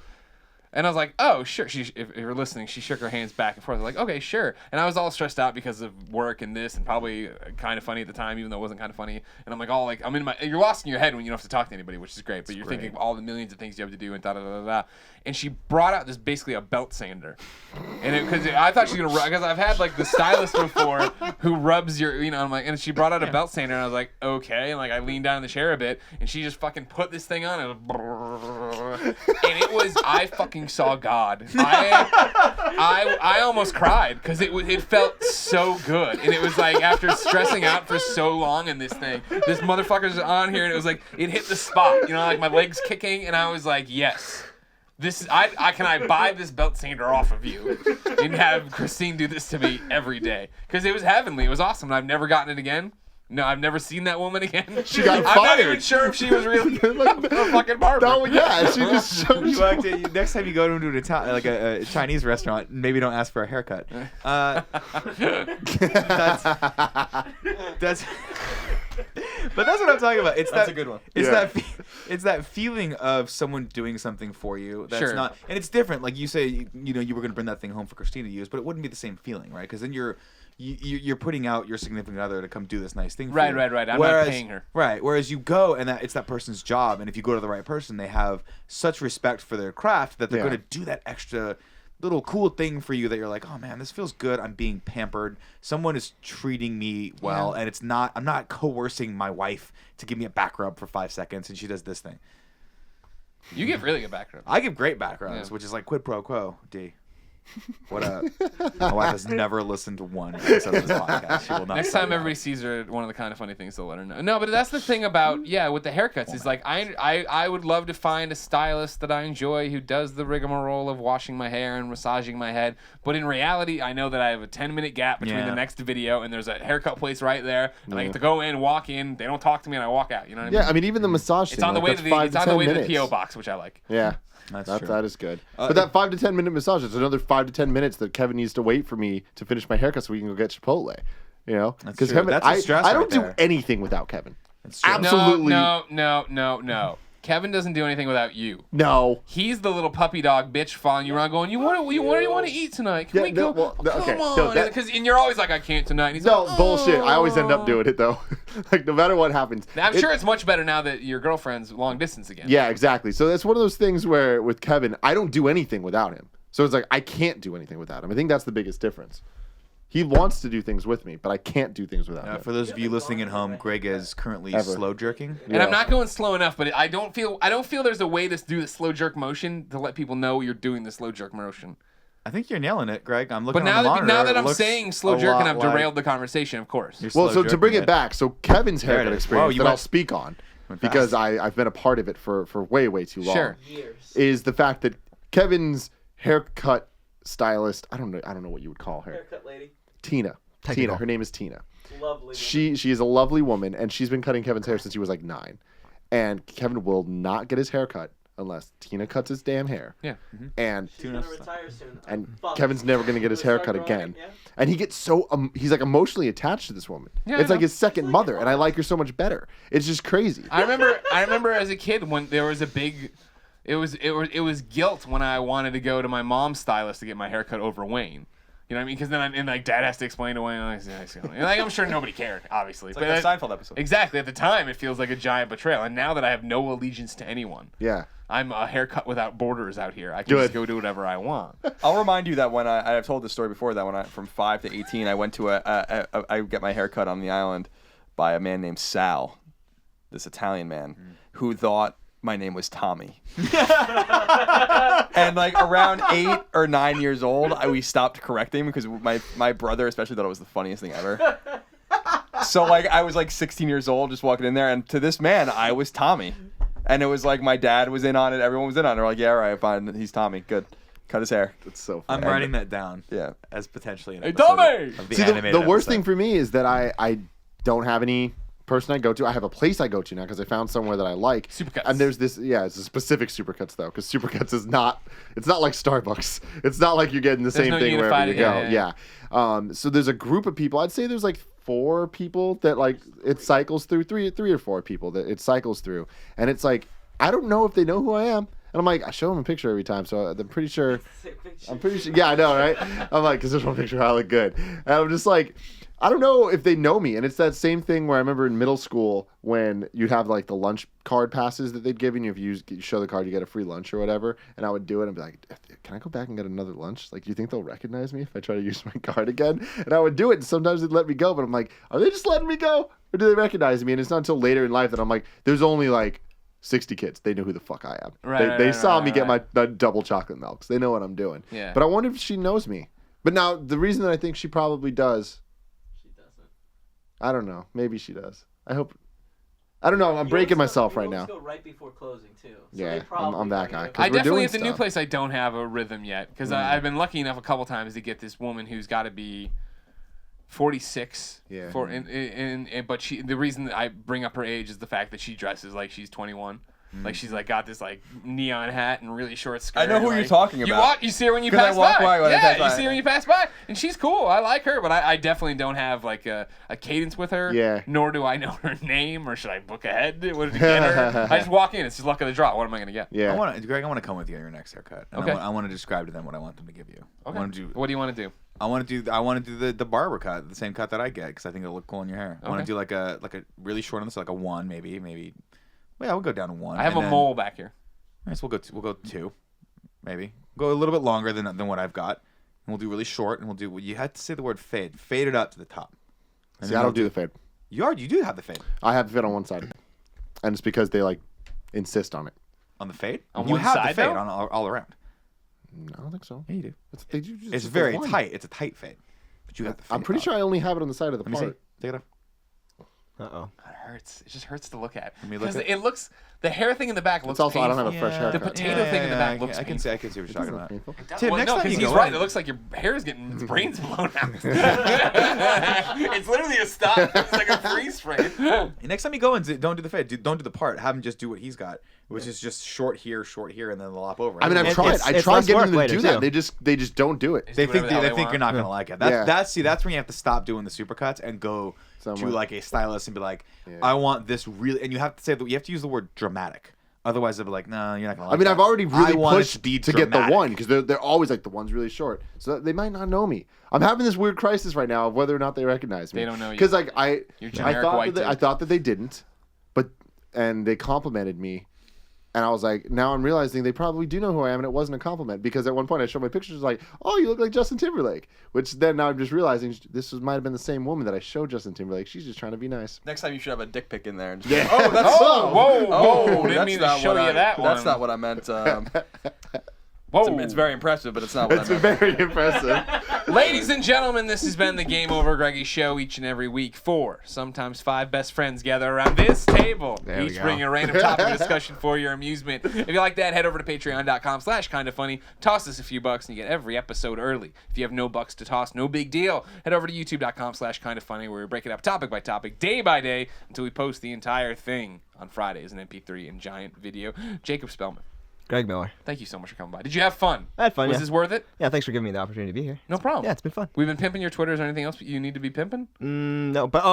And I was like, oh, sure. If you're listening, she shook her hands back and forth. I was like, okay, sure. And I was all stressed out because of work and this, and probably kind of funny at the time, even though it wasn't kind of funny. And I'm like, I'm in my. You're lost in your head when you don't have to talk to anybody, which is great. But you're thinking of all the millions of things you have to do and da da da da. And she brought out this basically a belt sander, and because I thought she was gonna, because I've had like the stylist before who rubs your, you know, I'm like, and she brought out a belt sander, and I was like, okay, and like I leaned down in the chair a bit, and she just fucking put this thing on, and it was fucking saw God. I almost cried because it felt so good, and it was like after stressing out for so long in this thing, this motherfucker's on here, and it was like it hit the spot, you know, like my legs kicking, and I was like, yes. This is I buy this belt sander off of you and have Christine do this to me every day because it was heavenly. It was awesome. And I've never gotten it again. No, I've never seen that woman again. She got I'm not even fired. sure if she was really a fucking barber. No, yeah, she just showed You like to, next time you go to a Chinese restaurant, maybe don't ask for a haircut. That's but that's what I'm talking about. That's a good one. It's Yeah. it's that feeling of someone doing something for you. That's Sure. not, and it's different. Like you say, you know, you were going to bring that thing home for Christine to use, but it wouldn't be the same feeling, right? Because then you're putting out your significant other to come do this nice thing for you. Right. I'm not paying her. Right. Whereas you go and it's that person's job, and if you go to the right person, they have such respect for their craft that they're Yeah. going to do that extra little cool thing for you that you're like, oh man, this feels good. I'm being pampered. Someone is treating me well, and I'm not coercing my wife to give me a back rub for 5 seconds, and she does this thing. You give really good back rubs. I give great back rubs, which is like quid pro quo, D. What up? My wife has never listened to one episode of this podcast. She will not. Next time everybody sees her at one of the kind of funny things, they'll let her know. No, but that's the thing about with the haircuts is like I would love to find a stylist that I enjoy who does the rigmarole of washing my hair and massaging my head. But in reality, I know that I have a 10-minute gap between the next video, and there's a haircut place right there, and I get to go in, walk in, they don't talk to me, and I walk out. You know what I mean? Yeah, I mean, even the massage thing. It's on the like, way that's to the 5 it's on the 10 way to minutes. the PO box, which I like. Yeah. That's true. That is good. But that 5 to 10 minute massage is another 5 to 10 minutes that Kevin needs to wait for me to finish my haircut so we can go get Chipotle. You know, That's because true. Kevin, That's a stress I don't right do there. anything without Kevin. That's true. Absolutely. No. Kevin doesn't do anything without you. No. He's the little puppy dog bitch following you around going, what do you want to eat tonight? Can we go? okay. Come on. No, And you're always like, I can't tonight. And he's No, like, bullshit. I always end "Oh." up doing it though. Like no matter what happens. I'm sure it's much better now that your girlfriend's long distance again. Yeah, exactly. So that's one of those things where with Kevin, I don't do anything without him. So it's like I can't do anything without him. I think that's the biggest difference. He wants to do things with me, but I can't do things without him. For those of you listening at home, Greg is currently slow jerking. And I'm not going slow enough, but I don't feel there's a way to do the slow jerk motion to let people know you're doing the slow jerk motion. I think you're nailing it, Greg. I'm looking But on the monitor. now that It I'm looks saying slow a jerk and lot I've derailed the conversation, of course. You're Well, slow so to bring jerking it back, so Kevin's There it haircut is. experience Whoa, you that I'll went- speak on went because fast. I've been a part of it for way, way too long. Sure. Years. Is the fact that Kevin's haircut stylist, I don't know what you would call her. Haircut lady. Tina. Technical. Her name is Tina. Lovely. She is a lovely woman, and she's been cutting Kevin's hair since he was like 9. And Kevin will not get his hair cut unless Tina cuts his damn hair. Yeah. And She's gonna retire soon. and Fuck. Kevin's never gonna get his hair cut again. Yeah. And he gets so he's like emotionally attached to this woman. Yeah, it's I like know. his second mother, and I like her so much better. It's just crazy. I remember as a kid when there was a big it was guilt when I wanted to go to my mom's stylist to get my hair cut over Wayne. You know what I mean? Because then like dad has to explain to Wayne. Like I'm sure nobody cared, obviously. It's like that Seinfeld episode. Exactly. At the time, it feels like a giant betrayal. And now that I have no allegiance to anyone, Yeah. I'm a haircut without borders out here. I can just go do whatever I want. I'll remind you that when I've told this story before, that when I from 5 to 18, I went to I get my hair cut on the island by a man named Sal, this Italian man who thought my name was Tommy. And like around 8 or 9 years old, we stopped correcting because my brother especially thought it was the funniest thing ever. So like I was like 16 years old just walking in there, and to this man I was Tommy. And it was like my dad was in on it, everyone was in on it. They're like, yeah, all right, fine, he's Tommy, good. Cut his hair. It's so I'm funny. writing that down. Yeah. As potentially an Hey, episode Tommy! of the See, animated the worst episode. thing for me is that I don't have any person I go to. I have a place I go to now because I found somewhere that I like. Supercuts. And there's this, it's a specific Supercuts though, because Supercuts is not, it's not like Starbucks. It's not like you're getting the same no thing wherever you unified- go. Yeah. So there's a group of people. I'd say there's like 4 people that like it cycles through, three or 4 people that it cycles through, and it's like I don't know if they know who I am. And I'm like, I show them a picture every time, so I'm pretty sure. Yeah, I know, right? I'm like, because there's one picture I look good, and I'm just like, I don't know if they know me. And it's that same thing where I remember in middle school when you'd have like the lunch card passes that they'd give you. If you show the card, you get a free lunch or whatever. And I would do it and be like, can I go back and get another lunch? Like, do you think they'll recognize me if I try to use my card again? And I would do it, and sometimes they'd let me go, but I'm like, are they just letting me go, or do they recognize me? And it's not until later in life that I'm like, there's only like 60 kids. They know who the fuck I am. Right, They right, saw right, me get right. my double chocolate milks. They know what I'm doing. Yeah. But I wonder if she knows me. But now the reason that I think she probably does, She doesn't. I don't know. Maybe she does. I hope. I don't know. I'm breaking myself right now. Go right before closing too. So Yeah, they probably I'm that are guy. gonna- 'Cause I we're definitely doing at the new stuff. place I don't have a rhythm yet because I've been lucky enough a couple times to get this woman who's got to be 46. Yeah. But the reason that I bring up her age is the fact that she dresses like she's 21. Like she's like got this like neon hat and really short skirt. I know who like, you're talking about. You see her when you 'Cause I pass walk by. by when I Yeah, pass you by. see her when you pass by, and she's cool. I like her, but I definitely don't have like a cadence with her. Yeah. Nor do I know her name, or should I book ahead to get her? I just walk in. It's just luck of the draw. What am I gonna get? Yeah. Greg, I want to come with you on your next haircut. And Okay. I want to describe to them what I want them to give you. Okay. I want to do. What do you want to do? I want to do the barber cut, the same cut that I get, because I think it'll look cool in your hair. I want Okay. to do like a really short on this, like a 1 maybe. Well, yeah, we'll go down to 1. I have and a then- mole back here. All right, so we'll go 2, maybe. Go a little bit longer than what I've got, and we'll do really short, and we'll do. You had to say the word fade. Fade it up to the top. And See, then I don't we'll do the fade. You do have the fade I have the fade on one side, and it's because they like insist on it. on the fade. On you one have side, the fade though? on all around. No, I don't think so. Yeah, you do. They do just It's the very one. tight. It's a tight fade, but you have the fade. I'm pretty sure I only have it on the side of the Let me see. part. Take it off. Uh-oh. It hurts. It just hurts to look at. Let me look Because at- it looks, the hair thing in the back looks It's also I don't painful. have a fresh haircut. The potato thing in the back looks I can see what you're talking about. Painful. Tim, Well, next no, time because you he's go right. in- It looks like your hair is getting its brains blown out. It's literally a stop. It's like a freeze frame. Next time you go in, don't do the fade. Don't do the part. Have him just do what he's got, which is just short here, and then the lop over. I mean, I've It's- tried. it's- I it's tried less getting work them to later, do that. too. They just don't do it. they do think whatever the hell they they think you're want. not gonna like it. Yeah. That's when you have to stop doing the supercuts and go Somewhere. to like a stylist and be like, Yeah. I want this really, and you have to say that you have to use the word dramatic. Otherwise, they'll be like, no, you're not gonna like I mean, that. I've already I really want it pushed be to get the dramatic. one because they're always like the one's really short, so they might not know me. I'm having this weird crisis right now of whether or not they recognize me. They don't know you. because like You're generic white dude. I thought that they didn't, and they complimented me, and I was like, now I'm realizing they probably do know who I am, and it wasn't a compliment because at one point I showed my pictures like, oh, you look like Justin Timberlake, which then now I'm just realizing might have been the same woman that I showed Justin Timberlake. She's just trying to be nice. Next time you should have a dick pic in there. And just Yeah. Oh, that's Whoa! Didn't that's mean to not show what you that one. That's not what I meant. Whoa! It's very impressive, but it's not what It's I meant. very impressive. Ladies and gentlemen, this has been the Game Over Greggy show each and every week. 4, sometimes 5 best friends gather around this table, There we each go. bringing a random topic of discussion for your amusement. If you like that, head over to patreon.com/kindafunny. Toss us a few bucks and you get every episode early. If you have no bucks to toss, no big deal. Head over to youtube.com/kindafunny where we break it up topic by topic, day by day, until we post the entire thing on Fridays in MP3 and giant video. Jacob Spellman, Greg Miller. thank you so much for coming by. Did you have fun? I had fun, Was yeah. this worth it? Yeah, thanks for giving me the opportunity to be here. No problem. Yeah, it's been fun. We've been pimping your Twitters or anything else you need to be pimping? No, but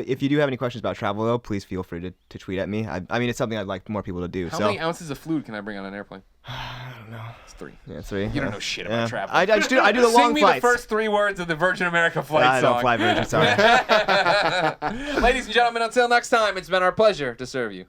if you do have any questions about travel though, please feel free to tweet at me. I mean, it's something I'd like more people to do. How so many ounces of fluid can I bring on an airplane? I don't know. It's 3. Yeah, 3. You don't know shit about travel. I just do. I do the long Sing me flights. the first 3 words of the Virgin America flight I song. don't fly Virgin. Sorry. Ladies and gentlemen, until next time, it's been our pleasure to serve you.